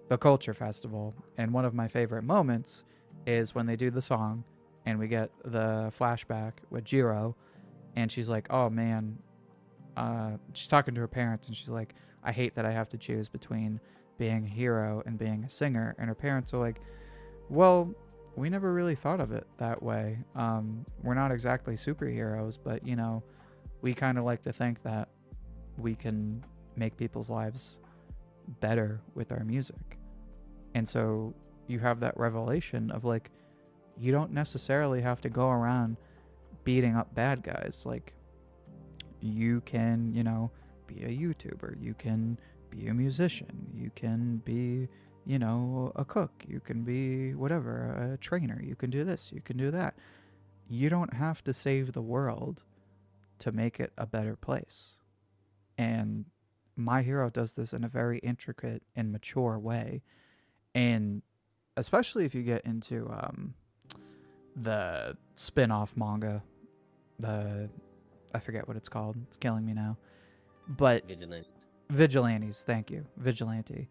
the Culture Festival, and one of my favorite moments is when they do the song and we get the flashback with Jiro, and she's like, oh man, she's talking to her parents, and she's like, I hate that I have to choose between being a hero and being a singer. And her parents are like, well, we never really thought of it that way. We're not exactly superheroes, but we kind of like to think that we can make people's lives better with our music. And so you have that revelation of like, you don't necessarily have to go around beating up bad guys. Like, you can, be a YouTuber, you can be a musician, you can be, a cook, you can be whatever, a trainer, you can do this, you can do that. You don't have to save the world to make it a better place. And My Hero does this in a very intricate and mature way. And especially if you get into the spin-off manga, I forget what it's called, it's killing me now, but Vigilantes, thank you, Vigilante.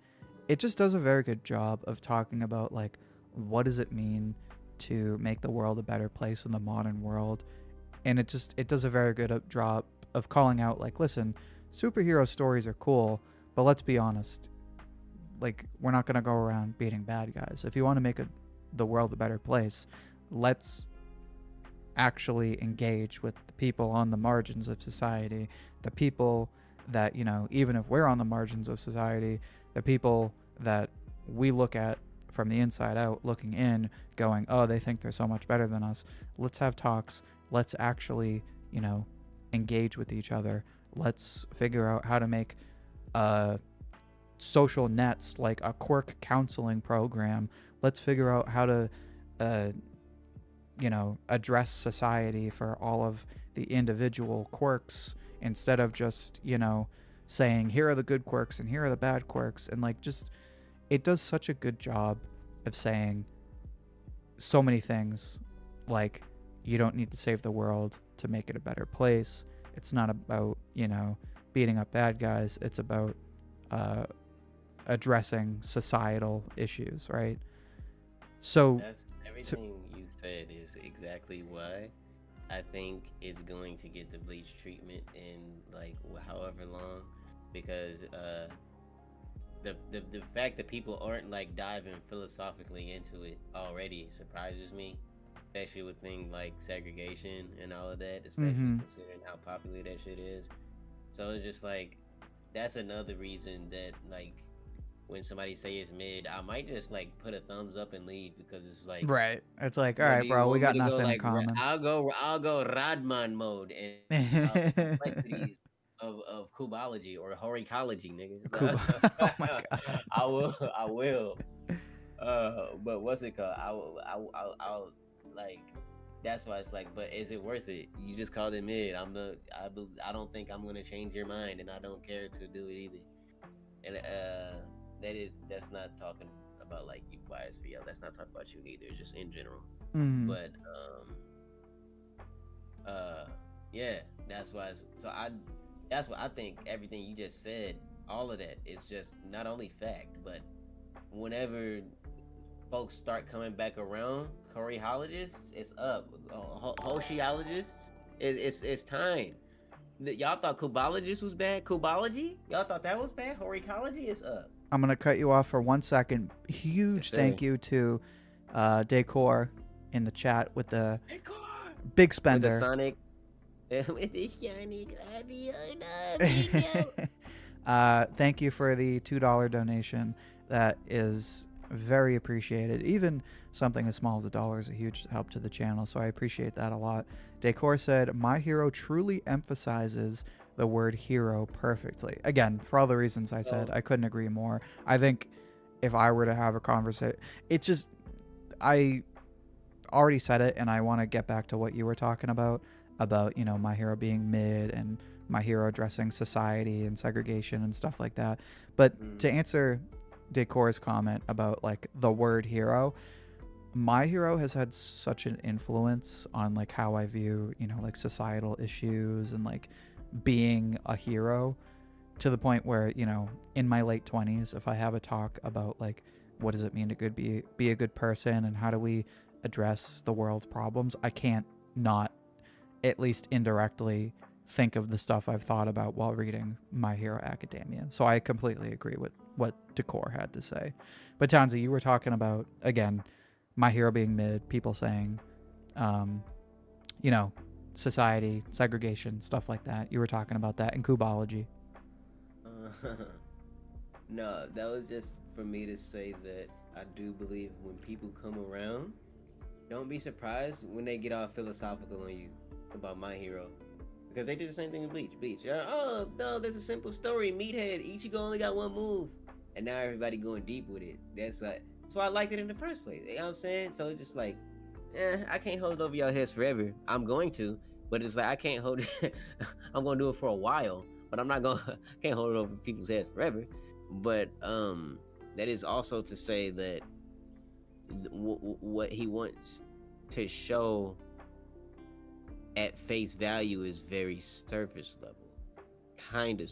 It just does a very good job of talking about like, what does it mean to make the world a better place in the modern world. And it does a very good job of calling out like, listen, superhero stories are cool, but let's be honest, like, we're not going to go around beating bad guys. If you want to make the world a better place, let's actually engage with the people on the margins of society, the people that, even if we're on the margins of society, the people that we look at from the inside out, looking in, going, oh, they think they're so much better than us. Let's have talks. Let's actually, engage with each other. Let's figure out how to make social nets, like a quirk counseling program. Let's figure out how to address society for all of the individual quirks, instead of just, saying, here are the good quirks and here are the bad quirks. And like, just, it does such a good job of saying so many things, like, you don't need to save the world to make it a better place. It's not about, beating up bad guys. It's about addressing societal issues, right? So everything you said is exactly why I think it's going to get the bleach treatment in like however long, because the fact that people aren't like diving philosophically into it already surprises me, especially with things like segregation and all of that, especially Mm-hmm. considering how popular that shit is. So it's just like that's another reason that like when somebody say it's mid, I might just like put a thumbs up and leave because it's like, Right. It's like, all what right, do you bro, we want me got to go nothing in like? common. I'll go Radman mode and the complexities of kubology or horicology, Cuba. nigga. Oh my god. I will. But what's it called? I'll like. That's why it's like, but is it worth it? You just called it mid. I don't think I'm gonna change your mind, and I don't care to do it either. And that's not talking about like you bias for y'all. That's not talking about you either. It's just in general. Mm. But uh yeah, that's why that's what I think everything you just said, all of that is just not only fact, but whenever folks start coming back around, choreologists, it's up. Hoshiologists, it's time. Y'all thought kubologists was bad? Kubology? Y'all thought that was bad? Horicology is up. I'm gonna cut you off for 1 second. Yes, Huge sir. thank you to Decor in the chat with the Hey, car! big With the spender. Sonic. With the Sonic audio, video. Thank you for the $2 donation. That is very appreciated. Even something as small as $1 is a huge help to the channel, so I appreciate that a lot. Decor said, "My hero truly emphasizes the word hero perfectly." Again, for all the reasons I said, Oh. I couldn't agree more. I think if I were to have a conversation, it just, I already said it, and I want to get back to what you were talking about, my hero being mid and my hero addressing society and segregation and stuff like that. But to answer Decor's comment about like the word hero, my hero has had such an influence on like how I view, like societal issues and like being a hero, to the point where, in my late 20s, if I have a talk about like what does it mean to be a good person and how do we address the world's problems, I can't not at least indirectly think of the stuff I've thought about while reading My Hero Academia. So I completely agree with what Decor had to say. But Townsy, you were talking about, again, My Hero being mid, people saying, you know, society, segregation, stuff like that. You were talking about that in Kubology. No, that was just for me to say that I do believe when people come around, don't be surprised when they get all philosophical on you about My Hero. Because they did the same thing in Bleach. Oh, no, there's a simple story. Meathead, Ichigo only got one move. And now everybody going deep with it. That's why I liked it in the first place. You know what I'm saying? So it's just like, I can't hold it over y'all heads forever. I'm going to, but it's like I can't hold it. I'm gonna do it for a while, but I'm not gonna can't hold it over people's heads forever. But that is also to say that what he wants to show at face value is very surface level, kind of,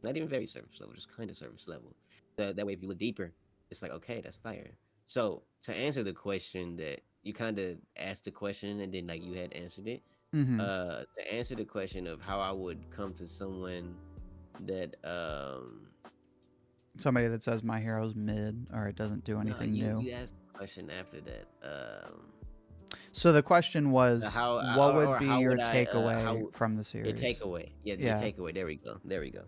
not even very surface level, just kind of surface level. That way, if you look deeper, it's like, okay, that's fire. So to answer the question that you kind of asked the question and then like you had answered it, Mm-hmm. to answer the question of how I would come to someone that Somebody that says My Hero's mid or it doesn't do anything new. you asked the question after that. So the question was, How what would or be how your would I takeaway how from the your series? takeaway? Yeah, your takeaway. There we go.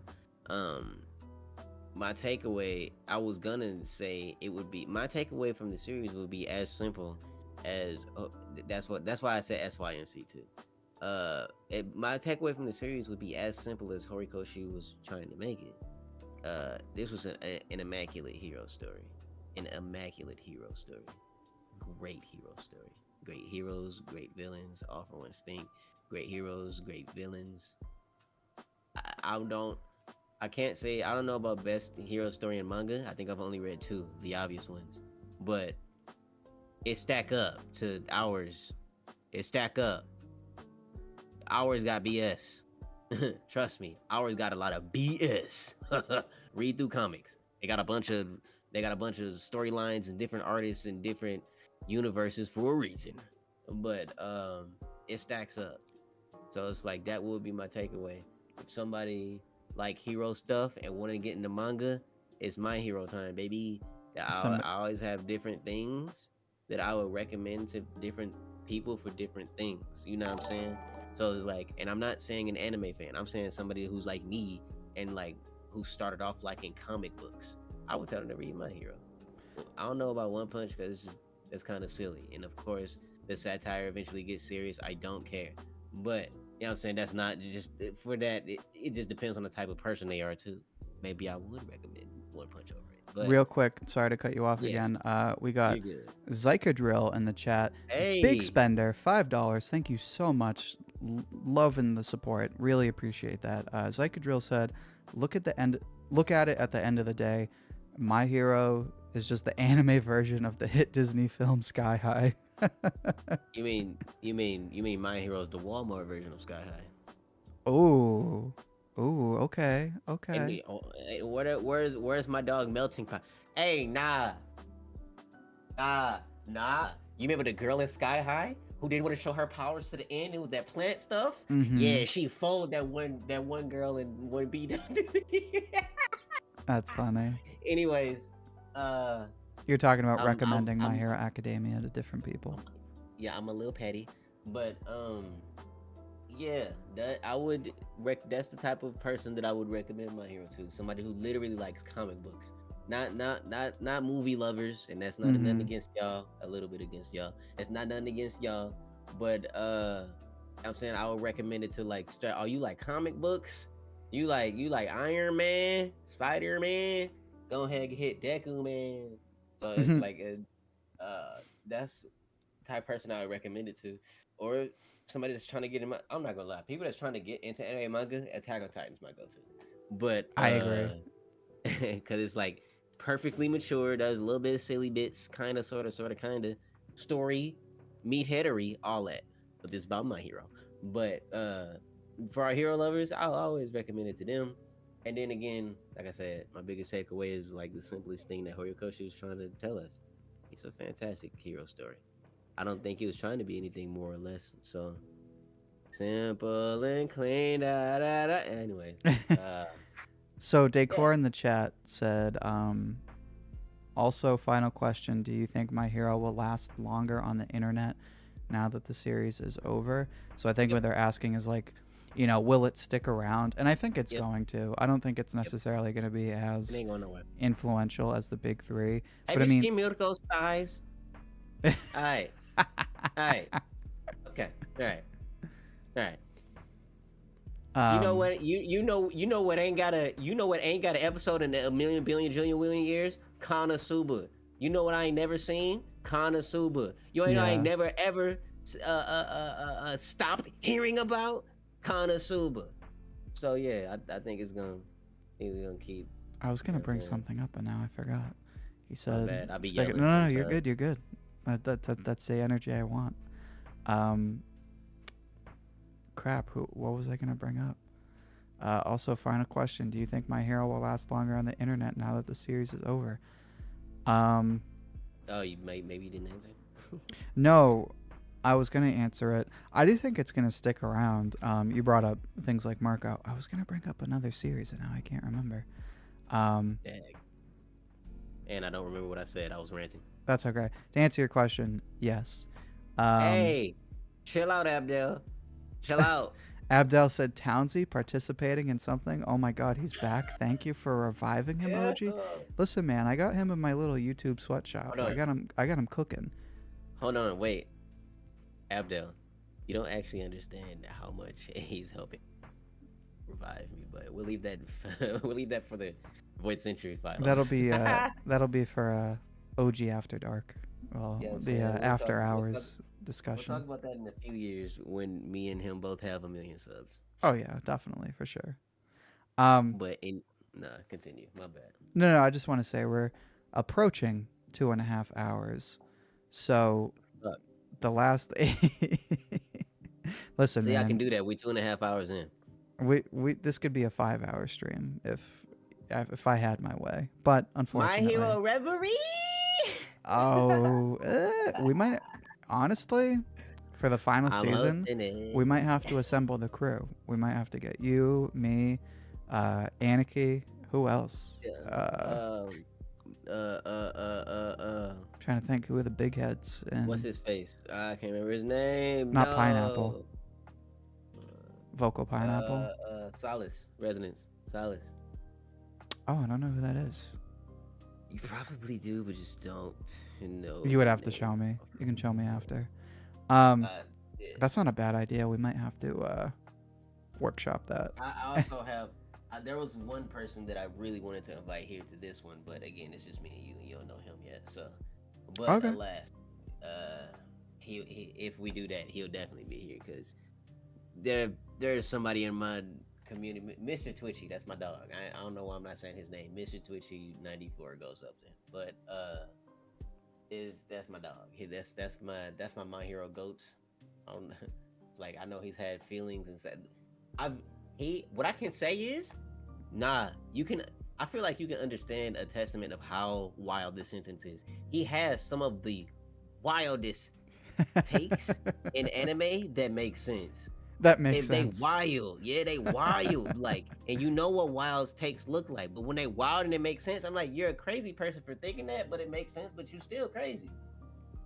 My takeaway, I was gonna say it would be my takeaway from the series would be as simple as that's why I said SYNC too. My takeaway from the series would be as simple as Horikoshi was trying to make it. This was an immaculate hero story, an immaculate hero story, great hero story, great heroes, great villains, all for one stink, great heroes, great villains. I can't say I don't know about best hero story in manga. I think I've only read two, the obvious ones, but it stack up to ours. It stack up. Ours got BS. Trust me, ours got a lot of BS. Read through comics. They got a bunch of storylines and different artists and different universes for a reason. But it stacks up. So it's like that would be my takeaway. If somebody like hero stuff and want to get into manga, it's My Hero time, baby. Some I always have different things that I would recommend to different people for different things. You know what I'm saying? So it's like, and I'm not saying an anime fan. I'm saying somebody who's like me and like who started off like in comic books. I would tell them to read My Hero. I don't know about One Punch because that's kind of silly. And of course, the satire eventually gets serious. I don't care. But, you know what I'm saying? That's not just for that. It just depends on the type of person they are, too. Maybe I would recommend One Punch over it. But, real quick, sorry to cut you off yes, again. We got you're good. Zycadrill in the chat. Big Hey, spender, $5. Thank you so much. Loving the support. Really appreciate that. Zycadrill said, "Look at the end. Look at it at the end of the day. My Hero is just the anime version of the hit Disney film Sky High." you mean My Hero's the Walmart version of Sky High? Oh, okay, And okay. where's my dog Melting Pot? Hey, nah. You remember the girl in Sky High who didn't want to show her powers to the end? It was that plant stuff. Mm-hmm. Yeah, she followed that one girl and one beat. That's funny. Anyways, uh, You're talking about I'm recommending My I'm Hero Academia to different people. yeah, I'm a little petty, but yeah, that I would that's the type of person that I would recommend My Hero to. Somebody who literally likes comic books. Not movie lovers, and that's not nothing Mm-hmm. against y'all. A little bit against y'all. It's not nothing against y'all, but I'm saying I would recommend it to like start. Oh, you like comic books? You like Iron Man, Spider Man? Go ahead and hit Deku Man. So it's like that's the type of person I would recommend it to, or somebody that's trying to get in. I'm not gonna lie, people that's trying to get into anime manga, Attack on Titan's my go-to. But I agree. because it's like perfectly mature, does a little bit of silly bits, kind of, sort of, story, meatheadery, all that. But this is about My Hero. But for our hero lovers, I'll always recommend it to them. And then again, like I said, my biggest takeaway is like the simplest thing that Horikoshi was trying to tell us. It's a fantastic hero story. I don't think he was trying to be anything more or less. So simple and clean. Da, da, da. Anyways, So yeah. Decor in the chat said, also, final question: do you think My Hero will last longer on the internet now that the series is over? So I think Yep. what they're asking is like, will it stick around? And I think it's Yep. going to. I don't think it's Yep. necessarily going to be It as ain't going nowhere. influential as the big three. Have But I you mean, seen Mirko's thighs? Alright. Alright. Okay. Alright. Alright. You know what? You know what ain't got an episode in a million billion jillion billion years? Konosuba. You know what I ain't never seen? Konosuba. You ain't know I ain't Yeah. never ever stopped hearing about Konosuba. So yeah, I think it's gonna keep. I was gonna You know what I'm bring saying? something up, but now I forgot. He My said, bad. I'll be "Stick it." yelling. No, I'm you're sorry. good. You're good. That's the energy I want. Crap. What was I gonna bring up? Also, final question: do you think My Hero will last longer on the internet now that the series is over? Oh, maybe you didn't answer. No, I was gonna answer it. I do think it's gonna stick around. You brought up things like Marco. I was gonna bring up another series, and now I can't remember. Dang. And I don't remember what I said. I was ranting. That's okay. To answer your question, yes. Hey, chill out, Abdel. Chill out. Abdel said Townsy participating in something. Oh my God, he's back. Thank you for reviving him, Yeah. OG. Listen, man, I got him in my little YouTube sweatshop. Hold on. I got him cooking. Hold on, wait. Abdel, you don't actually understand how much he's helping revive me, but we'll leave that for the Void Century fight. That'll be for OG After Dark. Well, Yeah, I'm the saying, after we'll hours We'll discussion. talk about that in a few years when me and him both have 1,000,000 subs. Oh yeah, definitely for sure. But continue. My bad. No, I just want to say we're approaching 2.5 hours. So Fuck. the last listen, See, man, I can do that. We 2.5 hours in. we this could be a 5-hour stream if I had my way, but My unfortunately, Hero Reverie. we might honestly for the final I'm season hosting it. we might have to assemble the crew. We might have to get you, me, Anarchy. Who else? Yeah. Trying to think who are the big heads. What's And his face? I can't remember his name. not Pineapple. No. Vocal Pineapple. Solace. Resonance. Solace. Oh, I don't know who that is. You probably do, but just don't know. You would have to the show me. You can show me after. name. Yeah. That's not a bad idea. We might have to workshop that. I also have. There was one person that I really wanted to invite here to this one, but again, it's just me and you, and you don't know him yet. So, but Okay. alas, he if we do that, he'll definitely be here because there's somebody in my community, Mr. Twitchy. That's my dog. I don't know why I'm not saying his name. Mr. Twitchy 94 goes up there, but that's my dog. That's my My Hero goats. I don't, it's like I know he's had feelings and said, what I can say is, you can. I feel like you can understand a testament of how wild this sentence is. He has some of the wildest takes in anime that make sense. That makes They sense. wild, yeah, they wild. Like, and you know what wild takes look like, but when they wild and it makes sense, I'm like, you're a crazy person for thinking that, but it makes sense, but you still crazy.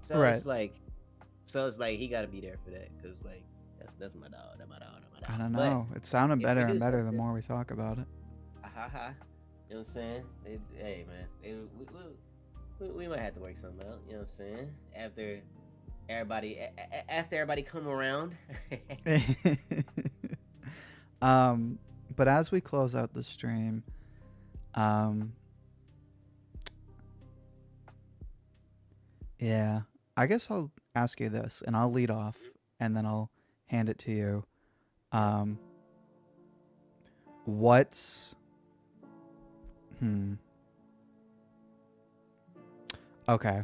So Right. it's like he got to be there for that, cause like that's my dog. That's my dog. I don't know. It's sounding if we better do and better the something- more we talk about it. You know what I'm saying? Hey man, we might have to work something out. You know what I'm saying? After everybody come around. But as we close out the stream, yeah, I guess I'll ask you this, and I'll lead off, and then I'll hand it to you. What's okay.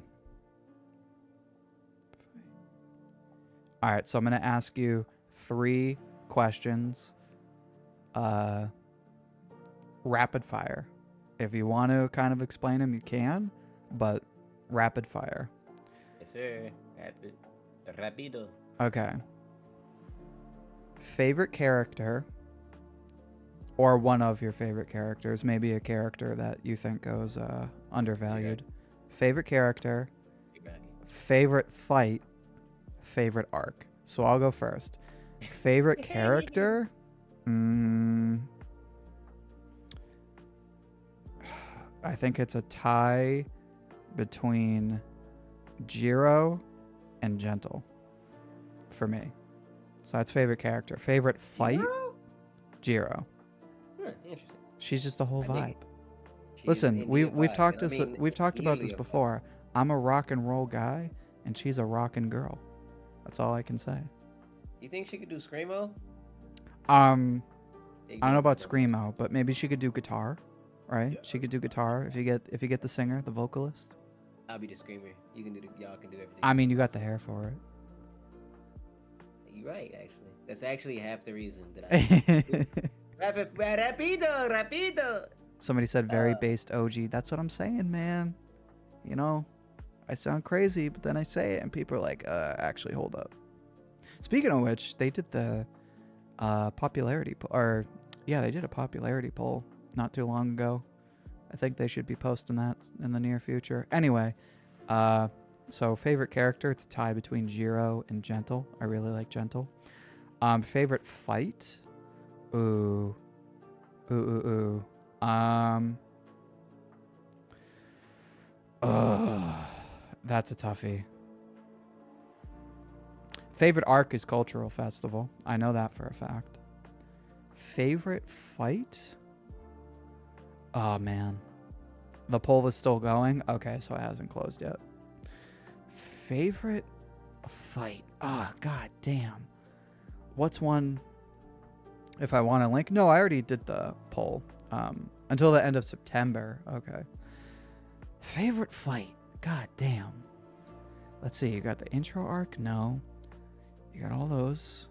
All right, so I'm going to ask you 3 questions. Rapid fire. If you want to kind of explain them, you can, but rapid fire. Yes, sir. Rapido. Okay. Favorite character, or one of your favorite characters, maybe a character that you think goes undervalued. Favorite character, favorite fight, favorite arc. So I'll go first. Favorite character? I think it's a tie between Jiro and Gentle for me. So that's favorite character. Favorite fight? Jiro. Interesting. She's just a whole I dig vibe. it. She's Listen, an we've Indian talked vibe, this and I mean, we've talked about this usually a vibe. before. I'm a rock and roll guy, and she's a rockin' girl. That's all I can say. You think she could do screamo? I don't know about screamo, but maybe she could do guitar, right? Yeah. She could do guitar if you get the singer, the vocalist. I'll be the screamer. You can do y'all can do everything. I mean, you got the hair for it. You're right, actually. That's actually half the reason that I. Rapido. Somebody said very based OG. That's what I'm saying, man. You know, I sound crazy, but then I say it, and people are like, actually, hold up. Speaking of which, they did the popularity they did a popularity poll not too long ago. I think they should be posting that in the near future. Anyway, so favorite character, it's a tie between Jiro and Gentle. I really like Gentle. Favorite fight? Ooh. That's a toughie. Favorite arc is Cultural Festival. I know that for a fact. Favorite fight? Oh, man. The poll is still going? Okay, so it hasn't closed yet. Favorite fight? Ah, god damn. What's one... If I want to link... No, I already did the poll. Until the end of September. Okay. Favorite fight? God damn. Let's see. You got the intro arc? No. You got all those.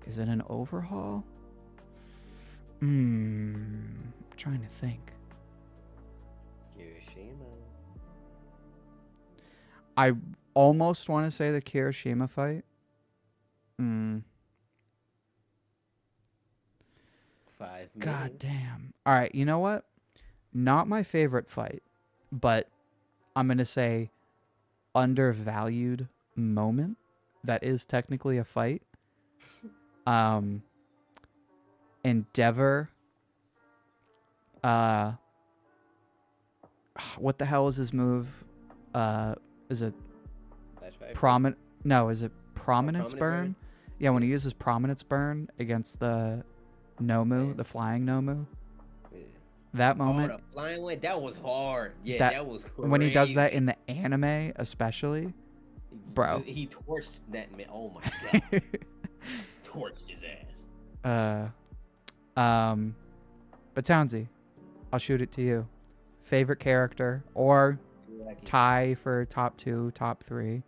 Is it an overhaul? Trying to think. Hiroshima. I almost want to say the Kirishima fight. 5 God minutes. damn. All right, you know what? Not my favorite fight, but I'm going to say undervalued moment that is technically a fight. Endeavor, what the hell is his move? Is it Flash fire. prominent? No, is it prominence Prominence burn? burn? Yeah, when he uses prominence burn against the Nomu, Yeah. the flying Nomu. Yeah. That Oh, moment, the flying one, that was hard. Yeah, that that was crazy. when he does that in the anime, especially, bro. He torched that man. Oh my god, torched his ass. But Townsy, I'll shoot it to you. Favorite character or tie for top 2, top 3.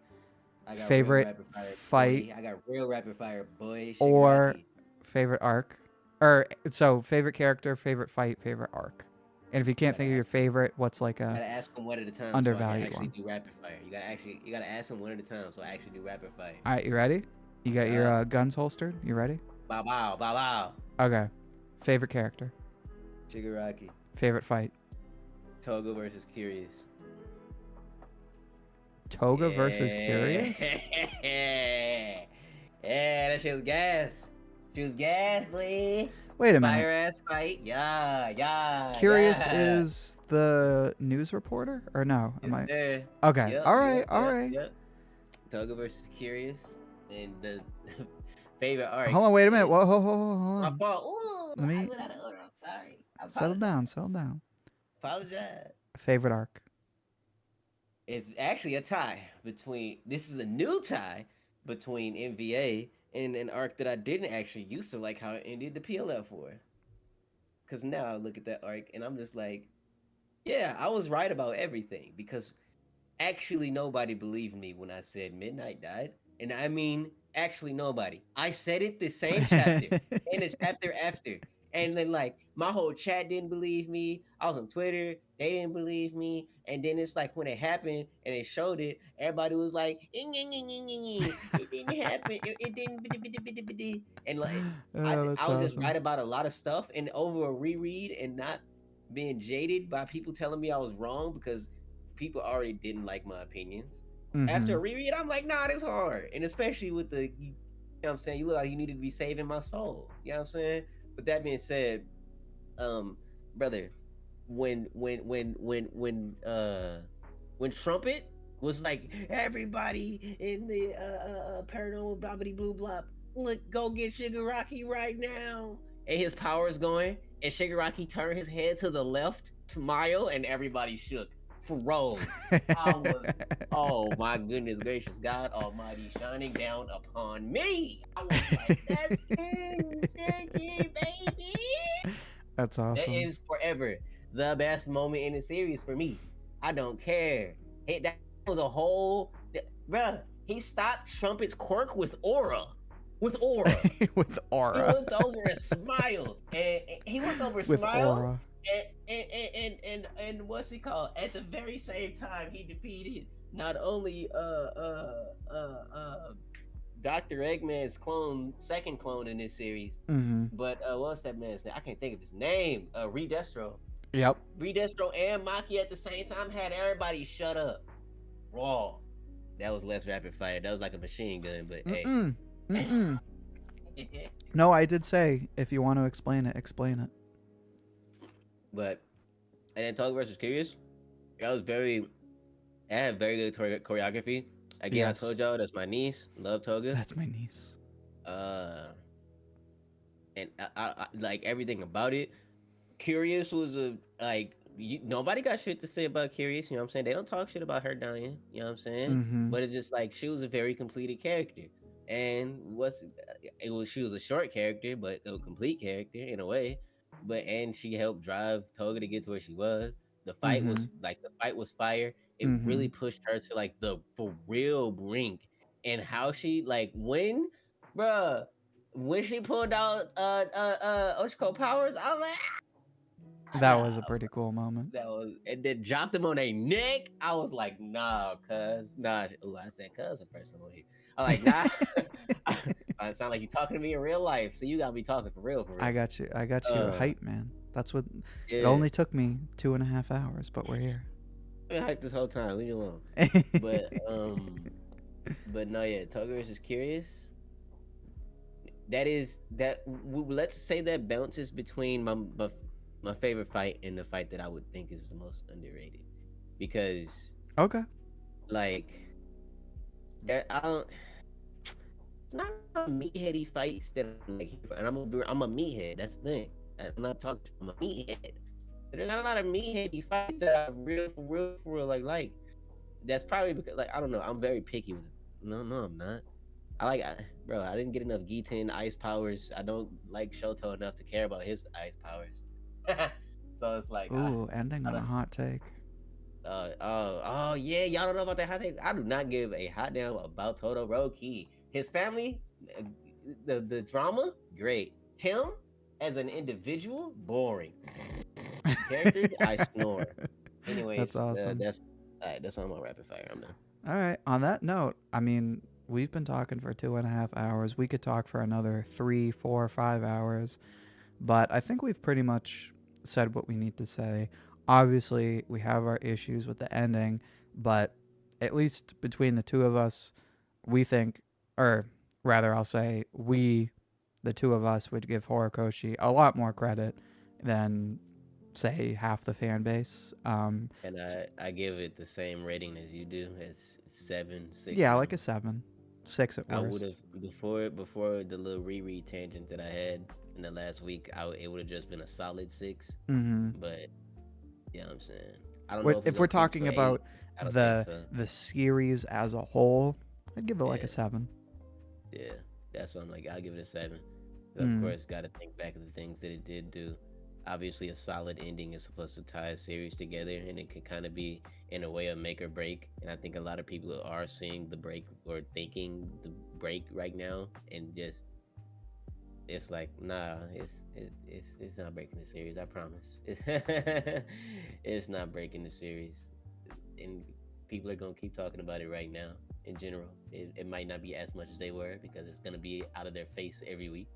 I got Favorite real rapid fire, fight boy. I got real rapid fire, boy. or Shigaraki. favorite arc, or so favorite character, favorite fight, favorite arc. And if you can't think of your favorite, what's like You a gotta ask them one at a time. undervalued so I can actually one? do rapid fire. You gotta ask them one at a time, so I actually do rapid fire. All right, you ready? You got your guns holstered? You ready? Bow bow, bow bow. Okay. Favorite character, Shigaraki. favorite fight. Toga versus Curious. Toga versus Curious? Yeah, that shit was gas. She was gas, boy. Wait a Fire minute. ass fight. Yeah. Curious yeah. is the news reporter? Or no? Am I? Yes, sir. Okay. Yep, all right. yep, all yep, right. Yep. Toga versus Curious. And the favorite arc. Hold on. Wait a minute. Whoa, hold My on. fault. Ooh, Let me- I went out of order. I'm sorry. I Settle down. Settle down. apologize. Favorite arc. It's actually a tie between. This is a new tie between MVA and an arc that I didn't actually used to like how it ended the PLF for. Because now I look at that arc and I'm just like, yeah, I was right about everything. Because actually nobody believed me when I said Midnight died. And I mean, actually nobody. I said it the same chapter and the chapter after. And then like my whole chat didn't believe me. I was on Twitter, they didn't believe me. And then it's like when it happened and they showed it, everybody was like, it didn't happen. It didn't. And like Oh, that's I was just awesome. right about a lot of stuff. And over a reread and not being jaded by people telling me I was wrong because people already didn't like my opinions. After a reread, I'm like, nah, this hard. And especially with the, you know what I'm saying, you look like you needed to be saving my soul. You know what I'm saying? But that being said, brother, when Trumpet was like, everybody in the paranormal bobbity blue blop, look, go get Shigaraki right now. And his power is going, and Shigaraki turned his head to the left, smile, and everybody shook. Froze. I was, oh my goodness gracious, God Almighty shining down upon me. I was like, that's it, baby. That's awesome. That is forever the best moment in the series for me. I don't care. That was a whole, bruh. He stopped Trumpet's quirk with aura. With aura. With aura. He looked over and smiled. And he looked over and With smiled. aura. And what's he called? At the very same time, he defeated not only Dr. Eggman's clone, second clone in this series, but what's that man's name? I can't think of his name. Redestro. Yep. Redestro and Maki at the same time had everybody shut up. Raw. That was less rapid fire. That was like a machine gun, but hey. No, I did say if you want to explain it, explain it. But and then Toga versus Curious, that was I had very good choreography. Again, Yes. I told y'all that's my niece. Love Toga. That's my niece. And I like everything about it. Curious was nobody got shit to say about Curious. You know what I'm saying? They don't talk shit about her dying. You know what I'm saying? But it's just like she was a very completed character. And she was a short character, but a complete character in a way. And she helped drive Toga to get to where she was. The fight was fire. It really pushed her to like the for real brink. And how she when she pulled out Ochiko powers, I was like, that was a pretty cool moment. And then dropped them on their neck. I was like, nah, cuz. Nah. Ooh, I said cuz a person on here. I'm like, nah. sound like you talking to me in real life. So you gotta be talking for real, for real. I got you. I got you Uh, hype, man. That's what. It yeah. only took me 2.5 hours, but we're here. I've been hyped this whole time. Leave me alone. But but no, yeah. Tokyo versus Curious. That is that. Let's say that bounces between my favorite fight and the fight that I would think is the most underrated, because Okay. like that I don't. It's not a meatheady fights that I'm like, and I'm a meathead. That's the thing. I'm not talking. I'm a meathead. There's not a lot of meatheady fights that I real for real like. That's probably because like I don't know. I'm very picky with it. No, I'm not. Bro. I didn't get enough Gitin ice powers. I don't like Shoto enough to care about his ice powers. So it's like Ooh, ending I on a don't. hot take. Oh yeah, y'all don't know about that hot take. I do not give a hot damn about Todoroki. His family, uh, the drama, great. Him as an individual, boring. Characters, I snore. Anyways, That's awesome. that's all right. That's all my rapid fire. I'm done. All right. On that note, I mean, we've been talking for 2.5 hours. We could talk for another 3, 4, 5 hours, but I think we've pretty much said what we need to say. Obviously, we have our issues with the ending, but at least between the two of us, we think, or rather, I'll say we, the two of us, would give Horikoshi a lot more credit than, say, half the fan base. And I give it the same rating as you do. It's 7, 6. Yeah, like a 7, 6 at I would have worst. before the little reread tangent that I had in the last week. It would have just been a solid 6. Mm-hmm. But yeah, I'm saying I don't know If we're talking for 8. about I don't think so. the series as a whole, I'd give it like Yeah. a 7. Yeah, that's what I'm like. I'll give it a 7. Of Mm. course, got to think back of the things that it did do. Obviously, a solid ending is supposed to tie a series together, and it can kind of be in a way a make or break. And I think a lot of people are seeing the break or thinking the break right now, and just it's like, nah, it's not breaking the series. I promise. It's not breaking the series, and people are gonna keep talking about it right now. In general, it might not be as much as they were because it's gonna be out of their face every week.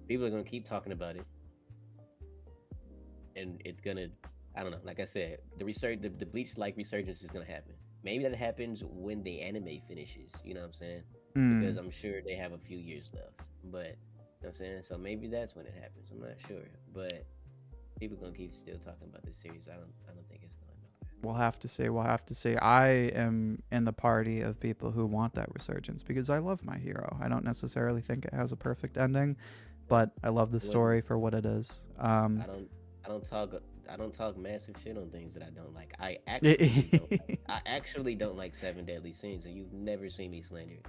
People are gonna keep talking about it, and it's gonna, I don't know. Like I said, the Bleach like resurgence is gonna happen. Maybe that happens when the anime finishes. You know what I'm saying? Because Mm. I'm sure they have a few years left. But you know what I'm saying? So maybe that's when it happens. I'm not sure, but people gonna keep still talking about this series. I don't think it's going nowhere. We'll have to see. We'll have to see. I am in the party of people who want that resurgence because I love My Hero. I don't necessarily think it has a perfect ending, but I love the When story for what it is. I don't talk I don't talk massive shit on things that I don't like. I actually don't like. I actually don't like Seven Deadly Sins, and you've never seen me slander it.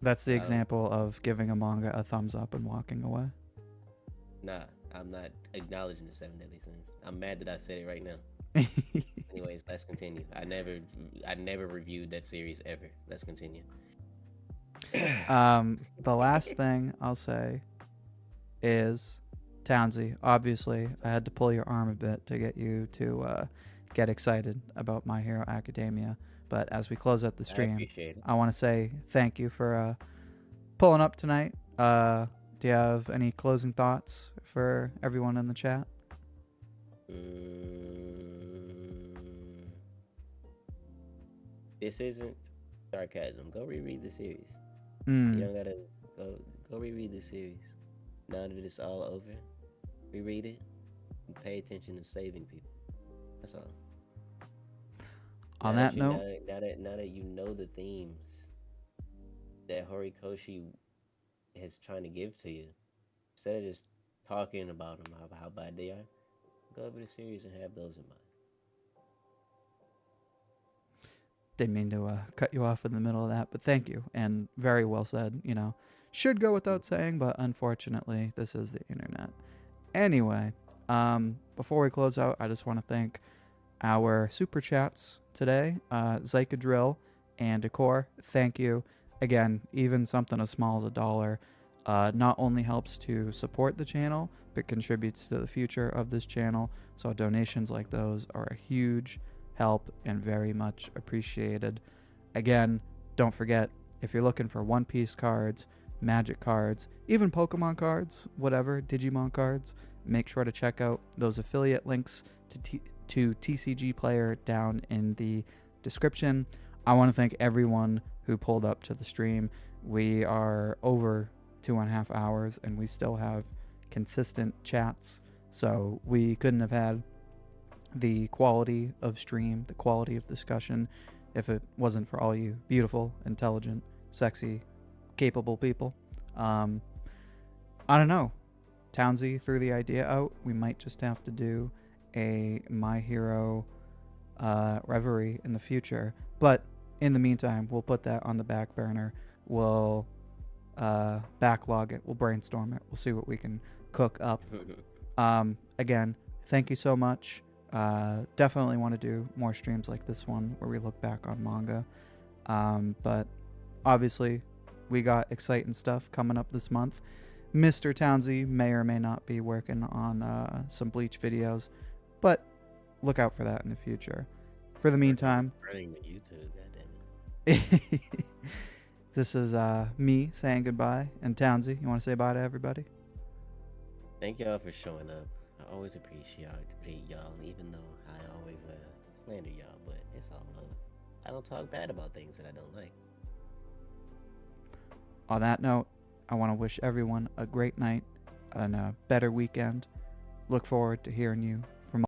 That's the I don't. example of giving a manga a thumbs up and walking away. Nah, I'm not acknowledging the Seven Deadly Sins. I'm mad that I said it right now. Anyways, let's continue. I never reviewed that series ever. Let's continue. The last thing I'll say is Townsy. Obviously, I had to pull your arm a bit to get you to get excited about My Hero Academia. But as we close out the I stream, appreciate it. I want to say thank you for pulling up tonight. Do you have any closing thoughts for everyone in the chat? This isn't sarcasm. Go reread the series. You Mm. don't gotta go reread the series. Now that it's all over, reread it and pay attention to saving people. That's all. On Now that that you note, now that you know the themes that Horikoshi is trying to give to you, instead of just talking about them, how bad they are, go over the series and have those in mind. didn't mean to cut you off in the middle of that, but thank you and very well said. You know, should go without saying, but unfortunately, this is the internet. Anyway, before we close out, I just want to thank our super chats today, Zyka Drill and Decor. Thank you again. Even something as small as $1 not only helps to support the channel, but contributes to the future of this channel. So donations like those are a huge help and very much appreciated. Again, don't forget, if you're looking for One Piece cards, Magic cards, even Pokemon cards, whatever, Digimon cards. Make sure to check out those affiliate links to TCG Player down in the description. I want to thank everyone who pulled up to the stream. We are over 2.5 hours and we still have consistent chats. So we couldn't have had the quality of stream, the quality of discussion, if it wasn't for all you beautiful, intelligent, sexy, capable people. I don't know. Townsy threw the idea out. We might just have to do a My Hero reverie in the future. But in the meantime, we'll put that on the back burner. We'll backlog it. We'll brainstorm it. We'll see what we can cook up. Again, thank you so much. Definitely want to do more streams like this one where we look back on manga. But obviously, we got exciting stuff coming up this month. Mr. Townsy may or may not be working on some Bleach videos, but look out for that in the future. For the meantime, Running to YouTube, goddammit. this is me saying goodbye. And Townsy, you want to say bye to everybody? Thank y'all for showing up. I always appreciate y'all, even though I always slander y'all, but it's all love. I don't talk bad about things that I don't like. On that note, I want to wish everyone a great night and a better weekend. Look forward to hearing you